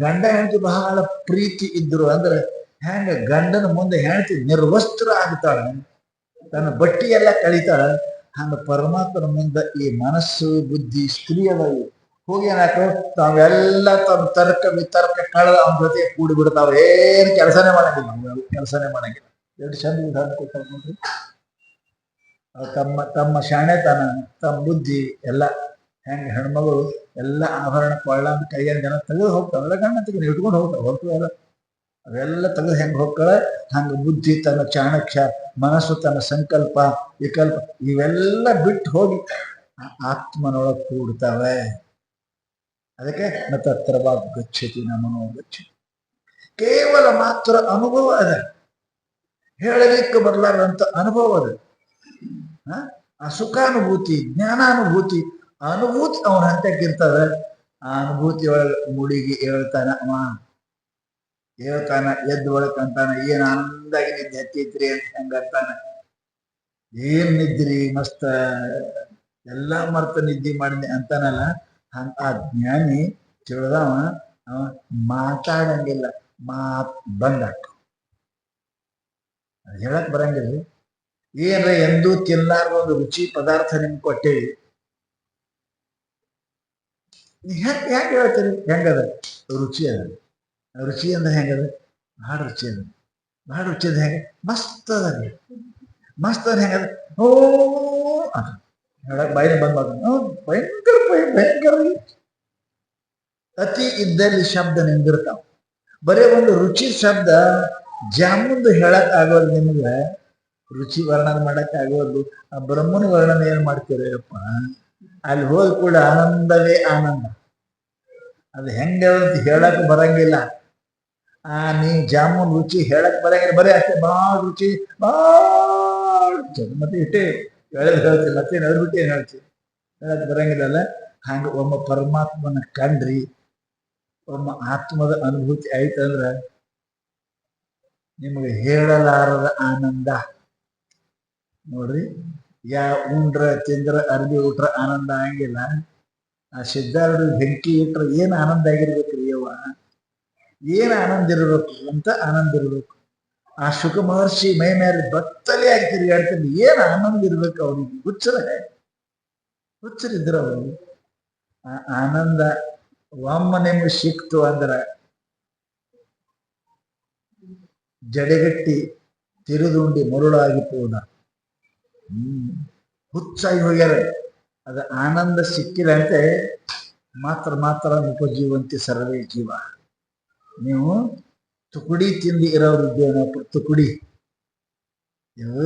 ಗಂಡ ಹೆಂಡತಿ ಬಹಳ ಪ್ರೀತಿ ಇದ್ರು ಅಂದ್ರೆ ಹೆಂಗ ಗಂಡನ ಮುಂದೆ ಹೆಂಡತಿ ನಿರ್ವಸ್ತ್ರ ಆಗ್ತಾಳ, ತನ್ನ ಬಟ್ಟಿ ಎಲ್ಲ ಕಳೀತಾಳ. ಹಂಗ ಪರಮಾತ್ಮನ ಮುಂದೆ ಈ ಮನಸ್ಸು ಬುದ್ಧಿ ಸ್ತ್ರೀಯದ ಹೋಗಿ ಏನಾಕ ತಾವೆಲ್ಲ ತಮ್ಮ ತರ್ಕ ವಿತರ್ಕ ಕಳೆದ ಅವನ ಜೊತೆ ಕೂಡಿ ಬಿಡ್ತಾವ. ಏನು ಕೆಲಸನೇ ಮಾಡಂಗಿಲ್ಲ, ಕೆಲಸನೇ ಮಾಡಂಗಿಲ್ಲ. ಎಷ್ಟು ಚಂದ ಉದಾಹರಣೆ ಕೊಟ್ಟಾರ ನೋಡ್ರಿ. ತಮ್ಮ ಶಾಣೆತನ, ತಮ್ಮ ಬುದ್ಧಿ ಎಲ್ಲ ಹೆಂಗೆ ಹೆಣ್ಮಗಳು ಎಲ್ಲ ಆಭರಣ ಕೊಳ್ಳ ಕೈಯಲ್ಲಿ ಜನ ತೆಗೆದು ಹೋಗ್ತಾವೆ, ಗಂಡ ತೆಗೆದು ಇಟ್ಕೊಂಡು ಹೋಗ್ತಾವೆ, ಹೊರತು ಅವೆಲ್ಲ ತೆಗೆದು ಹೆಂಗೆ ಹೋಗ್ತಾಳೆ. ಹಂಗೆ ಬುದ್ಧಿ ತನ್ನ ಚಾಣಕ್ಯ, ಮನಸ್ಸು ತನ್ನ ಸಂಕಲ್ಪ ವಿಕಲ್ಪ ಇವೆಲ್ಲ ಬಿಟ್ಟು ಹೋಗಿ ಆತ್ಮನೊಳಗೆ ಕೂಡ್ತಾವೆ. ಅದಕ್ಕೆ ನ ತತ್ರ ವಾಗ್ಗಚ್ಚತಿ ನ ಮನೋಗಚ್ಚತಿ. ಕೇವಲ ಮಾತ್ರ ಅನುಭವ ಅದ, ಹೇಳಲಿಕ್ಕೆ ಬರಲಾರಂತ ಅನುಭವ ಅದ. ಆ ಸುಖಾನುಭೂತಿ, ಜ್ಞಾನಾನುಭೂತಿ, ಅನುಭೂತಿ ಅವನ ಹಂತಕ್ಕಿರ್ತದೆ. ಆ ಅನುಭೂತಿ ಒಳಗೆ ಮುಡಿಗೆ ಹೇಳ್ತಾನ, ಹೇಳ್ತಾನ, ಎದ್ದು ಒಳಗೆ ಅಂತಾನ, ಏನ್ ಆನಂದಾಗಿ ನಿದ್ದೆ ಹತ್ತಿದ್ರಿ ಅಂತ ಹೆಂಗಂತಾನ. ಏನ್ ನಿದ್ರಿ ಮಸ್ತ, ಎಲ್ಲಾ ಮರ್ತ ನಿದ್ದೆ ಮಾಡಿದ್ನಿ ಅಂತಾನಲ್ಲ. ಹಂಗ ಆ ಜ್ಞಾನಿ ತಿಳಿದವ ಅವ ಮಾತಾಡಂಗಿಲ್ಲ, ಮಾತ್ ಬಂದಾಟ, ಹೇಳಕ್ ಬರಂಗಿಲ್ಲ. ಏನ್ರ ಎಂದೂ ತಿನ್ನಾರ್ದ ಒಂದು ರುಚಿ ಪದಾರ್ಥ ನಿಮ್ಗೆ ಕೊಟ್ಟೇವಿ, ಯಾಕೆ ಹೇಳ್ತೀರಿ? ಹೆಂಗದ ರುಚಿ ಅದ, ರುಚಿ ಅಂದ್ರೆ ಹೆಂಗದ? ಭಾಳ ರುಚಿ ಅದ, ಭಾಳ ರುಚಿ ಅದ. ಹೆಂಗ ಮಸ್ತ್ ಅದ, ಮಸ್ತ್ ಅದ. ಹೆಂಗದ? ಓ ಹೇಳಕ್ ಬಾಯಿನ ಬಂದ್ ಭಯಂಕರ ಭಯಂಕರ. ಅತಿ ಇದ್ದಲ್ಲಿ ಶಬ್ದ ನಿಂದಿರ್ತಾವ. ಬರೀ ಒಂದು ರುಚಿ ಶಬ್ದ ಜಾಮುಂದು ಹೇಳಕ್ ಆಗೋದು ನಿಮ್ಗೆ, ರುಚಿ ವರ್ಣನೆ ಮಾಡಕ್ ಆಗೋದು. ಆ ಬ್ರಹ್ಮನ ವರ್ಣನೆ ಏನ್ ಮಾಡ್ತೀರಿ ಅಪ್ಪ? ಅಲ್ಲಿ ಹೋದ ಕೂಡ ಆನಂದವೇ ಆನಂದ. ಅದು ಹೆಂಗ ಹೇಳಕ್ ಬರಂಗಿಲ್ಲ. ನೀ ಜಾಮೂನ್ ರುಚಿ ಹೇಳಕ್ ಬರಂಗಿಲ್ಲ, ಬರೀ ಅಷ್ಟೇ ಭಾಳ ರುಚಿ, ಭಾಳ ಮತ್ತೆ ಇಷ್ಟೇ ಹೇಳೋದು ಹೇಳ್ತೀವಿ, ಮತ್ತೆ ಹೇಳ್ಬಿಟ್ಟು ಏನ್ ಹೇಳ್ತೀವಿ, ಹೇಳಕ್ ಬರಂಗಿಲ್ಲಲ್ಲ. ಹಂಗ ಒಮ್ಮ ಪರಮಾತ್ಮನ ಕಂಡ್ರಿ, ಒಮ್ಮ ಆತ್ಮದ ಅನುಭೂತಿ ಆಯ್ತಂದ್ರ ನಿಮಗೆ ಹೇಳಲಾರದ ಆನಂದ. ನೋಡ್ರಿ, ಉಂಡ್ರ ತಿಂದ್ರ ಅರ್ಬಿ ಉಟ್ರ ಆನಂದ ಆಗಿಲ್ಲ. ಆ ಸಿದ್ಧಾರ್ಥ ಬೆಂಕಿ ಇಟ್ರ ಏನ್ ಆನಂದ ಆಗಿರ್ಬೇಕ್ರಿ ಯವ್ವ, ಏನ್ ಆನಂದ ಇರ್ಬೇಕು ಅಂತ ಆನಂದ ಇರ್ಬೇಕು. ಆ ಶುಕ ಮಹರ್ಷಿ ಮೈ ಮೇಲೆ ಬತ್ತಲೆ ಆಗಿ ತಿರುಗಾಡ್ತಿರ್ಲಿ, ಏನ್ ಆನಂದ ಇರ್ಬೇಕು ಅವ್ರಿಗೆ. ಹುಚ್ಚರಿದ್ರು ಅವ್ರಿಗೆ. ಆ ಆನಂದ ಒಮ್ಮ ನಿಮ್ಗೆ ಸಿಕ್ತು ಅಂದ್ರ ಜಡೆಗಟ್ಟಿ ತಿರುದುಂಡಿ ಮರುಳಾಗಿ ಪೋದ. ಹುಚ್ಚಾಗಿ ಹೋಗ್ಯಾರ. ಅದು ಆನಂದ ಸಿಕ್ಕಿಲ್ಲ ಅಂತೆ ಮಾತ್ರ ಉಪಜೀವಂತಿ ಸರ್ವೇ ಜೀವ. ನೀವು ತುಕುಡಿ ತಿಂದು ಇರೋರಿದ್ದೇವೆ, ತುಕುಡಿ ಇವು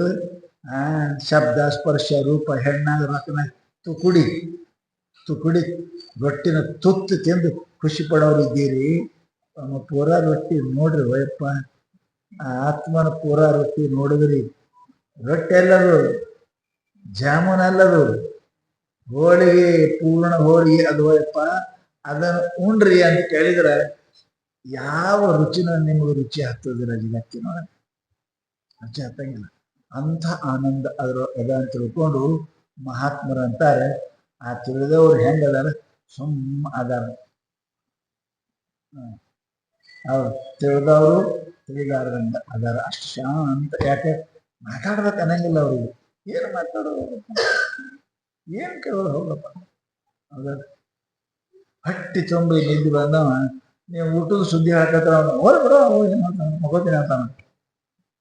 ಶಬ್ದ ಸ್ಪರ್ಶ ರೂಪ ಹೆಣ್ಣಾಗ ಮಕ್ಕಳ ತುಕುಡಿ ರೊಟ್ಟಿನ ತುತ್ತು ತಿಂದು ಖುಷಿ ಪಡೋರಿದ್ದೀರಿ. ಪೂರಾ ರೊಟ್ಟಿ ನೋಡ್ರಿ ವಯಪ್ಪ, ಆತ್ಮನ ಪೂರಾ ರೊಟ್ಟಿ ನೋಡಿದ್ರಿ. ರೊಟ್ಟಿ ಎಲ್ಲದು, ಜಾಮೂನ್ ಅಲ್ಲದು, ಹೋಳಿಗೆ ಪೂರ್ಣ ಹೋಳಿಗೆ ಅದು ವಯಪ್ಪ. ಅದನ್ನು ಉಂಡ್ರಿ ಅಂತ ಕೇಳಿದ್ರೆ ಯಾವ ರುಚಿನ ನಿಮ್ಗೆ ರುಚಿ ಹತ್ತೋದಿಲ್ಲ ಜಗತ್ತಿನೊಳಗೆ, ರುಚಿ ಹತ್ತಂಗಿಲ್ಲ. ಅಂಥ ಆನಂದ ಅದ ಅಂತ ತಿಳ್ಕೊಂಡು ಮಹಾತ್ಮರು ಅಂತಾರೆ. ಆ ತಿಳಿದವ್ರು ಹೆಂಗದಾರ? ಸುಮ್ಮ ಅದಾರ. ಅವ್ರು ತಿಳಿದವರು ತಿಳಿದಾರದಿಂದ ಅದಾರ, ಅಷ್ಟು ಶಾಂತ. ಯಾಕೆ ಮಾತಾಡ್ಬೇಕು ಅನ್ನಂಗಿಲ್ಲ ಅವ್ರಿಗೆ. ಏನು ಮಾತಾಡೋದು, ಏನು ಕೇಳೋದು? ಹೋಗಪ್ಪ, ಹೌದ? ಹಟ್ಟಿ ತುಂಬಿ ನಿದ್ದೆ ಬಂದವ ನೀವು ಊಟದ ಸುದ್ದಿ ಹಾಕತ್ರ ಹೋಗಿ ಬಿಡೋ, ಏನು ಮಾಡ್ತಾನೆ ಮಗೋತೀನಿ ಅಂತಾನ.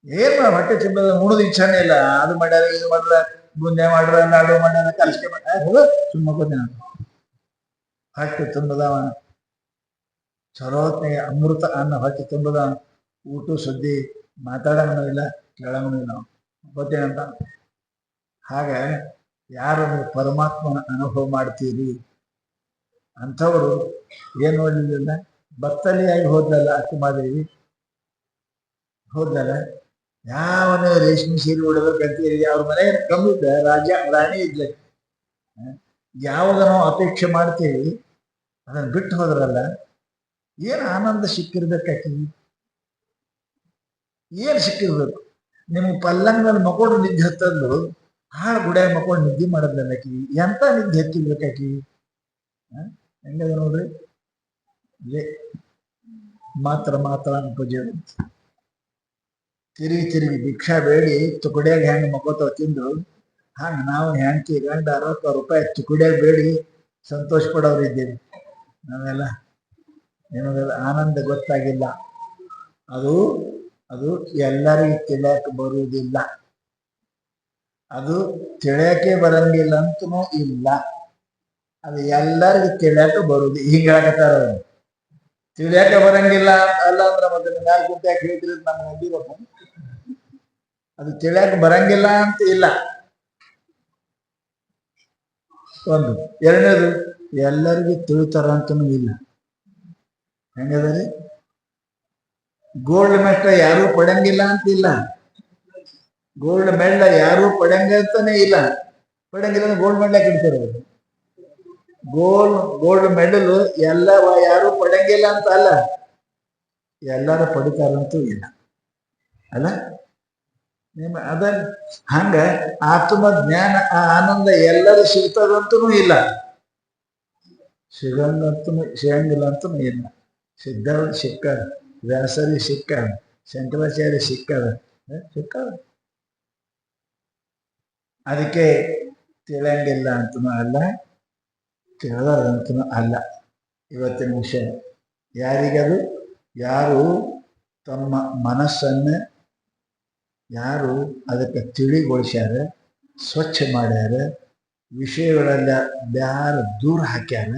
ಏನ್ ಹೊಟ್ಟೆ ತುಂಬದ ಉಣದ ಇಚ್ಛಾನೇ ಇಲ್ಲ. ಅದು ಮಾಡ್ಯಾರ, ಇದು ಮಾಡ್ರ, ಬುಂದೆ ಮಾಡ್ರ, ಲಾಡು ಮಾಡ್ಯಾರ, ಕಲಿಕೆ ಮಾಡ್ಯಾರ, ಹೋಗ ಸುಮ್ಮ ಮಗೋತೀನಿ ಅಂತ. ಹಟ್ಟಿ ತುಂಬದವ ಚಲೋ ಹೊತ್ನಾಗ ಅಮೃತ ಅನ್ನ ಹೊಟ್ಟೆ ತುಂಬದ ಊಟ ಸುದ್ದಿ ಮಾತಾಡಂಗೂ ಇಲ್ಲ ಕೇಳಂಗೂ ಇಲ್ಲ ಗೊತ್ತೇನಂತ. ಹಾಗೆ ಯಾರು ಪರಮಾತ್ಮನ ಅನುಭವ ಮಾಡ್ತೀರಿ ಅಂಥವರು ಏನು ನೋಡಲಿಲ್ಲ, ಬತ್ತಲಿಯಾಗಿ ಹೋದ್ಲಲ್ಲ ಅಕ್ಕಮಾದೇವಿ, ಹೋದ್ಲಲ್ಲ, ಯಾವನೇ ರೇಷ್ಮೆ ಸೀರೆ ಉಡಬೇಕಂತೀರಿ, ಅವ್ರ ಮನೆಗೆ ಕಮ್ಮಿದ್ದ ರಾಜ ರಾಣಿ ಇದ್ಲ, ಯಾವಾಗ ನಾವು ಅಪೇಕ್ಷೆ ಮಾಡ್ತೀವಿ ಅದನ್ನು ಬಿಟ್ಟು ಹೋದ್ರಲ್ಲ, ಏನು ಆನಂದ ಸಿಕ್ಕಿರ್ಬೇಕಾಕಿ, ಏನು ಸಿಕ್ಕಿರ್ಬೇಕು. ನಿಮ್ಗೆ ಪಲ್ಲಂಗಲ್ಲಿ ಮಕ್ಕೊಂಡು ನಿದ್ದೆ ಹತ್ತದ್ದು ಹಾಳು ಗುಡಿಯಾಗ ಮಕ್ಕೊಂಡು ನಿದ್ದೆ ಮಾಡೋದಲ್ಲಕಿ, ಎಂತ ನಿದ್ದೆ ಹತ್ತಿರ್ಬೇಕಾಕಿ. ಹೆಂಗದ ನೋಡ್ರಿ, ಮಾತ್ರ ಮಾತ್ರ ಪೂಜೆ ತಿರುಗಿ ಭಿಕ್ಷಾ ಬೇಡಿ ತುಕಡಿಯಾಗ ಹೆಂಗೆ ಮಕ್ಕೋತಾವ ತಿಂದು, ಹಂಗೆ ನಾವು ಹೆಂಡತಿ ಗಂಡ 60 ರೂಪಾಯಿ ತುಕಡಿಯಾಗ ಬೇಡಿ ಸಂತೋಷ ಪಡೋರು ಇದ್ದೀವಿ ನಾವೆಲ್ಲ. ನಿಮಗೆಲ್ಲ ಆನಂದ ಗೊತ್ತಾಗಿಲ್ಲ. ಅದು ಅದು ಎಲ್ಲರಿಗೂ ತಿಳಿಯಕ್ಕೆ ಬರುವುದಿಲ್ಲ, ಅದು ತಿಳಿಯಕ್ಕೆ ಬರಂಗಿಲ್ಲ ಅಂತನೂ ಇಲ್ಲ, ಅದು ಎಲ್ಲರಿಗೂ ತಿಳಿಯಕ್ಕೆ ಬರುವುದು. ಹಿಂಗೆ ಹೇಳಕತ್ತಾರ, ತಿಳಿಯಕ್ಕೆ ಬರಂಗಿಲ್ಲ ಅಲ್ಲ ಅಂದ್ರೆ ಮತ್ತೆ ಮ್ಯಾಲ ಕುಂತಾಕ ಹೇಳ್ತಿರ ನಮ್ಗೆ ನಂಬಿಬೇಕು. ಅದು ತಿಳಿಯಕ್ಕೆ ಬರಂಗಿಲ್ಲ ಅಂತ ಇಲ್ಲ ಒಂದು. ಎರಡನೇದು ಎಲ್ಲರಿಗೂ ತಿಳಿತಾರ ಅಂತನೂ ಇಲ್ಲ. ಹೆಂಗದ್ರಿ, ಗೋಲ್ಡ್ ಮೆಟ್ಲ ಯಾರು ಪಡಂಗಿಲ್ಲ ಅಂತ ಇಲ್ಲ, ಗೋಲ್ಡ್ ಮೆಡ್ಲ ಯಾರು ಪಡಂಗ ಅಂತಾನೆ ಇಲ್ಲ. ಪಡಂಗಿಲ್ಲ ಅಂದ್ರೆ ಗೋಲ್ಡ್ ಮೆಡ್ಲ ಇಡ್ತಾರೆ. ಗೋಲ್ಡ್ ಮೆಡಲ್ ಎಲ್ಲ ಯಾರು ಪಡಂಗಿಲ್ಲ ಅಂತ ಅಲ್ಲ, ಎಲ್ಲರೂ ಪಡಿತಾರಂತೂ ಇಲ್ಲ ಅಲ್ಲ. ಅದ ಹಂಗ ಆತ್ಮ ಜ್ಞಾನ ಆ ಆನಂದ ಎಲ್ಲರೂ ಸಿಗ್ತದಂತೂ ಇಲ್ಲ, ಸಿಗಂಗಿಲ್ಲ ಅಂತೂ ಇಲ್ಲ. ಸಿದ್ಧವ್ರು ಸಿಕ್ಕಾರ, ವ್ಯಾಸರಿ ಸಿಕ್ಕಾರ, ಶಂಕರಾಚಾರ್ಯ ಸಿಕ್ಕಾರ. ಅದಕ್ಕೆ ತಿಳಿಯಂಗಿಲ್ಲ ಅಂತನೂ ಅಲ್ಲ, ತಿಳಿದಂತನೂ ಅಲ್ಲ. ಇವತ್ತಿನ ವಿಷಯ ಯಾರಿಗದು, ಯಾರು ತಮ್ಮ ಮನಸ್ಸನ್ನು ಯಾರು ಅದಕ್ಕೆ ತಿಳಿಗೊಳಿಸ್ಯಾರ, ಸ್ವಚ್ಛ ಮಾಡ್ಯಾರ, ವಿಷಯಗಳೆಲ್ಲ ಯಾರು ದೂರ ಹಾಕ್ಯಾರ,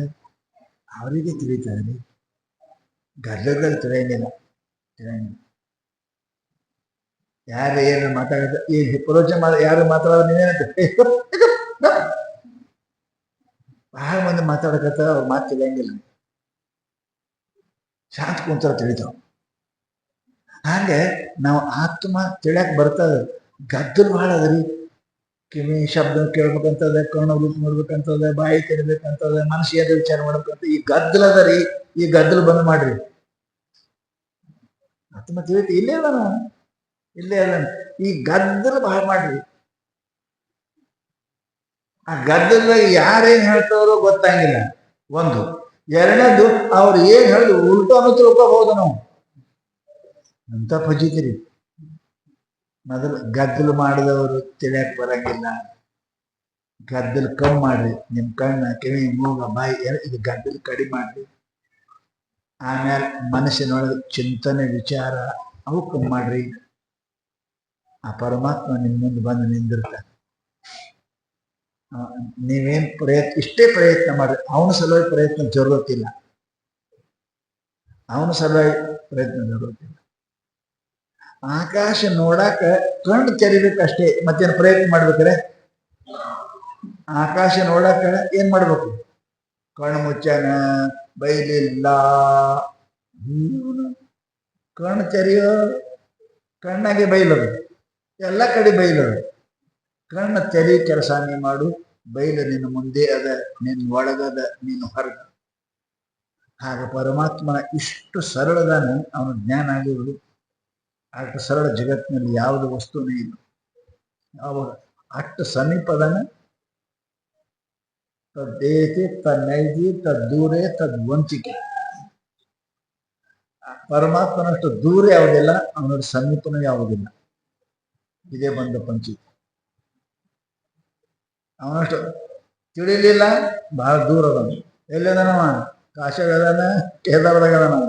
ಅವರಿಗೆ ತಿಳಿತಾರೆ. ಗದ್ದಲದಲ್ಲಿ ತಿಳಿಯಂಗಿಲ್ಲ. ಯಾರು ಏನು ಮಾತಾಡ ಈ ಪ್ರವಚನ ಯಾರು ಮಾತಾಡೋದು ನೀವೇನಂತ ಬಹಳ ಮಂದಿ ಮಾತಾಡಕತ್ತ, ಅವ್ರ ಮಾತು ತಿಳಿಯಂಗಿಲ್ಲ, ಶಾಂತ ಕುಂತರ ತಿಳಿತಾವ. ಹಾಗೆ ನಾವು ಆತ್ಮ ತಿಳಿಯಕ್ ಬರ್ತದ. ಗದ್ದಲು ಬಹಳ ಅದರಿ, ಕಿವಿ ಶಬ್ದ ಕೇಳ್ಬೇಕಂತದ, ಕಣ್ಣು ರೂಪ ನೋಡ್ಬೇಕಂತದ, ಬಾಯಿ ತೆರಿಬೇಕಂತದ, ಮನಸ್ಸು ಏನಾದ್ರು ವಿಚಾರ ಮಾಡ್ಬೇಕಂತ. ಈ ಗದ್ದಲ ಅದರಿ, ಈ ಗದ್ದಲು ಬಂದ್ ಮಾಡ್ರಿ. ಆತ್ಮ ತಿಳಿತು ಇಲ್ಲೇ ಅದ, ಇಲ್ಲೇ ಅದ. ಈ ಗದ್ದಲು ಬಹಳ ಮಾಡ್ರಿ. ಆ ಗದ್ದಲದಾಗ ಯಾರೇನ್ ಹೇಳ್ತಾರೋ ಗೊತ್ತಾಗಿಲ್ಲ ಒಂದು. ಎರಡನೇದು ಅವ್ರು ಏನ್ ಹೇಳಿದ್ರು ಉಲ್ಟಾನು ತಿಳ್ಕೋಬಹುದು ನಾವು ಅಂತ ಫಜಿತಿರಿ. ಮೊದಲು ಗದ್ದಲು ಮಾಡಿದವರು ತಿಳಿಯಕ್ ಬರಂಗಿಲ್ಲ. ಗದ್ದಲು ಕಮ್ಮಿ ಮಾಡ್ರಿ, ನಿಮ್ ಕಣ್ಣ ಕಿವಿ ಮೂಗ ಬಾಯಿ ಇದು ಗದ್ದಲು ಕಡಿಮೆ ಮಾಡ್ರಿ. ಆಮೇಲೆ ಮನಸ್ಸಿನೊಳಗೆ ಚಿಂತನೆ ವಿಚಾರ ಅವು ಕಮ್ಮಿ ಮಾಡ್ರಿ. ಆ ಪರಮಾತ್ಮ ನಿಮ್ ಮುಂದೆ ಬಂದು ನಿಂದಿರ್ತಾನೆ. ನೀವೇನ್ ಇಷ್ಟೇ ಪ್ರಯತ್ನ ಮಾಡ್ರಿ, ಅವನ ಸಲುವಾಗಿ ಪ್ರಯತ್ನ ಜರುರತ್ತಿಲ್ಲ, ಅವನ ಸಲುವಾಗಿ ಪ್ರಯತ್ನ ಜರುರತ್ತಿಲ್ಲ. ಆಕಾಶ ನೋಡಾಕ ಕಣ್ಣು ತೆರಿಬೇಕಷ್ಟೇ, ಮತ್ತೇನು ಪ್ರಯತ್ನ ಮಾಡ್ಬೇಕ್ರೆ? ಆಕಾಶ ನೋಡಾಕ ಏನ್ ಮಾಡ್ಬೇಕು? ಕಣ್ಣು ಮುಚ್ಚಾನ, ಬೈಲಿಲ್ಲ. ಕಣ್ಣು ತೆರೆಯೋ, ಕಣ್ಣಾಗೆ ಬೈಲದು, ಎಲ್ಲ ಕಡೆ ಬೈಲದು. ಕಣ್ಣು ತೆರಿ ಕೆಲಸ ನೀ ಮಾಡು, ಬೈಲು ನಿನ್ನ ಮುಂದೆ ಅದ, ನಿನ್ನ ಒಳಗದ, ನೀನು ಹೊರಗ. ಹಾಗೆ ಪರಮಾತ್ಮ ಇಷ್ಟು ಸರಳದಾನ, ಅವನು ಜ್ಞಾನ ಆಗಿರುವುದು. ಅಷ್ಟು ಸರಳ ಜಗತ್ತಿನಲ್ಲಿ ಯಾವುದು ವಸ್ತುನೇ ಇಲ್ಲ. ಯಾವಾಗ ಅಷ್ಟು ಸಮೀಪದಾನ, ತದ್ದೇತಿ ತನ್ನೈತಿ ತದ್ದೂರೇ ತದ್ವಂತಿಕೆ. ಪರಮಾತ್ಮನಷ್ಟು ದೂರ ಯಾವುದಿಲ್ಲ, ಅವನಷ್ಟು ಸಮೀಪನೂ ಯಾವುದಿಲ್ಲ. ಇದೇ ಬಂದ ಪಂಚಿಕೆ. ಅವನಷ್ಟು ತಿಳಿಲಿಲ್ಲ, ಬಹಳ ದೂರ ಅದಾನ. ಎಲ್ಲಿದಾನವ? ಕಾಶಾಗ ಅದಾನ, ಕೇದಾರದಾಗ ಅದಾನ.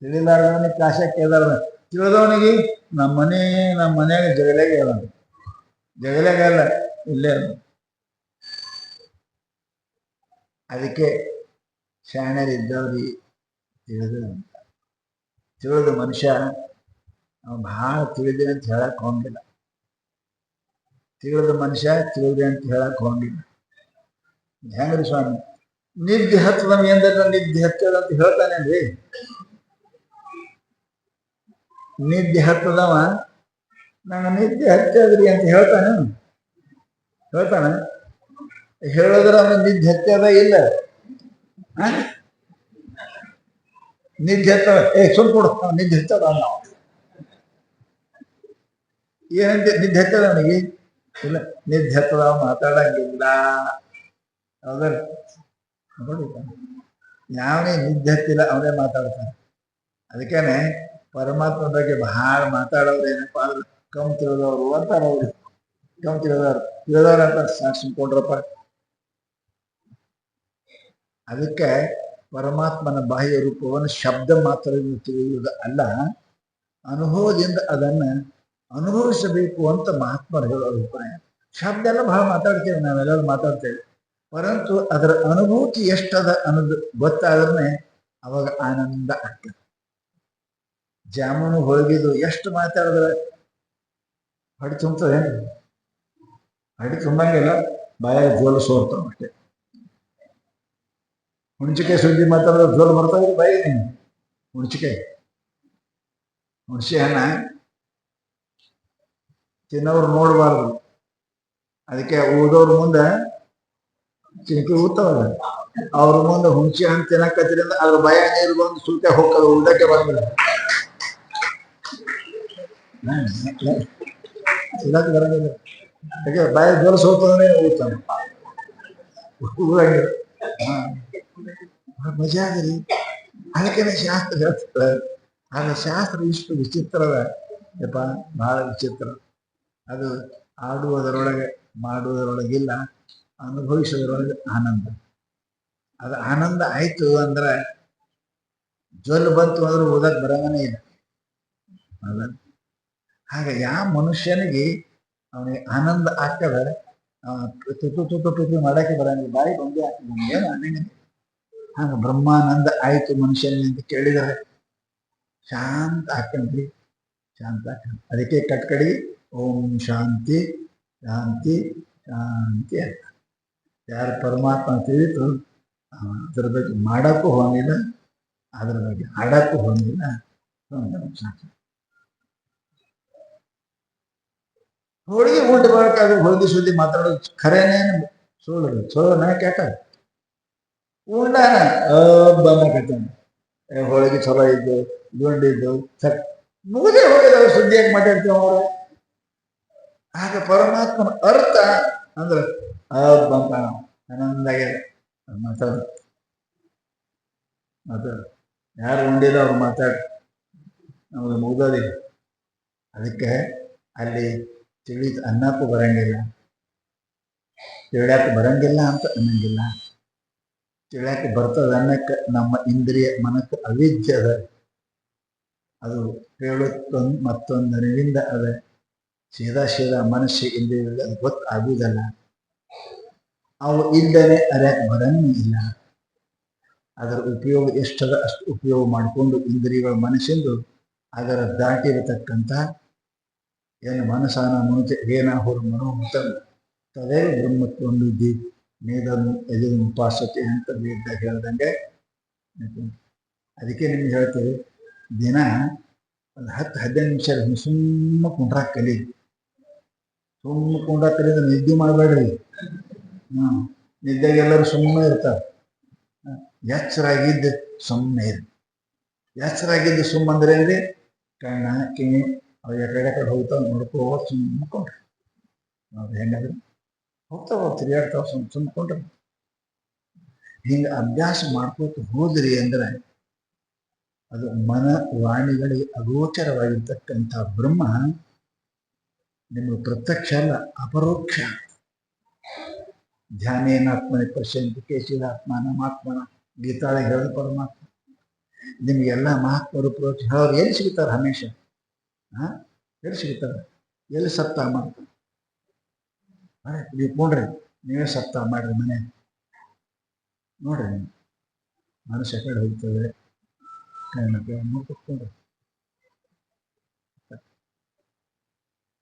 ತಿಳಿಲಾರ್ದವನಿಗೆ ಕಾಶ, ಕೇದಾರದ. ತಿಳಿದವನಿಗೆ ನಮ್ಮ ಮನ್ಯಾಗ ಜಗಲಾಗ ಅದಾನ. ಜಗಲಾಗ ಅಲ್ಲ, ಇಲ್ಲೇ ಅದ. ಅದಕ್ಕೆ ಶಾಣ್ಯರಿದ್ದವ್ರಿ ತಿಳಿದ ತಿಳಿದ ಮನುಷ್ಯ ಅವನು ಬಹಳ ತಿಳಿದೆ ಅಂತ ಹೇಳಕ್ ಹೋಗಿಲ್ಲ. ತಿಳಿದ ಮನುಷ್ಯ ತಿಳಿದೆ ಅಂತ ಹೇಳಕ್ ಹೋಗಿಲ್ಲ. ಹೆಂಗ್ರಿ ಸ್ವಾಮಿ, ನಿದ್ದೆ ಹತ್ತದ ಎಂದ್ರೆ ನಿದ್ದೆ ಹತ್ತದ ಅಂತ ಹೇಳ್ತಾನೇನ್ರಿ? ನಿದ್ದೆ ಹತ್ತದವ ನಂಗೆ ನಿದ್ದೆ ಹತ್ತದ್ರಿ ಅಂತ ಹೇಳ್ತಾನೆ. ಹೇಳಿದ್ರೆ ಅವನು ನಿದ್ದೆ ಹತ್ತದ ಇಲ್ಲ. ನಿದ್ದೆ ಹತ್ತದ ಸುಮ್ ಕೊಡು, ನಿದ್ದೆ ಹತ್ತದ ನಾವು ಏನಂತ ನಿದ್ದೆ ಹತ್ತದ ಅವನಿಗೆ ಇಲ್ಲ. ನಿದ್ದೆ ಹತ್ತದ ಮಾತಾಡಂಗಿಲ್ಲ. ಹೌದಲ್ಲ? ಯಾವನೇ ನಿದ್ದೆ ಹತ್ತಿಲ್ಲ ಅವನೇ ಮಾತಾಡ್ತಾನೆ. ಅದಕ್ಕೇನೆ ಪರಮಾತ್ಮ ಬಗ್ಗೆ ಬಹಳ ಮಾತಾಡೋರು ಏನಪ್ಪ ಅಂದ್ರೆ ಕಮ್ ತಿಳಿದವರು ಅಂತಾರ. ಅವ್ರು ಕಮ್ ತಿಳಿದವ್ರು ಅಂತ ಸುಮ್ಕೊಂಡ್ರಪ್ಪ. ಅದಕ್ಕೆ ಪರಮಾತ್ಮನ ಬಾಹ್ಯ ರೂಪವನ್ನು ಶಬ್ದ ಮಾತ್ರ ತಿಳಿಯುವುದು ಅಲ್ಲ, ಅನುಭವದಿಂದ ಅದನ್ನ ಅನುಭವಿಸಬೇಕು ಅಂತ ಮಹಾತ್ಮರು ಹೇಳೋ ಅಭಿಪ್ರಾಯ. ಶಬ್ದ ಎಲ್ಲ ಬಹಳ ಮಾತಾಡ್ತೇವೆ, ನಾವೆಲ್ಲರೂ ಮಾತಾಡ್ತೇವೆ. ಪರಂತು ಅದರ ಅನುಭೂತಿ ಎಷ್ಟದ ಅನ್ನೋದು ಗೊತ್ತಾದ್ರೆ ಅವಾಗ ಆನಂದ ಆಗ್ತದೆ. ಜಾಮೂನು ಹೋಗಿದ್ದು ಎಷ್ಟು ಮಾತಾಡಿದ್ರೆ ಹಡಿ ತುಂಬತದೆ? ಹಡಿ ತುಂಬಂಗಿಲ್ಲ, ಬಾಯಾಗ ಜೋಲು ಸೋರ್ತಾವ ಅಷ್ಟೇ. ಹುಣ್ಚಿಕೆ ಸುದ್ದಿ ಮಾತಾಡಿದ್ರೆ ಜೋಲು ಬರ್ತಾವೆ ಬಾಯಿ. ಹುಣ್ಚಿಕೆ ಹುಣಸೆ ಹಣ್ಣ ತಿನ್ನೋರು ನೋಡ್ಬಾರ್ದು. ಅದಕ್ಕೆ ಓದೋರ್ ಮುಂದೆ ಚಿಂಕಿ ಊದ್ತಾವಲ್ಲ, ಅವ್ರ ಮುಂದೆ ಹುಣಸೆ ಹಣ್ಣು ತಿನ್ನಕತ್ತಿರಿಂದ ಅದ್ರ ಭಯ ನೀರು ಬಂದು ಸುಲ್ಕೆ ಹೋಗ್ತದೆ, ಉಲ್ದಕ್ಕೆ ಬಂದಿಲ್ಲ. ಇಲ್ಲಕ್ಕೆ ಬರಂಗಿಲ್ಲ. ಯಾಕೆ ಬಾಯ ಜೋರು ಸೋತಂದ್ರೆ ಊದ್ತಾನೆ. ಮಜಾ ಆಗರಿ. ಅದಕ್ಕೆ ಶಾಸ್ತ್ರ ಹೇಳ್ತಾರೆ. ಆಗ ಶಾಸ್ತ್ರ ಇಷ್ಟು ವಿಚಿತ್ರದ ಯಪ್ಪ, ಬಹಳ ವಿಚಿತ್ರ. ಅದು ಆಡುವುದರೊಳಗೆ ಮಾಡುವುದರೊಳಗಿಲ್ಲ, ಅನುಭವಿಸೋದ್ರೊಳಗೆ ಆನಂದ. ಅದು ಆನಂದ ಆಯ್ತು ಅಂದ್ರೆ ಜೊಲ್ಲು ಬಂತು ಅಂದ್ರೆ ಓದಕ್ ಬರಂಗನೇ ಇಲ್ಲ. ಅದ ಹಾಗೆ ಯಾವ ಮನುಷ್ಯನಿಗೆ ಅವನಿಗೆ ಆನಂದ ಆಗ್ತದೆ ತುತ್ತು ಮಾಡಕ್ಕೆ ಬರಂಗಿಲ್ಲ, ಬಾಯಿ ಬಂದೇ ಆಗ್ತದೆ, ಏನು ಅನ್ನಂಗಿಲ್ಲ. ಹಾಗೆ ಬ್ರಹ್ಮಾನಂದ ಆಯ್ತು ಮನುಷ್ಯನಿಗೆ ಅಂತ ಕೇಳಿದರೆ ಶಾಂತ ಹಾಕಂದ್ರಿ, ಶಾಂತ ಹಾಕಂತ. ಅದಕ್ಕೆ ಕಟ್ಕಡಿ ಓಂ ಶಾಂತಿ ಶಾಂತಿ ಶಾಂತಿ ಅಂತ. ಯಾರು ಪರಮಾತ್ಮ ತಿಳಿತು ಅದ್ರ ಬಗ್ಗೆ ಮಾಡಕ್ಕೂ ಹೋಗಿಲ್ಲ, ಅದ್ರ ಬಗ್ಗೆ ಆಡಕ್ಕೂ ಹೋಗಿಲ್ಲ. ಹೋಳಿಗೆ ಊಟ ಮಾಡಕ್ಕಾಗ ಹೋಳಿಗೆ ಸುದ್ದಿ ಮಾತಾಡೋದು ಖರೇನೇನು ಸುಳ್ಳು ನನಗೆ ಯಾಕ ಉಂಡಾನ ಬಂದಕತ್ತಾನೆ. ಹೋಳಿಗೆ ಚಲೋ ಇದ್ದು ಗುಂಡಿದ್ದು ಮುಗದೆ ಹೋಗಿದ ಸುದ್ದಿಯಾಗಿ ಮಾತಾಡ್ತೀವಿ ಅವರು. ಆಗ ಪರಮಾತ್ಮನ ಅರ್ಥ ಅಂದ್ರೆ ಬಂತ ಆನಂದಾಗೆ ಮಾತಾಡು. ಯಾರು ಉಂಡಿಲ್ಲ ಅವ್ರು ಮಾತಾಡಿ ನಮಗೆ ಮುಗ್ದೋದಿಲ್ಲ. ಅದಕ್ಕೆ ಅಲ್ಲಿ ತಿಳಿದ ಅನ್ನಕ್ಕೂ ಬರಂಗಿಲ್ಲ, ತಿಳಿಯಾಕ ಬರಂಗಿಲ್ಲ ಅಂತ ಅನ್ನಂಗಿಲ್ಲ. ತಿಳಿಯಾಕ ಬರ್ತದ ಅನ್ನಕ್ಕೆ ನಮ್ಮ ಇಂದ್ರಿಯ ಮನಕ್ಕೆ ಅವಿದ್ಯೆ ಅದ. ಅದು ಹೇಳುತ್ತೊಂದು ಮತ್ತೊಂದು ಅರಿವಿಂದ ಅದ. ಸೀದಾ ಮನಸ್ಸು ಇಂದ್ರಿಯ ಅದು ಗೊತ್ತಾಗುವುದಲ್ಲ. ಅವು ಇಲ್ಲದೆ ಅರ್ಯಾಕೆ ಬರಂಗಿಲ್ಲ. ಅದರ ಉಪಯೋಗ ಎಷ್ಟದ ಅಷ್ಟು ಉಪಯೋಗ ಮಾಡಿಕೊಂಡು ಇಂದ್ರಿಯಗಳ ಮನಸ್ಸಿಂದು ಅದರ ದಾಟಿರತಕ್ಕಂಥ ಏನು ಮನಸಾನ ಮುಂಚೆ ಏನಾಹುರು ಮನೋಮತ ತದೇ ಬ್ರಹ್ಮತ್ವೊಂದಿದ್ದಿ ನೇದನು ಎದು ಉಪಾಸತೆ ಅಂತ ವೇದ ಹೇಳ್ದಂಗೆ. ಅದಕ್ಕೆ ನಿಮ್ಗೆ ಹೇಳ್ತೇವೆ, ದಿನ ಒಂದು 10-15 ನಿಮಿಷ ಸುಮ್ಮ ಕುಂಡ್ರಾಕ ಕಲಿ. ಸುಮ್ಮ ಕುಂಡ್ರಾಕ ಕಲಿದ್ರೆ ನಿದ್ದೆ ಮಾಡಬೇಡ್ರಿ. ನಿದ್ದೆಗೆ ಎಲ್ಲರೂ ಸುಮ್ಮನೆ ಇರ್ತಾರೆ. ಎಚ್ಚರಾಗಿದ್ದು ಸುಮ್ಮನೆ ಇರಿ. ಎಚ್ಚರಾಗಿದ್ದು ಸುಮ್ಮ ಅಂದ್ರೆ ಏನ್ರಿ? ಕಣ್ಣ ಕಿವಿ ಅವು ಎಕಡೆ ಹೋಗ್ತಾವ ನೋಡ್ಕೋ ಸುಮ್ಮಕೊಂಡ್ರಿ. ನಾವು ಹೆಂಗಾದ್ರೆ ಹೋಗ್ತಾವ ತಿರುಗಾಡ್ತಾವ ಸುಮ್ಕೊಂಡ್ರಿ. ಹಿಂಗೆ ಅಭ್ಯಾಸ ಮಾಡ್ಕೋತ ಹೋದ್ರಿ ಅಂದ್ರೆ ಅದು ಮನ ವಾಣಿಗಳಿಗೆ ಅಗೋಚರವಾಗಿರ್ತಕ್ಕಂಥ ಬ್ರಹ್ಮ ನಿಮಗೆ ಪ್ರತ್ಯಕ್ಷ ಅಲ್ಲ, ಅಪರೋಕ್ಷ. ಧ್ಯಾನೇನಾತ್ಮನೆ ಪಶ್ಯಂತಿ ಕೇಶಿದಾತ್ಮನ ಮಹಾತ್ಮನ ಗೀತಾಳೆ ಹೇಳೋದು ಪರಮಾತ್ಮ. ನಿಮಗೆಲ್ಲ ಮಹಾತ್ಮರು ಪ್ರೋಚ ಹೇಳೋರು ಎಲ್ಲಿ ಸಿಗ್ತಾರೆ? ಹಮೇಶ ಎಲ್ಲಿ ಸಿಗ್ತಾರೆ? ಎಲ್ಲಿ ಸಪ್ತಾಹ ಮಾಡ್ತಾರೆ? ನೀವು ನೋಡ್ರಿ, ನೀವೇ ಸಪ್ತಾಹ ಮಾಡ್ರಿ ಮನೆ ನೋಡ್ರಿ, ಮನಸ್ಸು ಕಡೆ ಹೋಗ್ತದೆ. ಕಣ್ಣಕ್ಕೆ ಕುತ್ಕೊಂಡ್ರೆ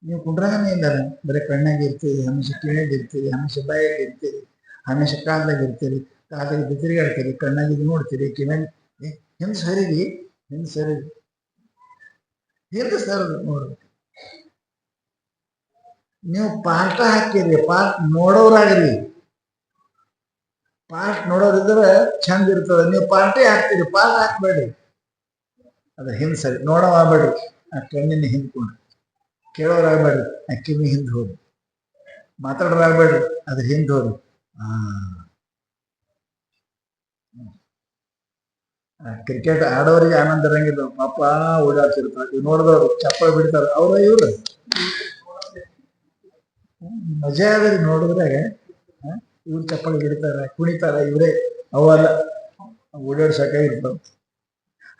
ನೀವು ಕುಂಡ್ರಾಗನೇ ಇಲ್ಲ, ಬರೀ ಕಣ್ಣಾಗಿ ಇರ್ತೀರಿ, ಹಮೇಶ ಕಿವಿಯಾಗಿ ಇರ್ತೀರಿ, ಹಮೇಶ ಬಾಯಾಗಿ ಇರ್ತೀರಿ, ಹಮೇಶ ಕಾಲದಾಗ ಇರ್ತೀರಿ, ಕಾಲಾಗಿ ತಿರುಗಾಡ್ತೀರಿ, ಕಣ್ಣಾಗಿ ನೋಡ್ತೀರಿ, ಕಿವಿಯಾಗಿ ಹಿಂದೆ ಸರಿರಿ, ಹಿಂದೆ ಸರಿ, ಹಿಂದೆ ಸರ್ ನೋಡ್ರಿ. ನೀವು ಪಾಠ ಹಾಕಿರಿ, ಪಾಠ ನೋಡೋರಾಗ್ರಿ. ಪಾಠ ನೋಡೋರಿದ್ರೆ ಚಂದ ಇರ್ತದ. ನೀವು ಪಾಠೇ ಹಾಕ್ತೀರಿ, ಪಾಠ ಹಾಕ್ಬೇಡ್ರಿ. ಅದ ಹಿಂದ್ ಸರಿ ನೋಡೋವಾಗ್ಬೇಡ್ರಿ, ಆ ಕಣ್ಣಿನ ಹಿಂದ್ಕೊಂಡು ಕೇಳೋರಾಗ್ಬೇಡ್ರಿ, ಆ ಕಿವಿ ಹಿಂದ್ ಹೋಗಿ ಮಾತಾಡೋರಾಗ್ಬೇಡ್ರಿ, ಅದ್ರ ಹಿಂದ್ ಹೋಗಿ. ಕ್ರಿಕೆಟ್ ಆಡೋರಿಗೆ ಆನಂದ ಇರಂಗಿಲ್ಲ, ಪಾಪ ಓಡಾಡ್ತಿರ್ತಾರೆ. ಇವ್ ನೋಡಿದವ್ರು ಚಪ್ಪಲ್ ಬಿಡ್ತಾರ, ಅವ್ರ ಇವ್ರು ಮಜಾ ಅದರಿ ನೋಡಿದ್ರಾಗ. ಇವ್ರು ಚಪ್ಪಲಿ ಬಿಡ್ತಾರ, ಕುಣಿತಾರ, ಇವರೇ ಅವೆಲ್ಲ ಓಡಾಡ್ಸಕಾಗಿರ್ತಾವ.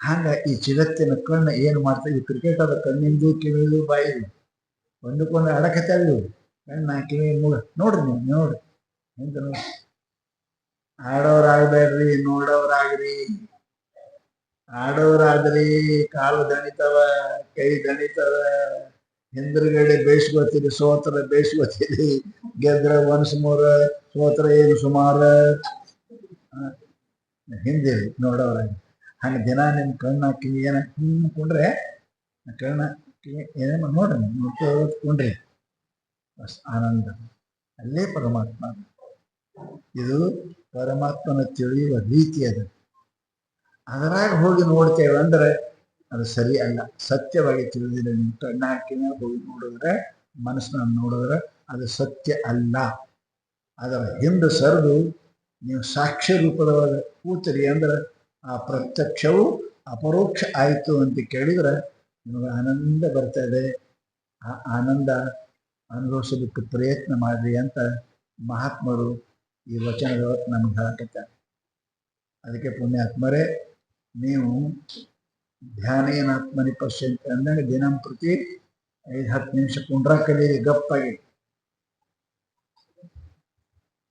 ಹಂಗ ಈ ಜಗತ್ತಿನ ಕಣ್ಣು ಏನು ಮಾಡ್ತಾ, ಈ ಕ್ರಿಕೆಟ್ ಅದ ಕಣ್ಣಿಂದು ಕಿವಿದು ಬಾಯಿದು ಒಂದಕ್ಕೊಂದು ಅಡಕತ್ತಾವ. ಕಣ್ಣ ಕಿವಿ ಮೂಗ ನೋಡ್ರಿ, ನೀವು ನೋಡ್ರಿ ಎಂತ ನೋಡಿ. ಆಡೋರಾಗ್ಬೇಡ್ರಿ, ನೋಡೋರಾಗ್ರಿ. ಆಡೋರಾದ್ರಿ ಕಾಲು ದಣಿತವ, ಕೈ ದಣಿತವ, ಹಿಂದ್ರಗಡೆ ಬೇಯಿಸ್ಕೋತೀರಿ, ಸೋತ್ರ ಬೇಯಿಸ್ಕೋತೀರಿ, ಗೆದ್ರ ಒನ್ಸ್ ಮೂರ, ಸೋತ್ರ ಏನು ಸುಮಾರ. ಹಿಂದಿರಿ ನೋಡೋರಾಗಿ. ಹಂಗೆ ದಿನ ನಿಮ್ ಕಣ್ಣ ಕಿವಿ ಏನ ಹಿಂಕೊಂಡ್ರೆ, ಕಣ್ಣ ಕಿವಿ ಏನೇನು ನೋಡ್ರಿ, ನೋಡ್ಕೊಂಡ್ರಿ ಬಸ್ ಆನಂದ. ಅಲ್ಲೇ ಪರಮಾತ್ಮ. ಇದು ಪರಮಾತ್ಮನ ತಿಳಿಯುವ ರೀತಿ ಅದ. ಅದರಾಗ ಹೋಗಿ ನೋಡ್ತೇವೆ ಅಂದ್ರೆ ಅದು ಸರಿ ಅಲ್ಲ, ಸತ್ಯವಾಗಿ ತಿಳಿದಿಲ್ಲ. ನೀವು ಕಣ್ಣ ಕಿವಿ ಹೋಗಿ ನೋಡಿದ್ರೆ, ಮನಸ್ಸನ್ನ ನೋಡಿದ್ರೆ ಅದು ಸತ್ಯ ಅಲ್ಲ. ಅದರ ಹಿಂದೆ ಸರಿದು ನೀವು ಸಾಕ್ಷ್ಯ ರೂಪದೊಳಗೆ ಕೂತರಿ ಅಂದ್ರೆ ಆ ಪ್ರತ್ಯಕ್ಷವು ಅಪರೋಕ್ಷ ಆಯಿತು ಅಂತ ಕೇಳಿದ್ರೆ ನಿಮಗೆ ಆನಂದ ಬರ್ತದೆ. ಆ ಆನಂದ ಅನುಭವಿಸೋದಕ್ಕೆ ಪ್ರಯತ್ನ ಮಾಡ್ರಿ ಅಂತ ಮಹಾತ್ಮರು ಈ ವಚನಗಳು ನಮ್ಗೆ ಹೇಳಕತ್ತಾರೆ. ಅದಕ್ಕೆ ಪುಣ್ಯಾತ್ಮರೇ, ನೀವು ಧ್ಯಾನೇನಾತ್ಮನಿ ಪಶ್ಯಂತ ಅಂದಾಗ ದಿನಂಪ್ರತಿ 5-10 ನಿಮಿಷ ಕುಂಡ್ರ ಕಲೀರಿ ಗಪ್ಪಾಗಿ.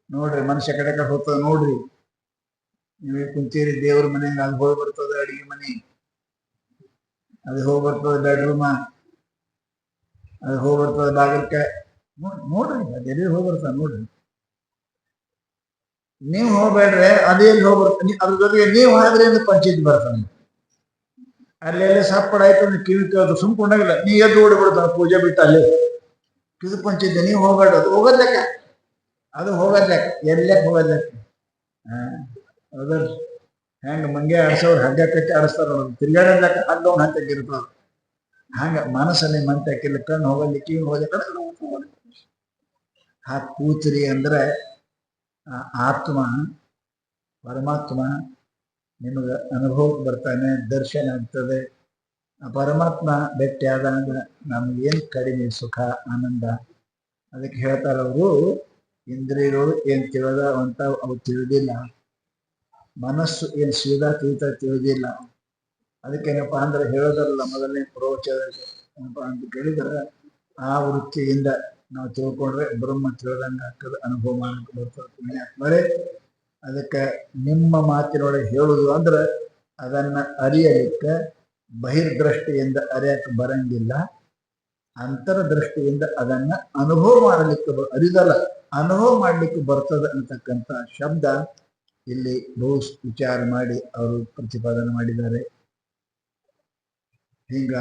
ನೋಡ್ರಿ, ಮನುಷ್ಯ ಕಡೆ ಹೋಗ್ತದ ನೋಡ್ರಿ. ನೀವೇ ಕುಂತೀರಿ ದೇವ್ರ ಮನೆಗೆ, ಅದು ಹೋಗಿ ಬರ್ತದ ಅಡಿಗೆ ಮನೆ, ಅದು ಹೋಗಿ ಬರ್ತದ ಬೆಡ್ರೂಮ, ಅದು ಹೋಗಿ ಬರ್ತದ ಬಾಗಿಲ್ಕಾಯಿ. ನೋಡ್ರಿ, ಅದೆಲ್ಲಿ ಹೋಗಿ ಬರ್ತದ ನೋಡ್ರಿ. ನೀವು ಹೋಗ್ಬೇಡ್ರೆ ಅದೇಲ್ಲಿ ಹೋಗ್ಬರ್ತ, ಅದ್ರ ಜೊತೆಗೆ ನೀವು ಆದ್ರೆ ಪಂಚಾಯತ್ ಬರ್ತಾನೆ. ಅಲ್ಲೆಲ್ಲ ಸಪ್ಪಡ ಆಯ್ತು ಅಂದ್ರೆ ಕಿವಿ ಕೇಳ್ದು ಸುಮ್ಕೊಂಡಾಗಿಲ್ಲ, ನೀ ಎದ್ದು ಓಡಿಬಿಡ್ತಾನೆ ಪೂಜೆ ಬಿಟ್ಟು ಅಲ್ಲೇ ಕಿದು ಪಂಚಾಯತ್. ನೀವು ಹೋಗ್ಬೇಡ, ಅದು ಹೋಗೋದ್ಲೆಕ್ಕ, ಅದು ಹೋಗೋದ್ಲೆಕ್ಕ, ಎಲ್ಲಕ್ಕೆ ಹೋಗೋದ್ಲೆಕ್ಕ. ಹೌದ? ಹೆಂಗ ಮಂಗೆ ಆಡ್ಸೋರು ಹಗ್ಗ ಕಟ್ಟಿ ಆಡಿಸ್ತಾರ, ತಿರ್ಗಾಡೋದ್ಲೆಕ್ಕ ಹಗ್ಗವನ್ನ ಹಂತಕ್ಕಿರ್ತಾವ. ಹಂಗ ಮನಸ್ಸಲ್ಲಿ ಮಂತಕ್ಕಿಲ್ಲ, ಕಣ್ಣು ಹೋಗಲ್ಲಿ, ಕಿವಿ ಹೋಗಲ್ಲ. ಹಾಗೆ ಕೂತ್ರಿ ಅಂದ್ರೆ ಆ ಆತ್ಮ ಪರಮಾತ್ಮ ನಿಮಗೆ ಅನುಭವಕ್ಕೆ ಬರ್ತಾನೆ, ದರ್ಶನ ಆಗ್ತದೆ. ಆ ಪರಮಾತ್ಮ ಭೇಟಿ ಆದಾಗ ನಮ್ಗೇನು ಕಡಿಮೆ ಸುಖ ಆನಂದ. ಅದಕ್ಕೆ ಹೇಳ್ತಾರೆ ಅವರು, ಇಂದ್ರಿಯಗಳು ಏನ್ ತಿಳಿದವಂತ ಅವು ತಿಳಿದಿಲ್ಲ, ಮನಸ್ಸು ಏನ್ ಸೀದಾ ತಿಳಿದಿಲ್ಲ. ಅದಕ್ಕೇನಪ್ಪ ಅಂದ್ರೆ ಹೇಳೋದಲ್ಲ ಮೊದಲನೇ ಪ್ರವಚನ ಏನಪ್ಪ ಅಂತ ಕೇಳಿದ್ರೆ, ಆ ವೃತ್ತಿಯಿಂದ ನಾವು ತಿಳ್ಕೊಂಡ್ರೆ ಬ್ರಹ್ಮ ತಿಳಿದಂಗ ಆಗ್ತದೆ, ಅನುಭವ ಮಾಡಕ್ಕೆ ಬರ್ತದೆ. ಪುಣ್ಯಾತ್ಮರೇ, ಅದಕ್ಕೆ ನಿಮ್ಮ ಮಾತಿನೊಳಗೆ ಹೇಳುದು ಅಂದ್ರೆ ಅದನ್ನ ಅರಿಯಲಿಕ್ಕೆ ಬಹಿರ್ದೃಷ್ಟಿಯಿಂದ ಅರಿಯಕ್ಕೆ ಬರಂಗಿಲ್ಲ, ಅಂತರದೃಷ್ಟಿಯಿಂದ ಅದನ್ನ ಅನುಭವ ಮಾಡಲಿಕ್ಕೆ ಅರಿದಲ್ಲ, ಅನುಭವ ಮಾಡ್ಲಿಕ್ಕೆ ಬರ್ತದೆ ಅಂತಕ್ಕಂಥ ಶಬ್ದ ಇಲ್ಲಿ ಬಹು ವಿಚಾರ ಮಾಡಿ ಅವರು ಪ್ರತಿಪಾದನೆ ಮಾಡಿದ್ದಾರೆ. ಹಿಂಗ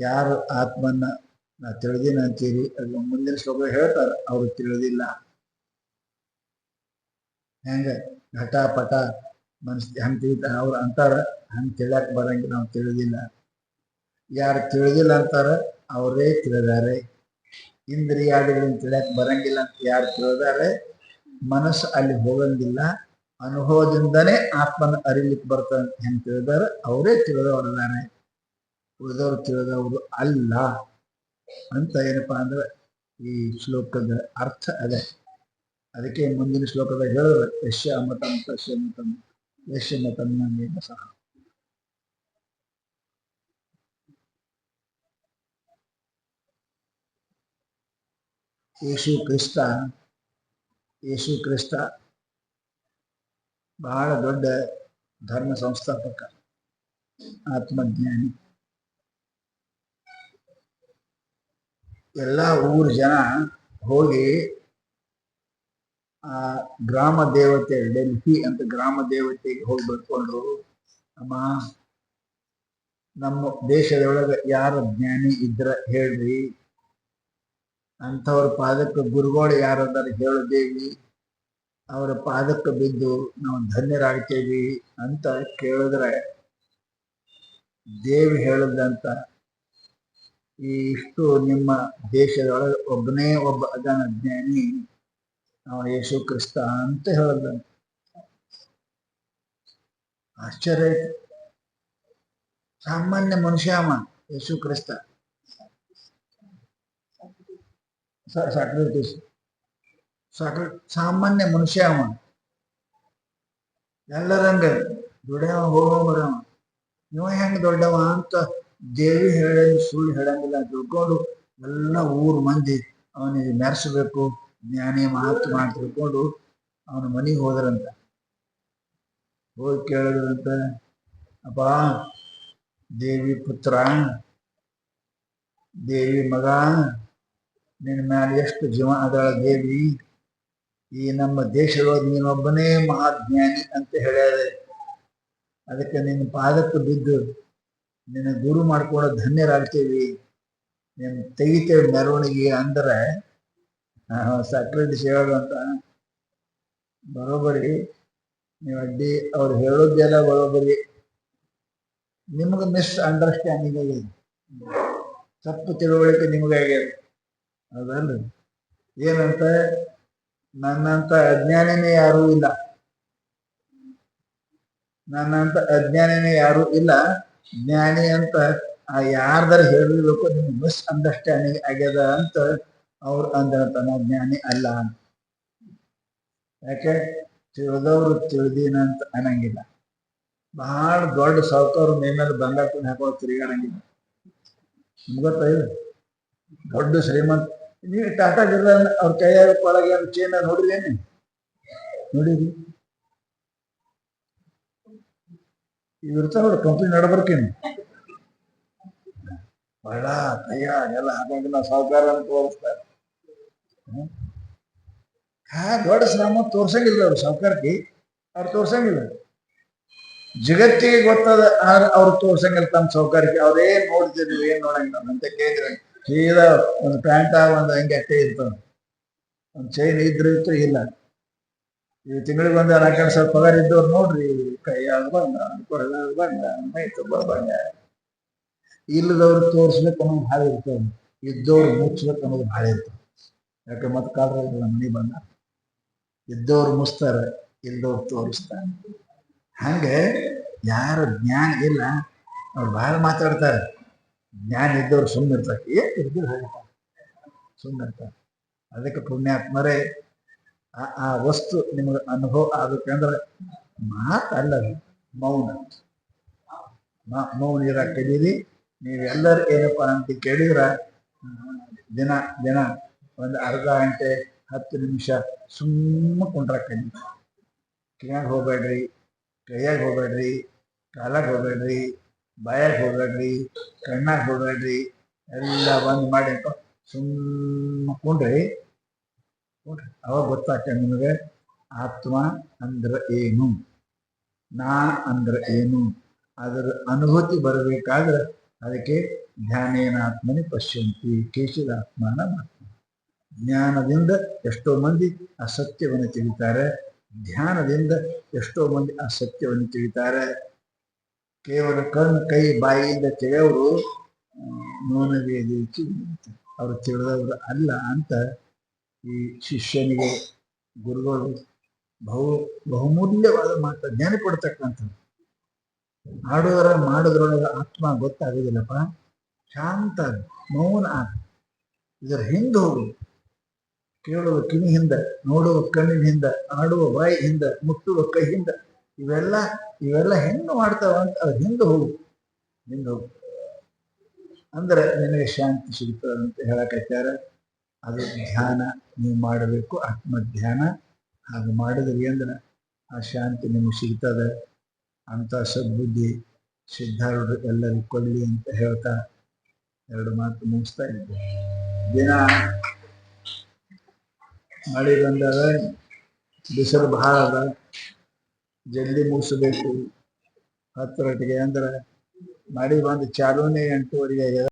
ಯಾರು ಆತ್ಮನ್ನ ನಾ ತಿಳಿದಿನ ಅಂತೀರಿ, ಅದು ಮುಂದಿನ ಶ್ಲೋಕ ಹೇಳ್ತಾರೆ ಅವ್ರು ತಿಳಿದಿಲ್ಲ. ಹೆಂಗ ಘಟಪಟ ಮನಸ್ಸು ಹಂಗೆ ತಿಳಿತಾರೆ ಅವ್ರು ಅಂತಾರ, ಹಂಗೆ ತಿಳಿಯಕ್ ಬರಂಗಿಲ್ಲ, ನಾವು ತಿಳಿದಿಲ್ಲ. ಯಾರು ತಿಳಿದಿಲ್ಲ ಅಂತಾರ ಅವರೇ ತಿಳಿದಾರೆ. ಇಂದ್ರಿಯಾದಿಗಳನ್ನ ತಿಳಿಯಕ್ ಬರಂಗಿಲ್ಲ ಅಂತ ಯಾರು ತಿಳಿದಾರೆ, ಮನಸ್ಸು ಅಲ್ಲಿ ಹೋಗಂಗಿಲ್ಲ, ಅನುಭವದಿಂದನೇ ಆತ್ಮನ ಅರಿಲಿಕ್ಕೆ ಬರ್ತದೆ ಅಂತ ಹೆಂಗೆ ತಿಳಿದಾರೆ ಅವರೇ ತಿಳಿದವರಿದ್ದಾರೆ, ಉಳಿದವರು ತಿಳಿದವರು ಅಲ್ಲ ಅಂತ ಏನಪ್ಪಾ ಅಂದ್ರೆ ಈ ಶ್ಲೋಕದ ಅರ್ಥ ಅದೇ. ಅದಕ್ಕೆ ಮುಂದಿನ ಶ್ಲೋಕದ ಹೇಳಿದ್ರೆ ಯಶ್ಯ ಮತಂ ತಸ್ಯ ಮತಂ ಯಶ್ಯ ಮತಂ ನಮೇನ ಸಹ. ಯೇಸು ಕ್ರಿಸ್ತ ಬಹಳ ದೊಡ್ಡ ಧರ್ಮ ಸಂಸ್ಥಾಪಕ. ಆತ್ಮಜ್ಞಾನಿ. ಎಲ್ಲ ಊರು ಜನ ಹೋಗಿ ಆ ಗ್ರಾಮ ದೇವತೆ, ಡೆಲ್ಫಿ ಅಂತ ಗ್ರಾಮ ದೇವತೆಗೆ ಹೋಗಿ ಬರ್ಕೊಂಡ್ರು. ಅಮ್ಮ, ನಮ್ಮ ದೇಶದೊಳಗೆ ಯಾರು ಜ್ಞಾನಿ ಇದ್ರ ಹೇಳ್ರಿ, ಅಂಥವ್ರ ಪಾದಕ್ಕೆ ಗುರುಗಳು ಯಾರದಾರ ಹೇಳದೇವಿ, ಅವರ ಪಾದಕ್ಕೆ ಬಿದ್ದು ನಾವು ಧನ್ಯರಾಗ್ತೇವಿ ಅಂತ ಕೇಳಿದ್ರೆ ದೇವಿ ಹೇಳದಂತ, ಇಷ್ಟು ನಿಮ್ಮ ದೇಶದೊಳಗೆ ಒಬ್ಬನೇ ಒಬ್ಬ ಅದನ ಜ್ಞಾನಿ, ಅವ ಯೇಸು ಕ್ರಿಸ್ತ ಅಂತ ಹೇಳದಂತ. ಆಶ್ಚರ್ಯ. ಸಾಮಾನ್ಯ ಮನುಷ್ಯ ಅವ ಯೇಸು ಕ್ರಿಸ್ತ, ಸಾಕ್ರೆಟಿಸ್ ಸಾಮಾನ್ಯ ಮನುಷ್ಯ ಅವ. ಎಲ್ಲರಂಗ ದುಡಿಯವ ಹೋಗವ. ಇವ ಹೆಂಗ ದೊಡ್ಡವ ಅಂತ ದೇವಿ ಹೇಳಿ ಸುಳ್ಳು ಹೇಳಂಗಿಲ್ಲ ತಿಳ್ಕೊಂಡು ಎಲ್ಲ ಊರ್ ಮಂದಿ ಅವನಿಗೆ ಮೆರೆಸಬೇಕು, ಜ್ಞಾನಿ ಮಹಾತ್ಮ ಅಂತ ತಿಳ್ಕೊಂಡು ಅವನ ಮನೆಗೆ ಹೋದ್ರಂತ. ಹೋಗಿ ಕೇಳಿದ್ರಂತ, ಅಪ್ಪ, ದೇವಿ ಪುತ್ರ, ದೇವಿ ಮಗ, ನಿನ್ನ ಮ್ಯಾಲೆ ಎಷ್ಟು ಜೀವ ಅದಳ ದೇವಿ, ಈ ನಮ್ಮ ದೇಶದೊಳಗೆ ನೀನೊಬ್ಬನೇ ಮಹಾಜ್ಞಾನಿ ಅಂತ ಹೇಳ್ಯಾರ. ಅದಕ್ಕೆ ನಿನ್ನ ಪಾದಕ್ಕೆ ಬಿದ್ದು ನಿನ್ನ ಗುರು ಮಾಡ್ಕೊಂಡು ಧನ್ಯರಾಗ್ತೀವಿ, ನೀನು ತೆಗಿತೇವೆ ಮೆರವಣಿಗೆ ಅಂದ್ರೆ ಸಾಕ್ರೆಟಿಸ್ ಹೇಳೋದಂತ. ಬರೋಬರಿ ನೀವು ಅಡ್ಡಿ ಅವ್ರು ಹೇಳೋದೆಲ್ಲ ಬರೋಬರಿ, ನಿಮ್ಗೆ ಮಿಸ್ ಅಂಡರ್ಸ್ಟ್ಯಾಂಡಿಂಗ್ ಆಗಿದೆ, ತಪ್ಪು ತಿಳುವಳಿಕೆ ನಿಮ್ಗೆ ಆಗ್ಯದ. ಅದಲ್ಲ ಏನಂತ, ನನ್ನಂತ ಅಜ್ಞಾನಿನೇ ಯಾರೂ ಇಲ್ಲ, ನನ್ನಂತ ಅಜ್ಞಾನಿನೇ ಯಾರೂ ಇಲ್ಲ, ಜ್ಞಾನಿ ಅಂತ ಯಾರ್ದಾರ ಹೇಳಿರ್ಬೇಕು, ನಿಮ್ಗೆ ಮಿಸ್ ಅಂಡರ್ಸ್ಟ್ಯಾಂಡಿಂಗ್ ಆಗ್ಯದ ಅಂತ ಅವ್ರು ಅಂದ್ರಂತ. ನಾವು ಜ್ಞಾನಿ ಅಲ್ಲ ಅಂತ. ಯಾಕೆ? ತಿಳಿದವ್ರು ತಿಳಿದೀನಂತ ಅನ್ನಂಗಿಲ್ಲ. ಬಹಳ ದೊಡ್ಡ ಸಾವುಕಾರ ಮೇಲೆ ಬಂಗಾರ ತಂದು ಹಾಕೋ ತಿರುಗಾಡಂಗಿಲ್ಲ. ಗೊತ್ತ, ದೊಡ್ಡ ಶ್ರೀಮಂತ. ನೀವು ಟಾಟಾ ಜಿಲ್ಲಾ ಅವ್ರ ಕೈಯಾಗ ಒಳಗೆ ಚೇನ ನೋಡಿರೇನು? ನೋಡಿರಿ, ಇವಿರ್ತಾವ ಕಂಪ್ನಿ ನಡಬರ್ಕೇನು, ಬಹಳ ಕೈಯ ಎಲ್ಲ ಹಾಕಂಗಿಲ್ಲ, ಸಾವುಕಾರ ಅಂತ ತೋರಿಸ್ತಾರೆ. ದೊಡ್ಡ ಶ್ರಮ ತೋರ್ಸಂಗಿಲ್ಲ ಅವ್ರು, ಸಾವುಕಾರಕ್ಕೆ ಅವ್ರು ತೋರ್ಸಂಗಿಲ್ಲ. ಜಗತ್ತಿಗೆ ಗೊತ್ತದ ಅವ್ರು ತೋರ್ಸಂಗಿಲ್ಲ ತಮ್ಮ ಸಾವುಕಾರಕ್ಕೆ. ಅವ್ರೇನ್ ನೋಡ್ತೀರಿ, ನೀವು ಏನ್ ನೋಡಂಗಿಲ್ಲ ಅಂತ ಕೇಳಿದ್ರೆ ಸೀದಾ ಒಂದು ಪ್ಯಾಂಟ ಒಂದು ಅಂಗಿ ಅಷ್ಟೇ ಇರ್ತದೆ, ಒಂದು ಚೈನ್ ಇತ್ತು ಇಲ್ಲ. ಈ ತಿಂಗಳಿಗೆ ಒಂದು 4 ಸಾವಿರ ಪಗಾರ ಇದ್ದವ್ರು ನೋಡ್ರಿ, ಕೈಯಾಗ ಬಂದ, ಕೊರಗಾಗ ಬಂದ, ಮೈ ತುಂಬ ಬಂದ. ಇಲ್ಲದವ್ರು ತೋರಿಸ್ಬೇಕು ಅನ್ನೋದು ಭಾಳ ಇರ್ತದೆ, ಇದ್ದವ್ರು ಮುಚ್ಬೇಕು ಅನ್ನೋದು ಭಾಳ ಇರ್ತದೆ. ಯಾಕೆ ಮತ್ತೆ ಕಾಲ ಮನೆ ಬಂದ, ಇದ್ದವ್ರು ಮುಚ್ತಾರೆ, ಇಲ್ಲದವ್ರು ತೋರಿಸ್ತಾರೆ. ಹಂಗೆ ಯಾರು ಜ್ಞಾನ ಇಲ್ಲ ಅವ್ರು ಭಾಳ ಮಾತಾಡ್ತಾರೆ, ಜ್ಞಾನ ಇದ್ದವ್ರು ಸುಮ್ಮನೆ ಇರ್ತಾರೆ, ಏನ್ ಇರ್ತೀವಿ ಹೋಗ್ತಾರೆ, ಸುಮ್ಮನೆ ಇರ್ತಾರೆ. ಅದಕ್ಕೆ ಪುಣ್ಯಾತ್ಮರೇ, ಆ ವಸ್ತು ನಿಮಗೆ ಅನುಭವ ಆಗ್ಬೇಕಂದ್ರೆ ಮಾತಲ್ಲ, ಮೌನ. ಮೌನ ಇರಕ್ಕೆ ಕಲೀರಿ. ನೀವೆಲ್ಲರೂ ಏನಪ್ಪ ಅಂತ ಕೇಳಿದ್ರ, ದಿನ ದಿನ ಒಂದು ಅರ್ಧ ಗಂಟೆ 10 ನಿಮಿಷ ಸುಮ್ಮ ಕುಂಡ್ರಕ್ಕಲಿ. ಕಿವ್ಯಾಗ ಹೋಗ್ಬೇಡ್ರಿ, ಕೈಯಾಗ ಹೋಗ್ಬೇಡ್ರಿ, ಕಾಲಾಗ ಹೋಗ್ಬೇಡ್ರಿ, ಬಾಯಾಗ ಹೋಗ್ಬೇಡ್ರಿ, ಕಣ್ಣಾಗ ಹೋಗ್ಬೇಡ್ರಿ, ಎಲ್ಲ ಬಂದ್ ಮಾಡಿ ಸುಮ್ಮ ಕುಂಡ್ರಿ. ಅವಾಗ ಗೊತ್ತಾಗ್ತದೆ ನಿಮಗೆ ಆತ್ಮ ಅಂದ್ರೆ ಏನು, ನಾ ಅಂದ್ರೆ ಏನು, ಅದರ ಅನುಭೂತಿ ಬರಬೇಕಾದ್ರೆ ಅದಕ್ಕೆ ಧ್ಯಾನೇನಾತ್ಮನಿ ಪಶ್ಯಂತಿ ಕೇಶಿದಾತ್ಮನ ಮಾಡ್ತಾರೆ. ಜ್ಞಾನದಿಂದ ಎಷ್ಟೋ ಮಂದಿ ಅಸತ್ಯವನ್ನು ತಿಳಿತಾರೆ, ಧ್ಯಾನದಿಂದ ಎಷ್ಟೋ ಮಂದಿ ಅಸತ್ಯವನ್ನು ತಿಳಿತಾರೆ. ಕೇವಲ ಕಣ್ಣು ಕೈ ಬಾಯಿಯಿಂದ ತಿಳಿಯವರು ನೋನವೇದಿ ಅವರು ತಿಳಿದವರು ಅಲ್ಲ ಅಂತ ಈ ಶಿಷ್ಯನಿಗೆ ಗುರುಗಳು ಬಹುಮೂಲ್ಯವಾದ ಮಾತು ಜ್ಞಾನ ಕೊಡ್ತಕ್ಕಂಥದ್ದು. ಮಾಡೋದ್ರೊಳಗೆ ಆತ್ಮ ಗೊತ್ತಾಗೋದಿಲ್ಲಪ್ಪ, ಶಾಂತ ಮೌನ. ಇದರ ಹಿಂದೆ ಹೋಗು, ಕೇಳುವ ಕಿವಿ ಹಿಂದ, ನೋಡುವ ಕಣ್ಣಿನ ಹಿಂದ, ಆಡುವ ಬಾಯಿ ಹಿಂದ, ಮುಟ್ಟುವ ಕೈ ಹಿಂದ, ಇವೆಲ್ಲ ಹೆಂಗೆ ಮಾಡ್ತಾವ ಅಂತ ಅದ್ರ ಹಿಂದೆ ಹೋಗು, ಅಂದ್ರೆ ನಿನಗೆ ಶಾಂತಿ ಸಿಗ್ತದೆ ಅಂತ ಹೇಳಕತ್ತಾರ. ಅದು ಧ್ಯಾನ ನೀವು ಮಾಡಬೇಕು, ಆತ್ಮಧ್ಯಾನ. ಹಾಗೆ ಮಾಡಿದ್ರಿ ಅಂದ್ರೆ ಆ ಶಾಂತಿ ನಿಮಗೆ ಸಿಗ್ತದೆ. ಅಂತ ಸದ್ಬುದ್ಧಿ ಸಿದ್ಧಾರೂಢರು ಎಲ್ಲರಿಗೂ ಕೊಡ್ಲಿ ಅಂತ ಹೇಳ್ತಾ ಎರಡು ಮಾತು ಮುಗಿಸ್ತಾ ಇದ್ದೆ. ದಿನ ಮಳೆ ಬಂದಾಗ ಬಿಸಿಲು ಬಹಳ ಅದ, ಜಲ್ದಿ ಮುಗಿಸ್ಬೇಕು 10 ಗಂಟೆಗೆ. ಅಂದ್ರೆ ಮಳೆ ಬಂದು ಚಾಲೂನೇ 8:30 ಆಗ್ಯದ.